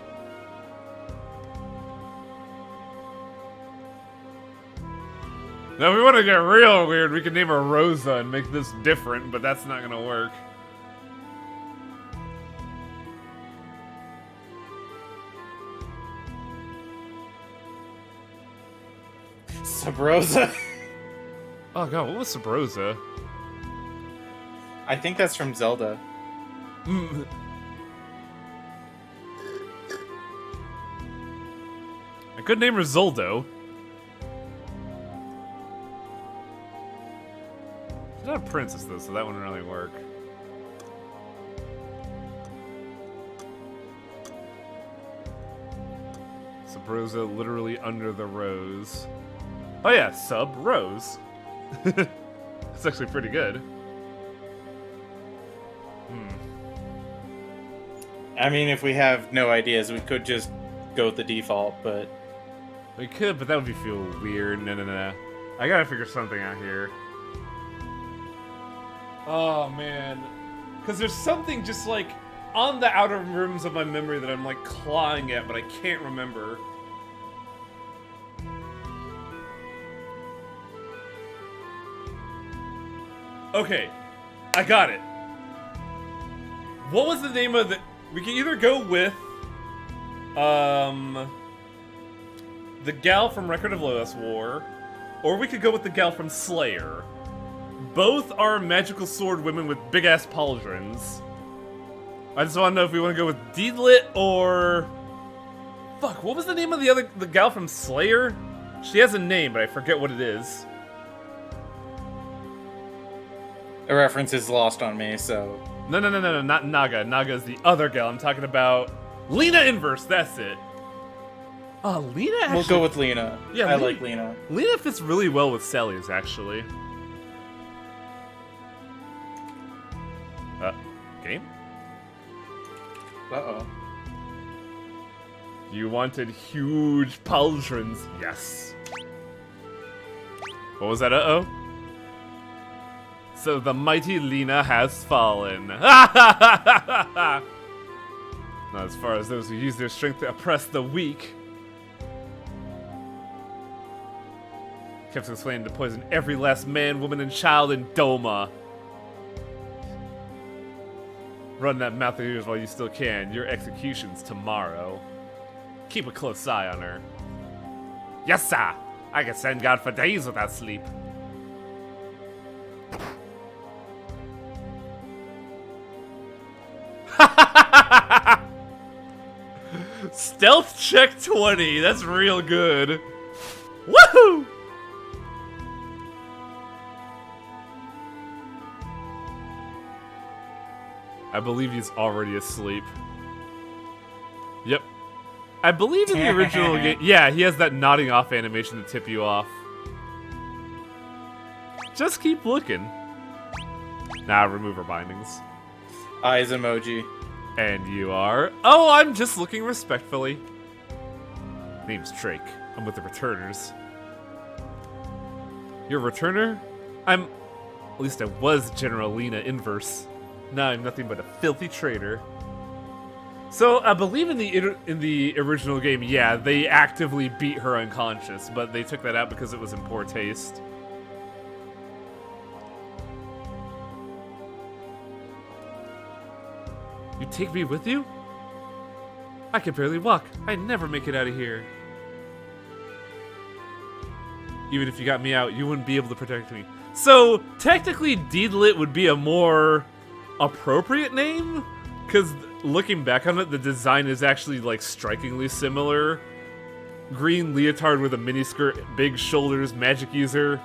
S1: Now, if we want to get real weird, we can name her Rosa and make this different, but that's not gonna work.
S2: Sabrosa.
S1: Oh god, what was Sabrosa?
S2: I think that's from Zelda.
S1: I could name her Zoldo. She's not a princess though, so that wouldn't really work. Sabrosa literally under the rose. Oh yeah, Sub-Rose. That's actually pretty good.
S2: I mean, if we have no ideas, we could just go with the default, but...
S1: We could, but that would feel weird. No. I gotta figure something out here. Oh, man. Because there's something just, like, on the outer rims of my memory that I'm, like, clawing at, but I can't remember. Okay. I got it. What was the name of the... We can either go with... the gal from Record of Lodoss War, or we could go with the gal from Slayer. Both are magical sword women with big-ass pauldrons. I just want to know if we want to go with Deedlit or... Fuck, what was the name of the gal from Slayer? She has a name, but I forget what it is.
S2: A reference is lost on me, so...
S1: No, not Naga. Naga is the other gal. I'm talking about Lena Inverse, that's it. Oh, Lena actually...
S2: We'll go with Lena.
S1: Yeah,
S2: I like Lena.
S1: Lena fits really well with Sally's, actually. Game?
S2: Uh-oh.
S1: You wanted huge pauldrons. Yes. What was that, uh-oh? So the mighty Lena has fallen. Not as far as those who use their strength to oppress the weak. Kept explaining to poison every last man, woman, and child in Doma. Run that mouth of yours while you still can. Your execution's tomorrow. Keep a close eye on her. Yes, sir. I can stand guard for days without sleep. Stealth check 20. That's real good. Woohoo! I believe he's already asleep. Yep. I believe in the original game... Yeah, he has that nodding off animation to tip you off. Just keep looking. Nah, remove her bindings.
S2: Eyes emoji.
S1: And you are... Oh, I'm just looking respectfully. Name's Drake. I'm with the Returners. You're a Returner? At least I was General Lena Inverse. Now I'm nothing but a filthy traitor. So, I believe in the original game, yeah, they actively beat her unconscious, but they took that out because it was in poor taste. You take me with you? I can barely walk. I'd never make it out of here. Even if you got me out, you wouldn't be able to protect me. So, technically, Deedlit would be a more appropriate name? Because looking back on it, the design is actually, like, strikingly similar. Green leotard with a miniskirt, big shoulders, magic user.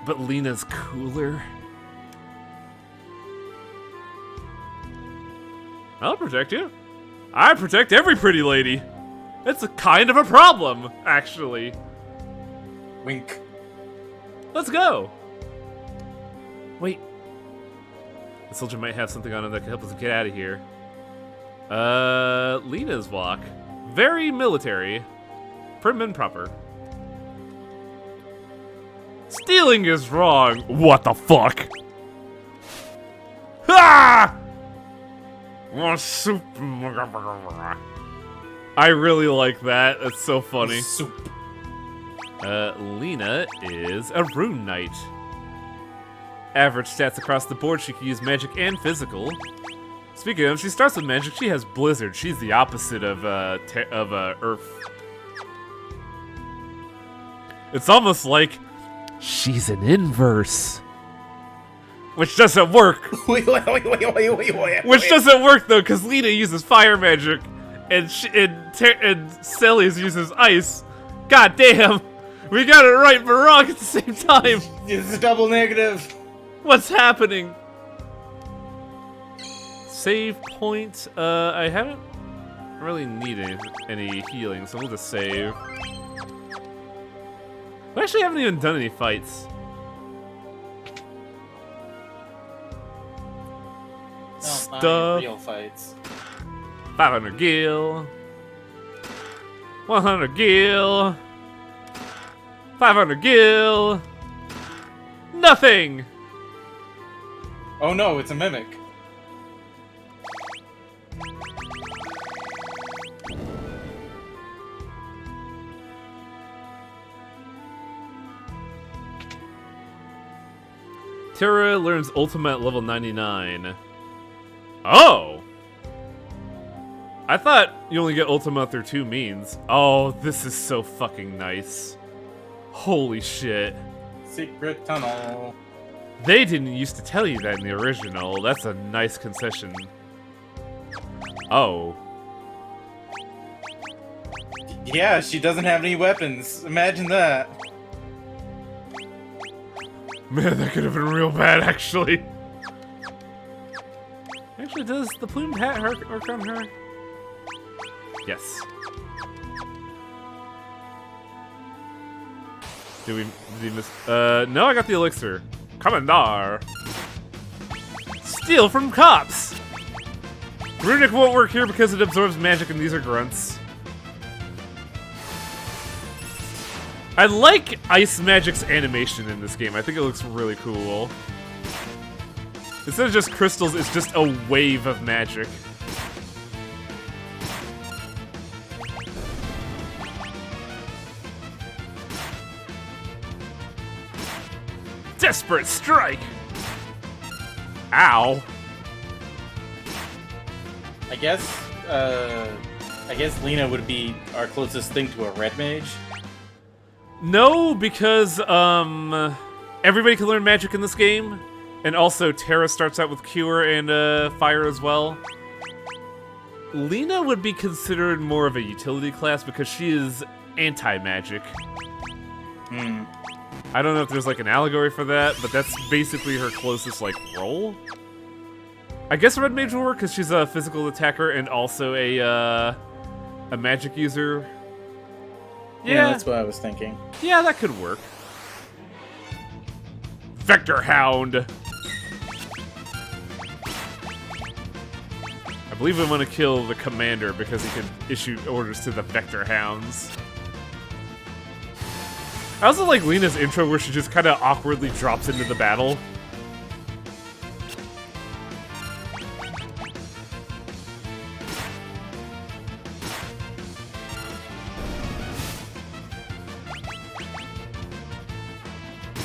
S1: But Lena's cooler. I'll protect you. I protect every pretty lady. It's a kind of a problem, actually.
S2: Wink.
S1: Let's go. Wait. The soldier might have something on him that can help us get out of here. Lena's walk. Very military. Prim and proper. Stealing is wrong. What the fuck? Ah! I really like that. That's so funny.
S2: Soup.
S1: Lena is a rune knight. Average stats across the board. She can use magic and physical. Speaking of, she starts with magic. She has Blizzard. She's the opposite of Earth. It's almost like she's an inverse, which doesn't work.
S2: Wait.
S1: Which doesn't work though, because Lena uses fire magic, and Celes uses ice. God damn, we got it right but wrong at the same time.
S2: It's a double negative.
S1: What's happening? Save point. I haven't really needed any healing, so we'll just save. We actually haven't even done any fights.
S2: No,
S1: Stuff.
S2: not real fights.
S1: 500 gil. 100 gil. 500 gil. Nothing.
S2: Oh no, it's a mimic.
S1: Terra learns Ultima at level 99. Oh! I thought you only get Ultima through 2 means. Oh, this is so fucking nice. Holy shit.
S2: Secret tunnel.
S1: They didn't used to tell you that in the original. That's a nice concession. Oh.
S2: Yeah, she doesn't have any weapons. Imagine that.
S1: Man, that could have been real bad, actually. Actually, does the plumed hat work on her? Yes. Did we miss? No, I got the elixir. Commandar. Steal from cops. Runic won't work here because it absorbs magic and these are grunts. I like Ice Magic's animation in this game. I think it looks really cool. Instead of just crystals, it's just a wave of magic. Desperate strike! Ow.
S2: I guess Lena would be our closest thing to a red mage.
S1: No, because, everybody can learn magic in this game. And also, Terra starts out with Cure and, Fire as well. Lena would be considered more of a utility class because she is anti-magic.
S2: Hmm.
S1: I don't know if there's, like, an allegory for that, but that's basically her closest, like, role. I guess Red Mage will work because she's a physical attacker and also a magic user.
S2: Yeah, that's what I was thinking.
S1: Yeah, that could work. Vector Hound! I believe we want to kill the commander because he can issue orders to the Vector Hounds. I also like Lena's intro where she just kind of awkwardly drops into the battle.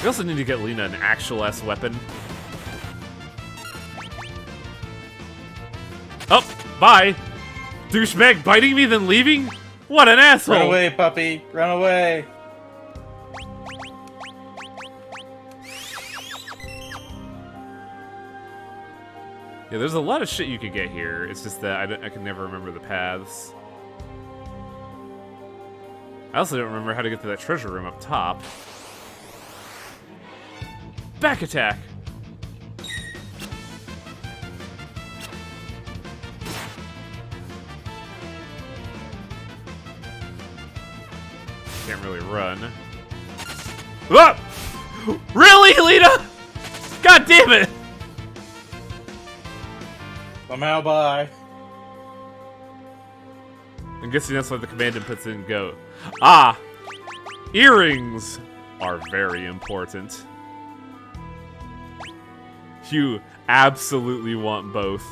S1: We also need to get Lena an actual-ass weapon. Oh, bye! Douchebag biting me then leaving? What an asshole!
S2: Run away, puppy! Run away!
S1: Yeah, there's a lot of shit you could get here. It's just that I can never remember the paths. I also don't remember how to get to that treasure room up top. Back attack! run. Ah! Really, Lena? God damn it!
S2: Somehow by.
S1: I'm guessing that's why the command inputs didn't go. Ah! Earrings are very important. You absolutely want both.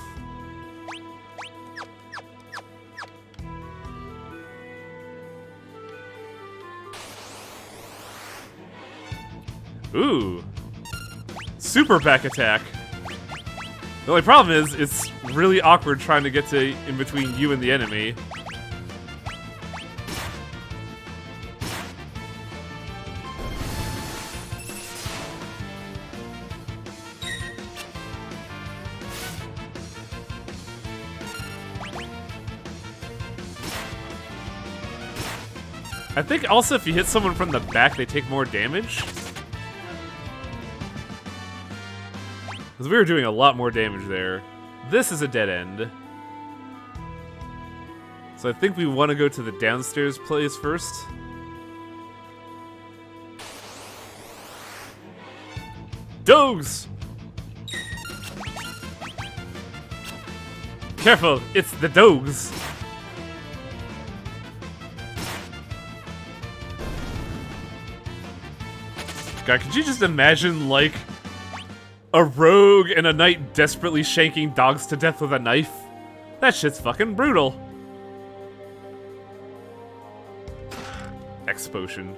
S1: Ooh. Super back attack. The only problem is, it's really awkward trying to get to in between you and the enemy. I think also if you hit someone from the back, they take more damage. Because we were doing a lot more damage there. This is a dead end. So I think we want to go to the downstairs place first. Dogs! Careful, it's the dogs. God, could you just imagine, like, a rogue and a knight desperately shanking dogs to death with a knife? That shit's fucking brutal. X potion.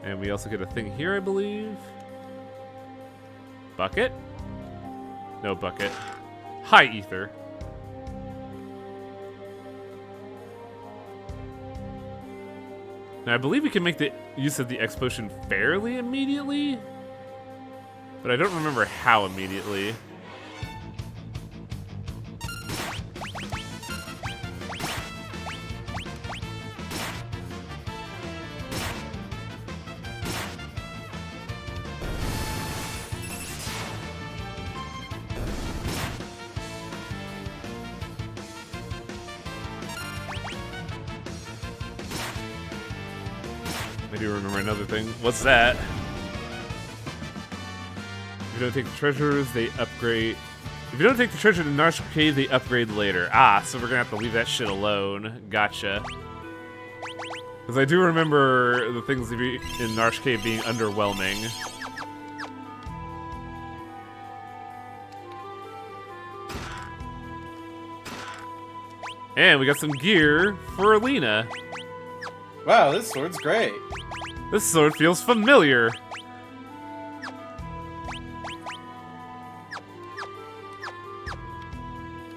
S1: And we also get a thing here, I believe. Bucket? No bucket. Hi, Ether. Now, I believe we can make the use of the X potion fairly immediately, but I don't remember how immediately. I do remember another thing. What's that? If you don't take the treasures, they upgrade. If you don't take the treasure to Narshe Cave, they upgrade later. Ah, so we're gonna have to leave that shit alone. Gotcha. Because I do remember the things in Narshe Cave being underwhelming. And we got some gear for Alina.
S2: Wow, this sword's great.
S1: This sword feels familiar.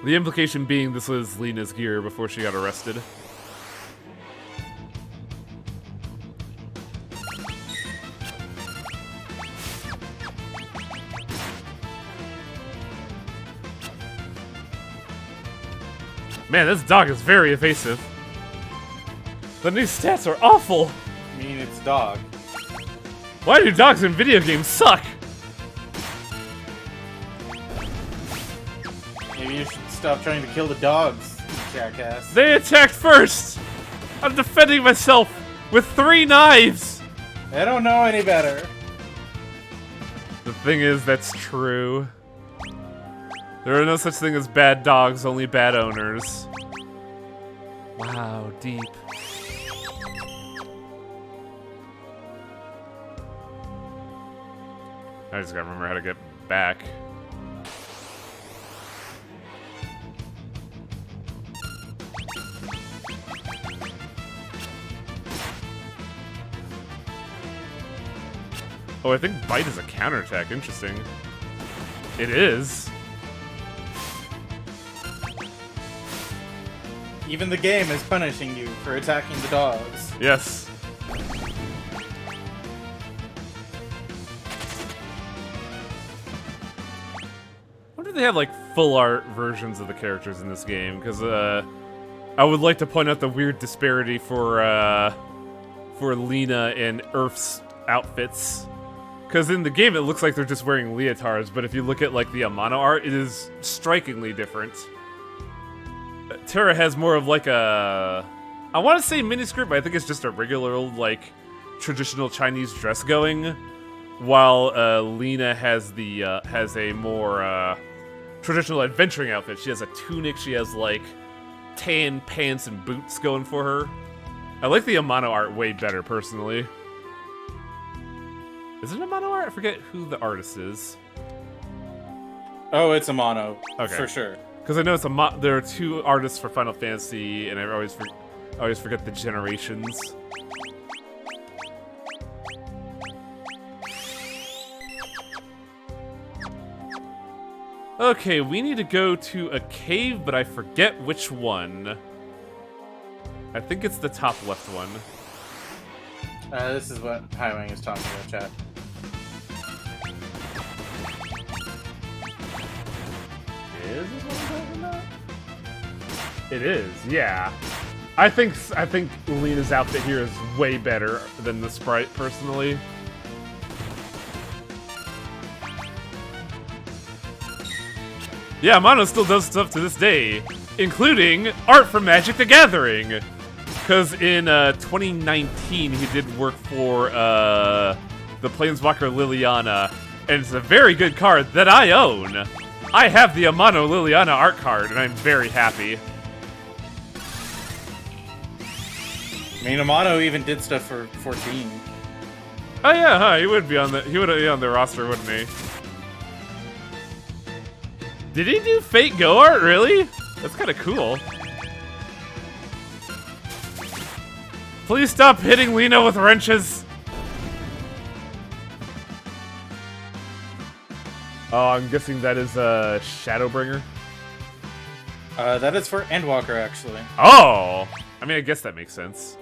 S1: The implication being this was Lena's gear before she got arrested. Man, this dog is very evasive. The new stats are awful!
S2: I mean, it's dog.
S1: Why do dogs in video games suck?
S2: Maybe you should stop trying to kill the dogs, jackass.
S1: They attacked first! I'm defending myself with 3 knives!
S2: I don't know any better.
S1: The thing is, that's true. There are no such thing as bad dogs, only bad owners. Wow, deep. I just gotta remember how to get back. Oh, I think bite is a counterattack. Interesting. It is.
S2: Even the game is punishing you for attacking the dogs.
S1: Yes. I wonder if they have like full art versions of the characters in this game, because I would like to point out the weird disparity for Lena and Earth's outfits. Because in the game it looks like they're just wearing leotards, but if you look at like the Amano art, it is strikingly different. Terra has more of like a I want to say miniskirt, but I think it's just a regular old, like, traditional Chinese dress going, while Lena has a more traditional adventuring outfit. She has a tunic, she has, like, tan pants and boots going for her. I like the Amano art way better, personally. Is it Amano art? I forget who the artist is.
S2: Oh, it's Amano.
S1: Okay.
S2: For sure.
S1: Because I know there are two artists for Final Fantasy, and I always forget the generations. Okay, we need to go to a cave, but I forget which one. I think it's the top left one.
S2: This is what Highwing is talking about, chat.
S1: Is this what I'm talking about? It is, yeah. I think Lena's outfit here is way better than the sprite, personally. Yeah, Mono still does stuff to this day, including art from Magic the Gathering. Because in 2019, he did work for the Planeswalker Liliana, and it's a very good card that I own. I have the Amano Liliana art card, and I'm very happy.
S2: I mean, Amano even did stuff for 14.
S1: Oh yeah, huh? He would be on the roster, wouldn't he? Did he do Fate Go art? Really? That's kind of cool. Please stop hitting Lena with wrenches. Oh, I'm guessing that is Shadowbringer.
S2: That is for Endwalker, actually.
S1: Oh, I mean, I guess that makes sense.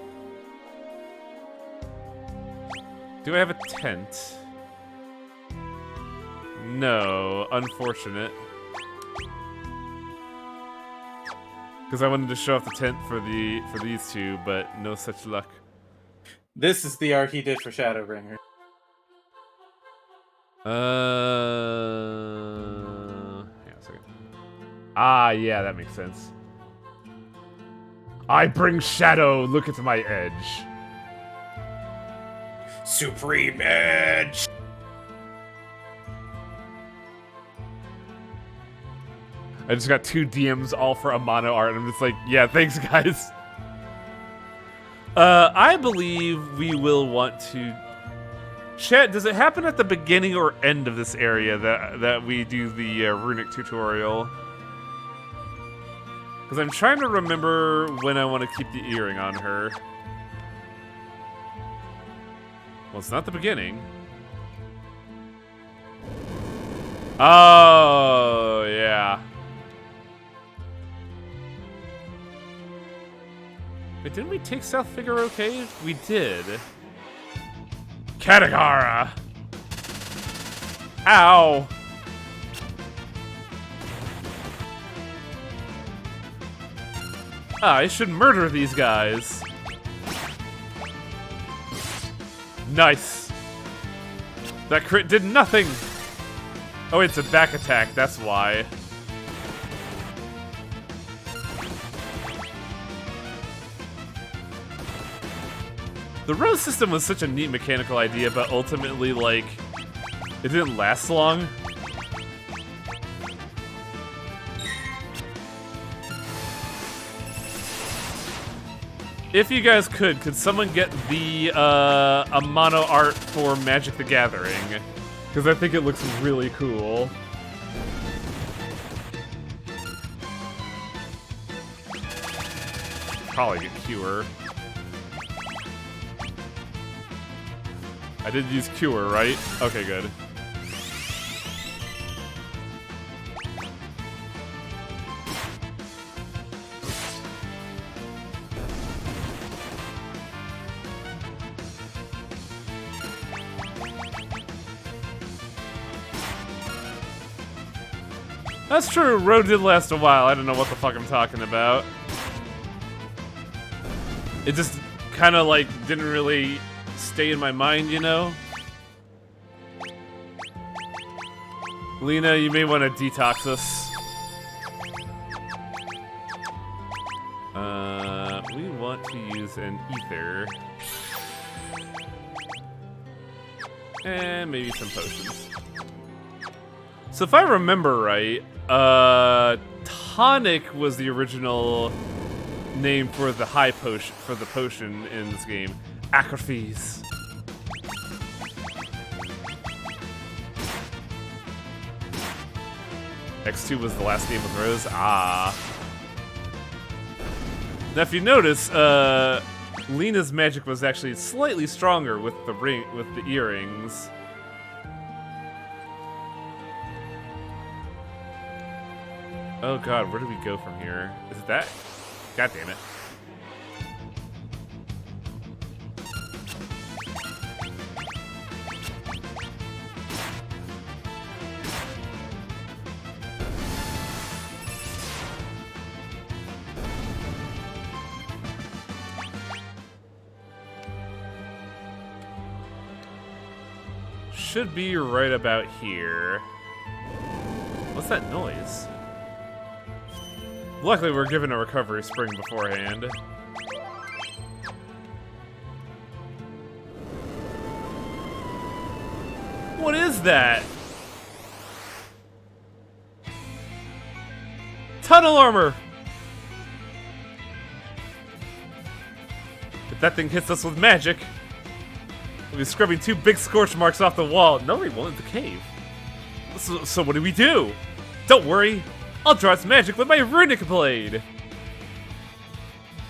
S1: Do I have a tent? No, unfortunate. Because I wanted to show off the tent for these two, but no such luck.
S2: This is the art he did for Shadowbringer.
S1: Hang on a second. Ah, yeah, that makes sense. I bring shadow, look at my edge.
S2: Supreme Edge!
S1: I just got 2 DMs all for Amano art, and I'm just like, yeah, thanks, guys. I believe we will want to... Chat, does it happen at the beginning or end of this area that we do the runic tutorial? Because I'm trying to remember when I want to keep the earring on her. Well, it's not the beginning. Oh, yeah. Wait, didn't we take South Figaro Cave? We did. Katagara! Ow! I should murder these guys. Nice. That crit did nothing. Oh, it's a back attack, that's why. The rose system was such a neat mechanical idea, but ultimately, like, it didn't last long. If you guys could someone get the Amano art for Magic the Gathering? Because I think it looks really cool. Probably get Cure. I did use Cure, right? Okay, good. That's true, Road did last a while. I don't know what the fuck I'm talking about. It just kind of like didn't really stay in my mind, you know? Lena, you may want to detox us. We want to use an ether. And maybe some potions. So if I remember right, tonic was the original name for the high potion potion in this game. Acrophes. X2 was the last game with Rose. Ah. Now, if you notice, Lena's magic was actually slightly stronger with the earrings. Oh god, where do we go from here? Is it that? God damn it. Should be right about here. What's that noise? Luckily, we're given a recovery spring beforehand. What is that? Tunnel armor! If that thing hits us with magic, we'll be scrubbing 2 big scorch marks off the wall. No, we won't in the cave. So what do we do? Don't worry. I'll draw its magic with my runic blade.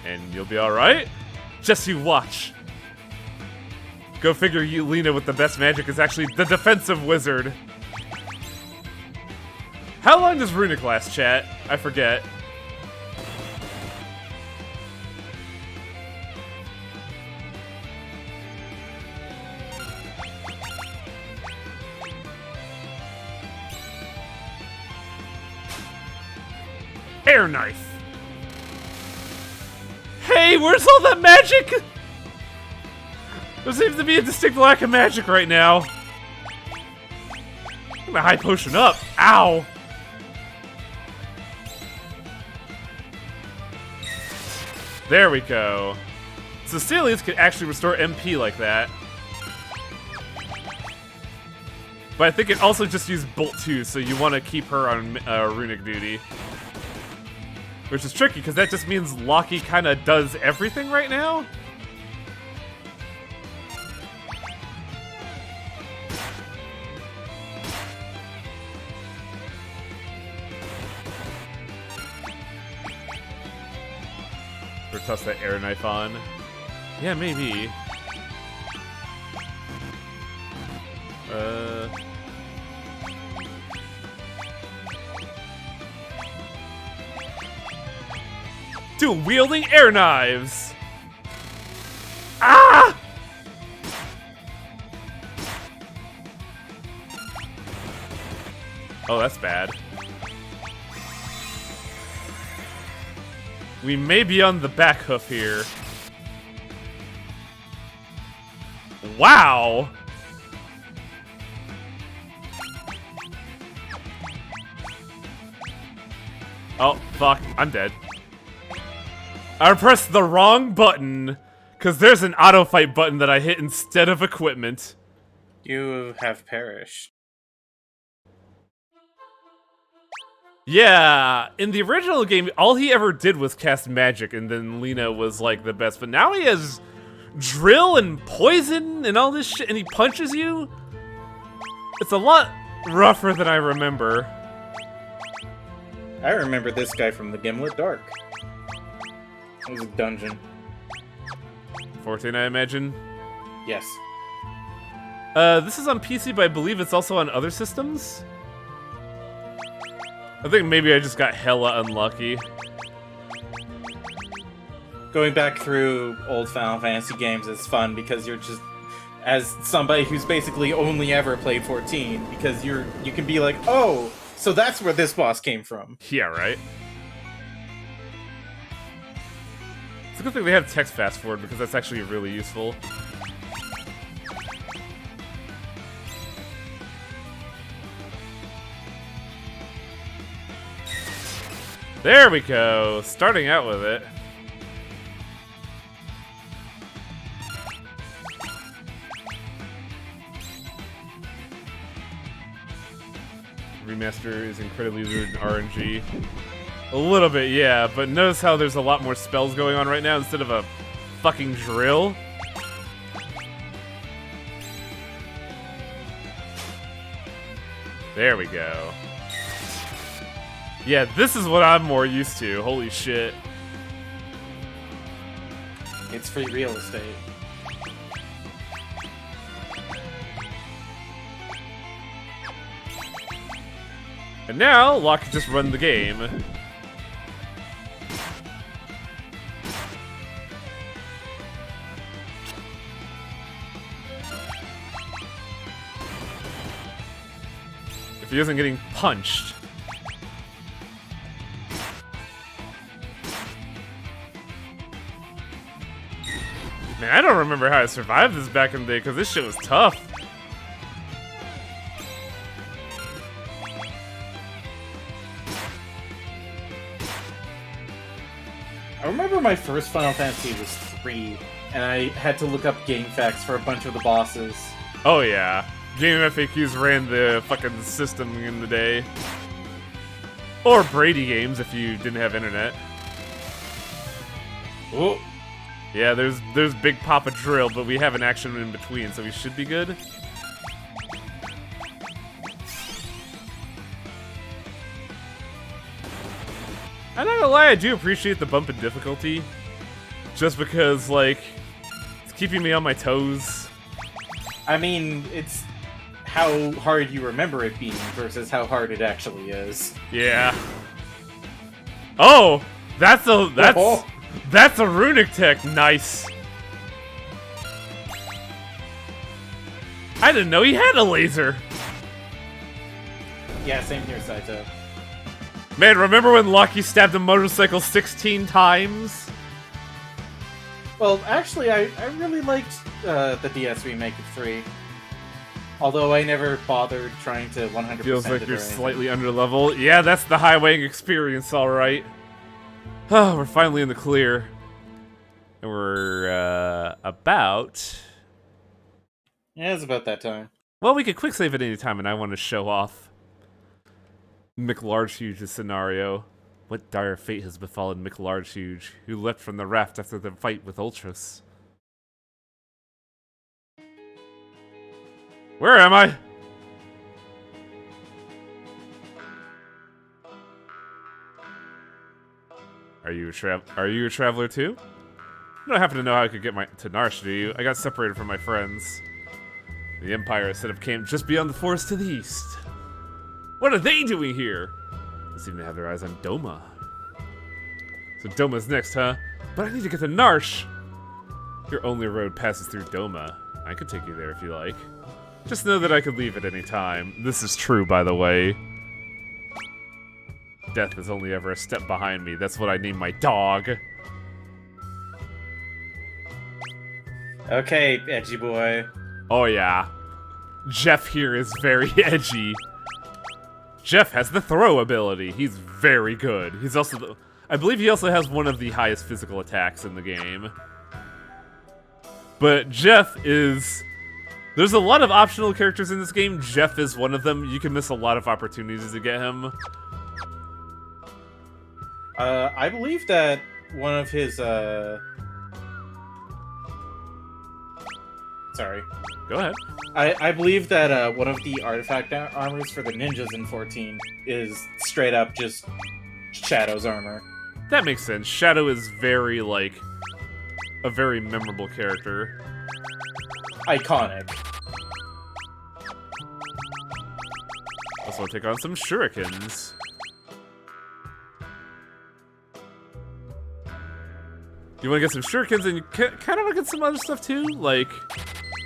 S1: And you'll be alright? Just you watch. Go figure Lena with the best magic is actually the defensive wizard. How long does runic last, chat? I forget. Air knife. Hey, where's all that magic? There seems to be a distinct lack of magic right now. Get my high potion up. Ow. There we go. So Celius can actually restore MP like that. But I think it also just used Bolt 2, so you want to keep her on runic duty. Which is tricky, because that just means Locky kind of does everything right now. Or toss that air knife on. Yeah, maybe. Dual-wielding air knives! Ah! Oh, that's bad. We may be on the back hoof here. Wow! Oh, fuck. I'm dead. I pressed the wrong button, because there's an auto fight button that I hit instead of equipment.
S2: You have perished.
S1: Yeah, in the original game, all he ever did was cast magic, and then Lena was like the best. But now he has drill and poison and all this shit, and he punches you? It's a lot rougher than I remember.
S2: I remember this guy from the Gimlet Dark. It was a dungeon.
S1: 14, I imagine?
S2: Yes.
S1: This is on PC, but I believe it's also on other systems? I think maybe I just got hella unlucky.
S2: Going back through old Final Fantasy games is fun because you're just, as somebody who's basically only ever played 14, because you can be like, oh, so that's where this boss came from.
S1: Yeah, right? It's a good thing they have text fast forward because that's actually really useful. There we go. Starting out with it. remaster is incredibly weird in RNG. A little bit, yeah, but notice how there's a lot more spells going on right now instead of a fucking drill. There we go. Yeah, this is what I'm more used to. Holy shit.
S2: It's free real estate.
S1: And now, Locke can just run the game. If he isn't getting punched. Man, I don't remember how I survived this back in the day, because this shit was tough.
S2: I remember my first Final Fantasy was 3, and I had to look up game facts for a bunch of the bosses.
S1: Oh yeah. Game FAQs ran the fucking system in the day. Or Brady games if you didn't have internet.
S2: Oh,
S1: Yeah, there's Big Papa Drill, but we have an action in between, so we should be good. I'm not gonna lie, I do appreciate the bump in difficulty. Just because, like, it's keeping me on my toes.
S2: I mean, it's how hard you remember it being versus how hard it actually is.
S1: Yeah. Oh! That's
S2: Oh.
S1: That's a runic tech. Nice. I didn't know he had a laser.
S2: Yeah, same here, Saito.
S1: Man, remember when Lucky stabbed a motorcycle 16 times?
S2: Well, actually, I really liked the DS remake of 3. Although I never bothered trying to 100%
S1: Feels like
S2: it
S1: you're
S2: or anything.
S1: slightly under level. Yeah, that's the highwaying experience, alright. Oh, we're finally in the clear. And we're, about...
S2: Yeah, it's about that time.
S1: Well, we could quick save at any time, and I want to show off McLargehuge's scenario. What dire fate has befallen McLargehuge, who leapt from the raft after the fight with Ultras? Where am I? Are you a traveler too? You don't happen to know how I could get to Narshe, do you? I got separated from my friends. The Empire has set up camp just beyond the forest to the east. What are they doing here? They seem to have their eyes on Doma. So Doma's next, huh? But I need to get to Narshe! Your only road passes through Doma. I could take you there if you like. Just know that I could leave at any time. This is true, by the way. Death is only ever a step behind me. That's what I named my dog.
S2: Okay, edgy boy.
S1: Oh yeah. Jeff here is very edgy. Jeff has the throw ability. He's very good. He's also I believe he also has one of the highest physical attacks in the game. But Jeff is... There's a lot of optional characters in this game. Jeff is one of them. You can miss a lot of opportunities to get him.
S2: I believe that one of his, Sorry.
S1: Go ahead.
S2: I believe that one of the artifact armors for the ninjas in 14 is straight up just Shadow's armor.
S1: That makes sense. Shadow is very, like, a very memorable character.
S2: Iconic.
S1: Also take on some shurikens. You want to get some shurikens and you kind of want to get some other stuff too? Like,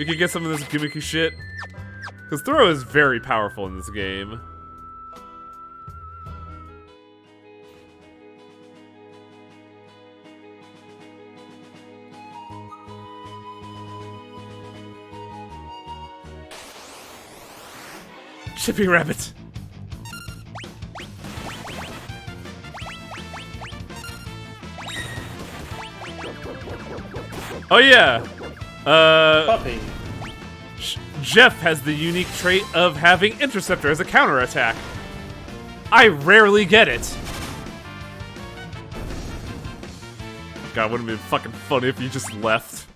S1: you could get some of this gimmicky shit. Because throw is very powerful in this game. Chippy Rabbit! Oh yeah!
S2: Puppy.
S1: Jeff has the unique trait of having Interceptor as a counterattack. I rarely get it. God, wouldn't it have been fucking funny if you just left?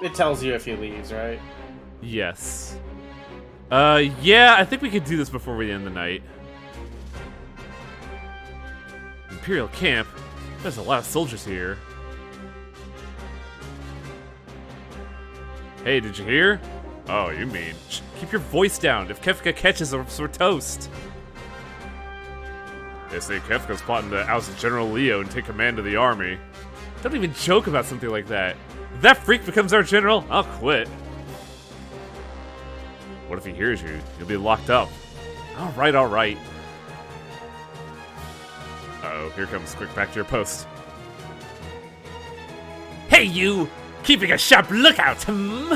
S2: It tells you if he leaves, right?
S1: Yes. Yeah, I think we could do this before we end the night. Imperial camp? There's a lot of soldiers here. Hey, did you hear? Oh, you mean... Keep your voice down. If Kefka catches us, we're toast. They say Kefka's plotting to oust General Leo and take command of the army. Don't even joke about something like that. If that freak becomes our general, I'll quit. What if he hears you? You'll be locked up. Alright, alright. Uh-oh, here comes. Quick, back to your post.
S3: Hey, you! Keeping a sharp lookout, hmm?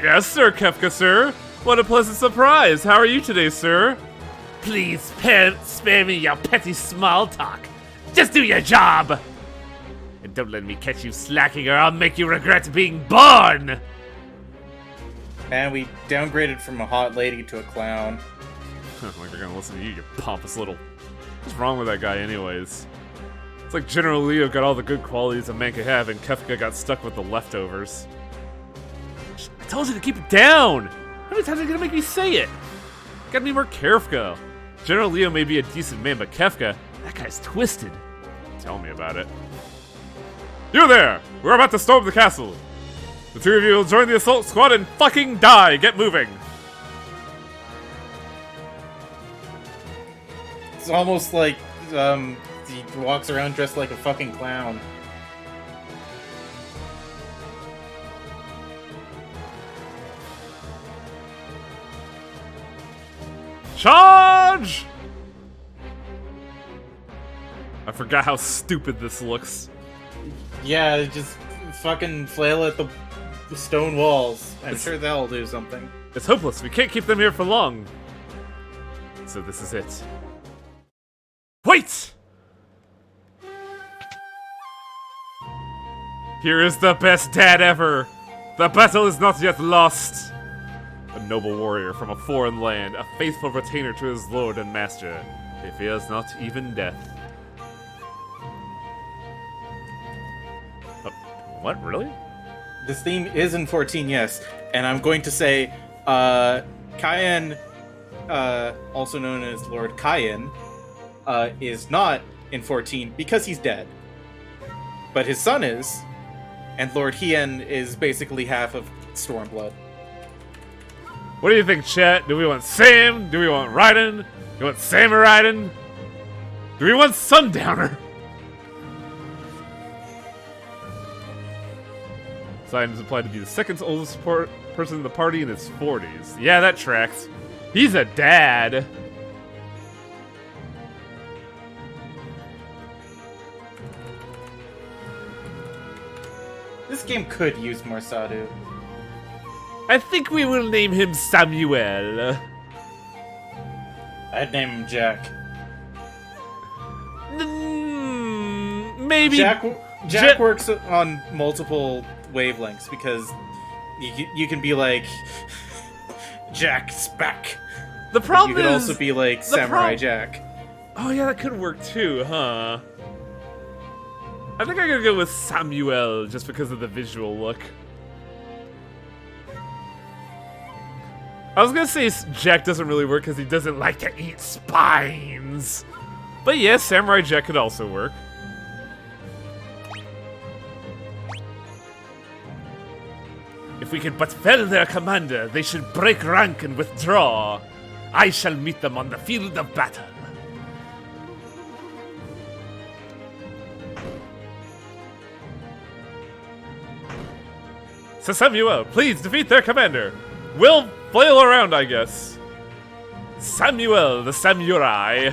S1: Yes, sir, Kefka, sir. What a pleasant surprise. How are you today, sir?
S3: Please spare me your petty small talk. Just do your job! And don't let me catch you slacking or I'll make you regret being born!
S2: And we downgraded from a hot lady to a clown.
S1: Like they're gonna listen to you, you pompous little... What's wrong with that guy anyways? It's like General Leo got all the good qualities a man could have and Kefka got stuck with the leftovers. I told you to keep it down! How many times are you gonna make me say it? Gotta be more Kefka. General Leo may be a decent man, but Kefka, that guy's twisted. Tell me about it. You there! We're about to storm the castle. The two of you will join the assault squad and fucking die! Get moving!
S2: It's almost like, he walks around dressed like a fucking clown.
S1: Charge! I forgot how stupid this looks.
S2: Yeah, just fucking flail at the stone walls. I'm sure that'll do something.
S1: It's hopeless. We can't keep them here for long. So this is it. Wait! Here is the best dad ever. The battle is not yet lost. A noble warrior from a foreign land, a faithful retainer to his lord and master. He fears not even death. What, really?
S2: This theme is in 14, yes. And I'm going to say, Cayenne, also known as Lord Cayenne, is not in 14 because he's dead. But his son is, and Lord Hien is basically half of Stormblood.
S1: What do you think, chat? Do we want Sam? Do we want Raiden? Do we want Sam or Raiden? Do we want Sundowner? Sidon is implied to be the second oldest person in the party in his 40s. Yeah, that tracks. He's a dad.
S2: This game could use more Sadu.
S1: I think we will name him Samuel.
S2: I'd name him Jack.
S1: Maybe.
S2: Jack works on multiple wavelengths because you can be like Jack's back.
S1: The problem
S2: you could also be like Samurai Jack.
S1: Oh yeah, that could work too, huh? I think I'm gonna go with Samuel just because of the visual look. I was gonna say Jack doesn't really work because he doesn't like to eat spines. But yes, Samurai Jack could also work.
S3: If we could but fell their commander, they should break rank and withdraw. I shall meet them on the field of battle.
S1: So Samuel, please defeat their commander. We'll flail around, I guess. Samuel, the samurai.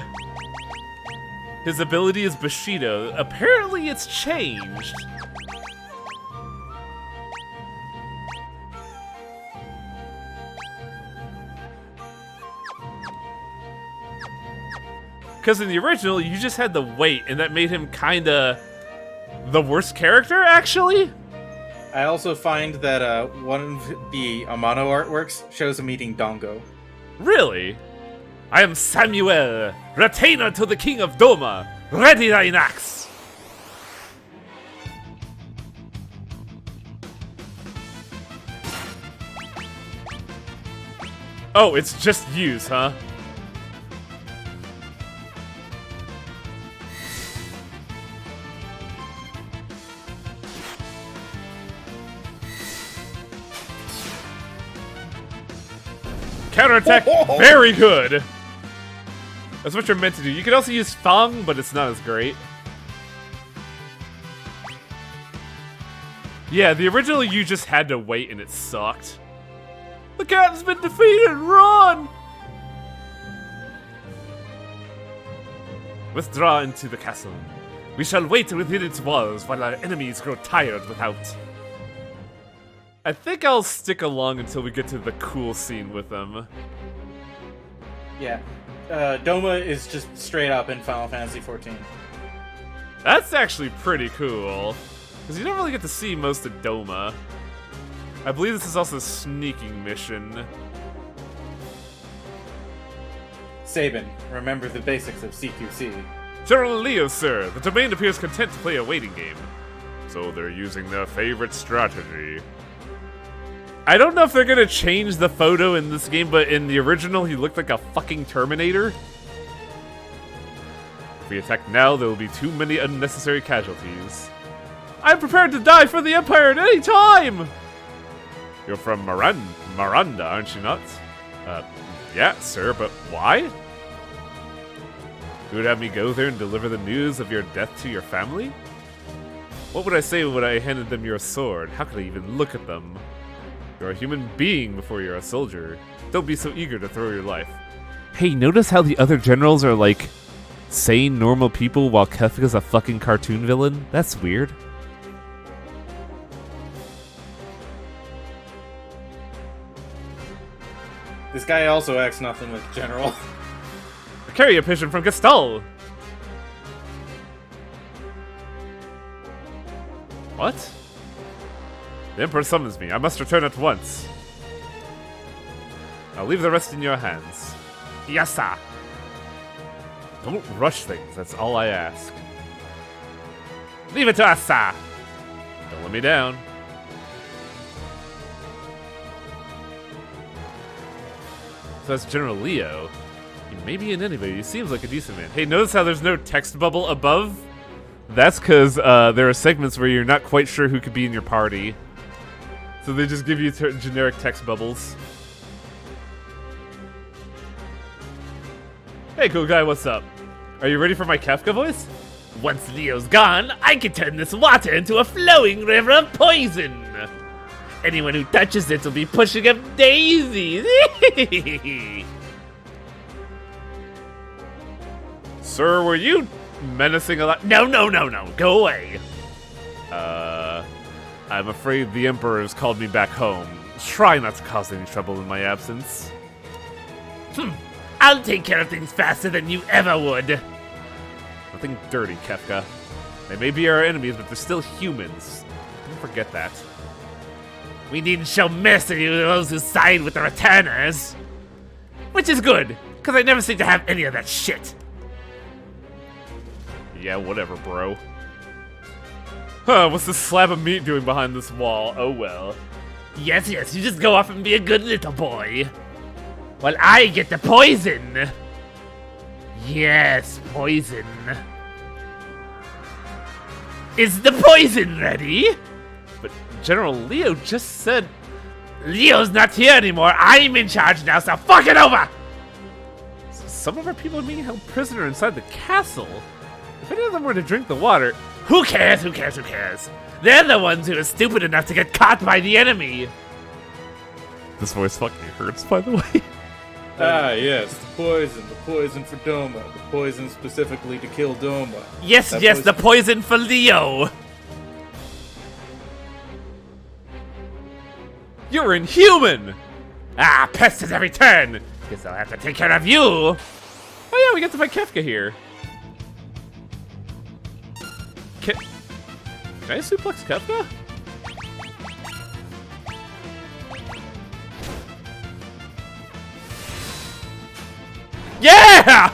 S1: His ability is Bushido. Apparently it's changed. Because in the original, you just had the weight, and that made him kinda the worst character, actually?
S2: I also find that one of the Amano artworks shows him eating Dongo.
S1: Really? I am Samuel, retainer to the King of Doma. Ready thine axe! Oh, it's just use, huh? Counterattack, very good! That's what you're meant to do. You can also use Fang, but it's not as great. Yeah, the original you just had to wait and it sucked. The captain's been defeated, run! Withdraw into the castle. We shall wait within its walls while our enemies grow tired without. I think I'll stick along until we get to the cool scene with them.
S2: Yeah. Doma is just straight up in Final Fantasy XIV.
S1: That's actually pretty cool. Because you don't really get to see most of Doma. I believe this is also a sneaking mission.
S2: Sabin, remember the basics of CQC.
S1: General Leo, sir, the domain appears content to play a waiting game. So they're using their favorite strategy. I don't know if they're gonna change the photo in this game, but in the original, he looked like a fucking Terminator. If we attack now, there will be too many unnecessary casualties. I'm prepared to die for the Empire at any time! You're from Miranda, aren't you not? Yeah, sir, but why? You would have me go there and deliver the news of your death to your family? What would I say when I handed them your sword? How could I even look at them? You're a human being before you're a soldier. Don't be so eager to throw your life. Hey, notice how the other generals are like sane, normal people while Kefka's a fucking cartoon villain? That's weird.
S2: This guy also acts nothing like General.
S1: A carrier pigeon from Gastal! What? The Emperor summons me. I must return at once. I'll leave the rest in your hands. Yes, sir. Don't rush things, that's all I ask. Leave it to us, sir. Don't let me down. So that's General Leo. He may be an enemy, he seems like a decent man. Hey, notice how there's no text bubble above? That's because there are segments where you're not quite sure who could be in your party. So they just give you generic text bubbles. Hey, cool guy, what's up? Are you ready for my Kefka voice?
S3: Once Leo's gone, I can turn this water into a flowing river of poison. Anyone who touches it will be pushing up daisies.
S1: Sir, were you menacing a lot?
S3: No, go away.
S1: I'm afraid the Emperor has called me back home. Try not to cause any trouble in my absence.
S3: I'll take care of things faster than you ever would.
S1: Nothing dirty, Kefka. They may be our enemies, but they're still humans. Don't forget that.
S3: We needn't show mercy to those who side with the returners. Which is good, because I never seem to have any of that shit.
S1: Yeah, whatever, bro. Huh, what's this slab of meat doing behind this wall? Oh well.
S3: Yes, you just go off and be a good little boy. While I get the poison. Yes, poison. Is the poison ready?
S1: But General Leo just said...
S3: Leo's not here anymore. I'm in charge now, so fuck it over!
S1: Some of our people are being held prisoner inside the castle. If any of them were to drink the water...
S3: Who cares? They're the ones who are stupid enough to get caught by the enemy.
S1: This voice fucking hurts, by the way.
S2: Ah, yes, the poison for Doma, the poison specifically to kill Doma.
S3: Yes, the poison for Leo.
S1: You're inhuman!
S3: Ah, pest at every turn. Guess I'll have to take care of you.
S1: Oh yeah, we get to fight Kefka here. Can I suplex Kefka?
S3: Yeah!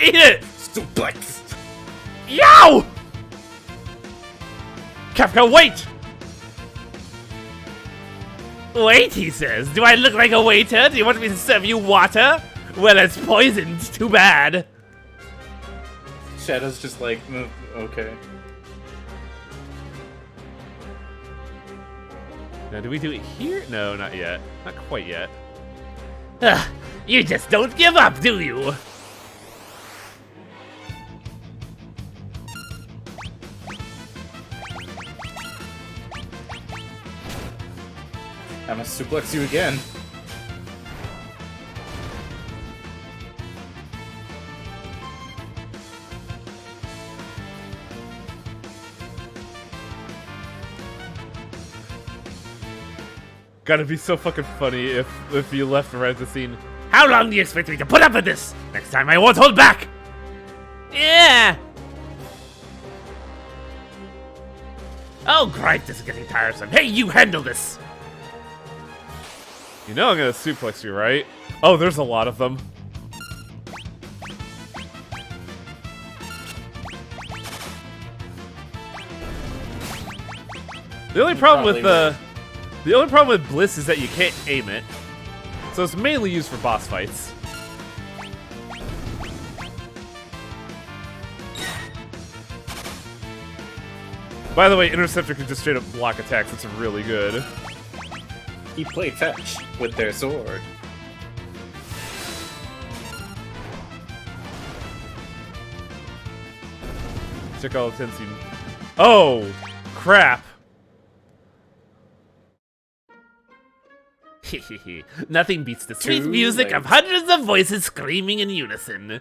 S3: Eat it!
S2: Suplex!
S3: Yow! Kefka, wait! Wait, he says. Do I look like a waiter? Do you want me to serve you water? Well, it's poisoned. Too bad.
S2: Shadow's just like, okay.
S1: Now, do we do it here? No, not yet. Not quite yet.
S3: You just don't give up, do you?
S2: I'm gonna suplex you again.
S1: Gotta be so fucking funny if you left right at the scene.
S3: How long do you expect me to put up with this? Next time I won't hold back. Yeah. Oh, great, this is getting tiresome. Hey, you handle this.
S1: You know I'm gonna suplex you, right? Oh, there's a lot of them. The only problem with the only problem with Bliss is that you can't aim it. So it's mainly used for boss fights. By the way, Interceptor can just straight up block attacks. It's really good.
S2: He played fetch with their sword.
S1: Check all the Tensei. Oh, crap.
S3: Nothing beats the sweet
S2: Too
S3: music
S2: late.
S3: of hundreds of voices screaming in unison.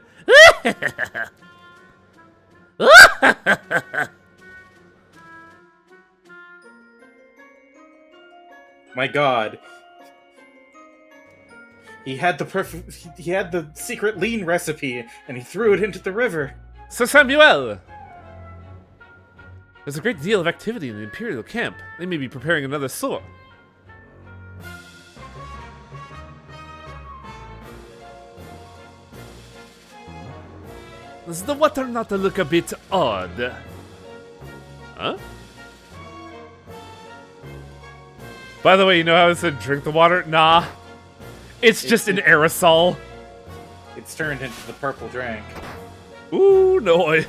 S2: My god. He had the secret lean recipe, and he threw it into the river.
S1: Sir Samuel! There's a great deal of activity in the Imperial camp. They may be preparing another sword. Does the water not look a bit odd? Huh? By the way, you know how I said drink the water? Nah. It's just an aerosol.
S2: It's turned into the purple drink.
S1: Ooh, no.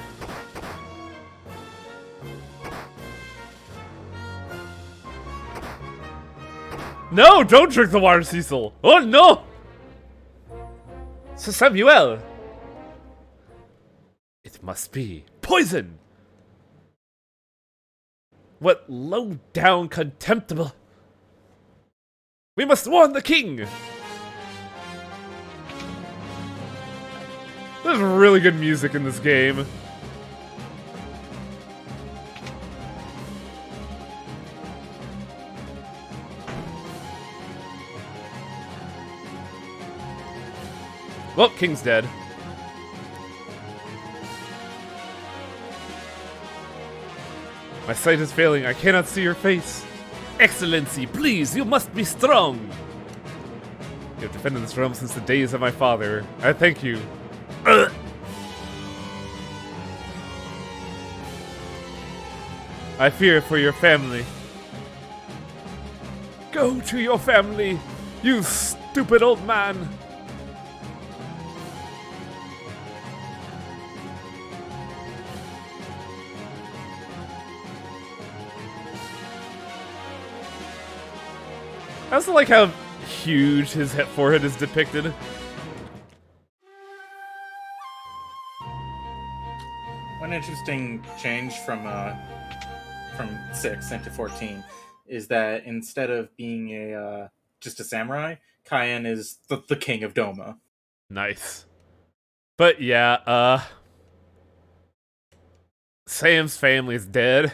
S1: No, don't drink the water, Cecil. Oh, no. Sir Samuel. It must be poison. What low-down contemptible. We must warn the king. There's really good music in this game. Well, King's dead. My sight is failing. I cannot see your face. Excellency, please, you must be strong. You have defended this realm since the days of my father. I thank you. I fear for your family. Go to your family, you stupid old man. I also like how huge his forehead is depicted.
S2: One interesting change from 6 into 14 is that instead of being a just a samurai, Cayenne is the king of Doma.
S1: Nice. But yeah, Sam's family is dead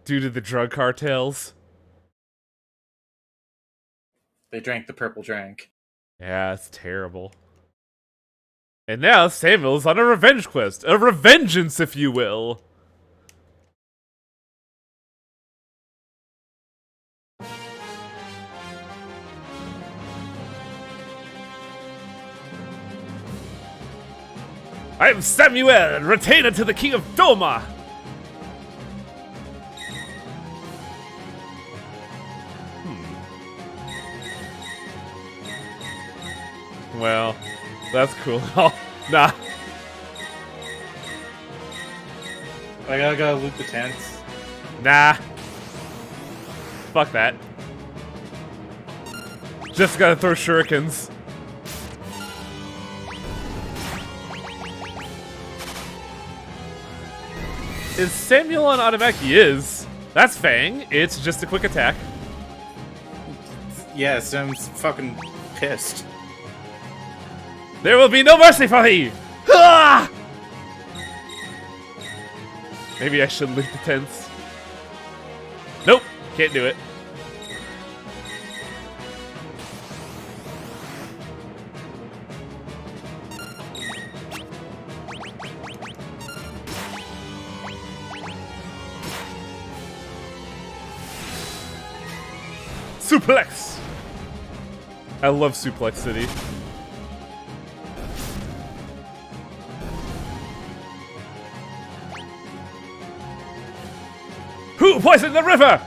S1: due to the drug cartels.
S2: They drank the purple drink.
S1: Yeah, it's terrible. And now Samuel's on a revenge quest. A revengeance, if you will.
S3: I am Samuel, retainer to the King of Doma.
S1: Well, that's cool. Oh, nah.
S2: I gotta loot the tents.
S1: Nah. Fuck that. Just gotta throw shurikens. Is Samuel on automatic? He is. That's Fang. It's just a quick attack.
S2: Yeah, Sam's fucking pissed.
S1: There will be no mercy for thee! Ah! Maybe I should loot the tents. Nope, can't do it. Suplex! I love Suplex City. Who poisoned the river?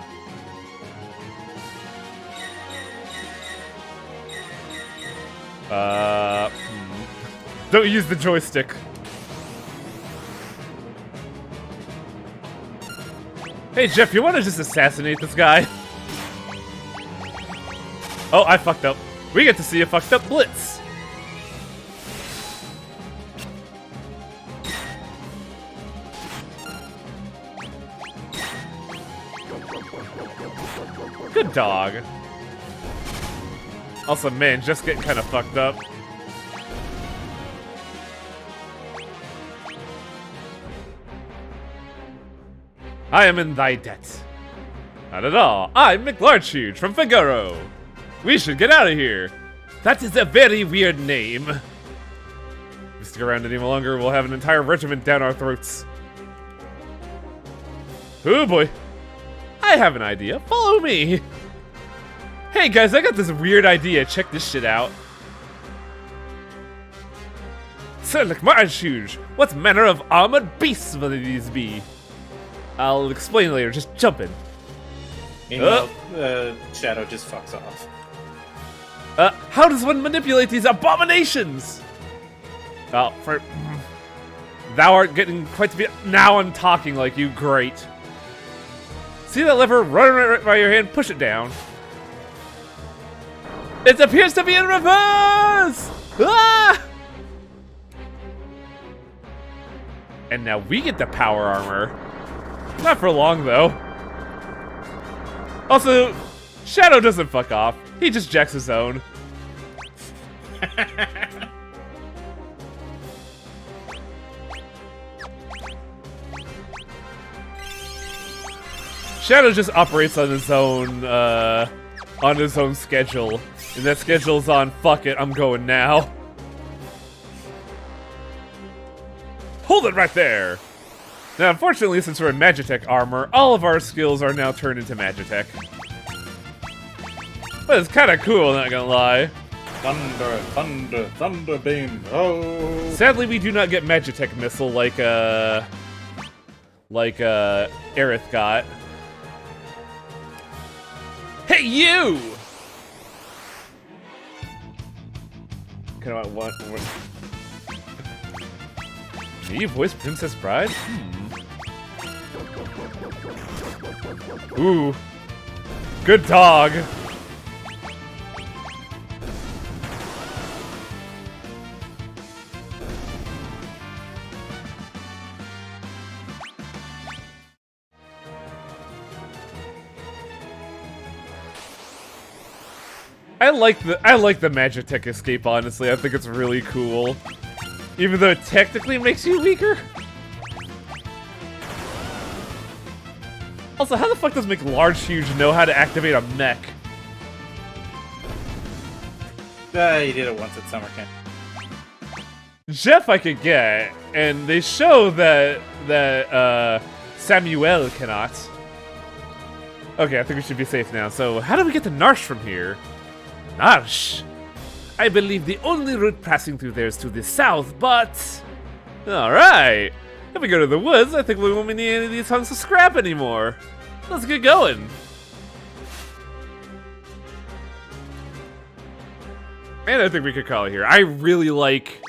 S1: Don't use the joystick. Hey Jeff, you want to just assassinate this guy? Oh, I fucked up. We get to see a fucked up Blitz. Good dog. Also, man, just getting kind of fucked up. I am in thy debt. Not at all. I'm McLarchuge from Figaro. We should get out of here. That is a very weird name. If we stick around any longer, we'll have an entire regiment down our throats. Oh boy. I have an idea. Follow me. Hey guys, I got this weird idea. Check this shit out. Sir McLarchuge, what manner of armored beasts will these be? I'll explain later. Just jump in.
S2: Meanwhile, Shadow just fucks off.
S1: How does one manipulate these abominations? Thou art getting quite to be. Now I'm talking like you. Great. See that lever? Run right by your hand. Push it down. It appears to be in reverse. Ah! And now we get the power armor. Not for long though. Also, Shadow doesn't fuck off. He just jacks his own. Shadow just operates on his own schedule. And that schedule's on fuck it, I'm going now. Hold it right there! Now, unfortunately, since we're in Magitech armor, all of our skills are now turned into Magitech. But it's kind of cool, not gonna lie.
S2: Thunder, thunder, thunder beam. Oh.
S1: Sadly, we do not get Magitech missile like Aerith got. Hey, you! Can I what? Me voice Princess Bride? Ooh. Good dog. I like the Magitech escape, honestly. I think it's really cool. Even though it technically makes you weaker. Also, how the fuck does McLarchuge know how to activate a mech?
S2: He did it once at summer camp.
S1: Jeff I could get, and they show that Samuel cannot. Okay, I think we should be safe now. So, how do we get to Narshe from here? Narshe? I believe the only route passing through there is to the south, but Alright. If we go to the woods, I think we won't need any of these hunks of scrap anymore. Let's get going. And I think we could call it here. I really like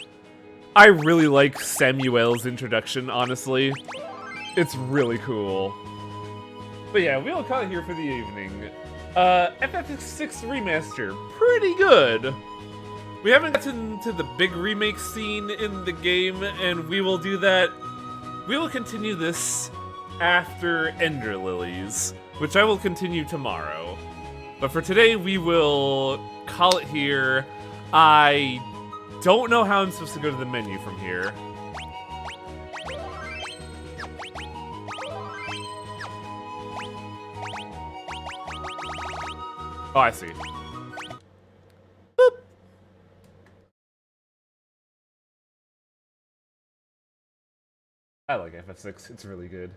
S1: Samuel's introduction, honestly. It's really cool. But yeah, we'll call it here for the evening. FF6 Remaster, pretty good. We haven't gotten to the big remake scene in the game, and we will do that. We will continue this after Ender Lilies, which I will continue tomorrow. But for today, we will call it here. I don't know how I'm supposed to go to the menu from here. Oh, I see. Boop. I like FF6. It's really good.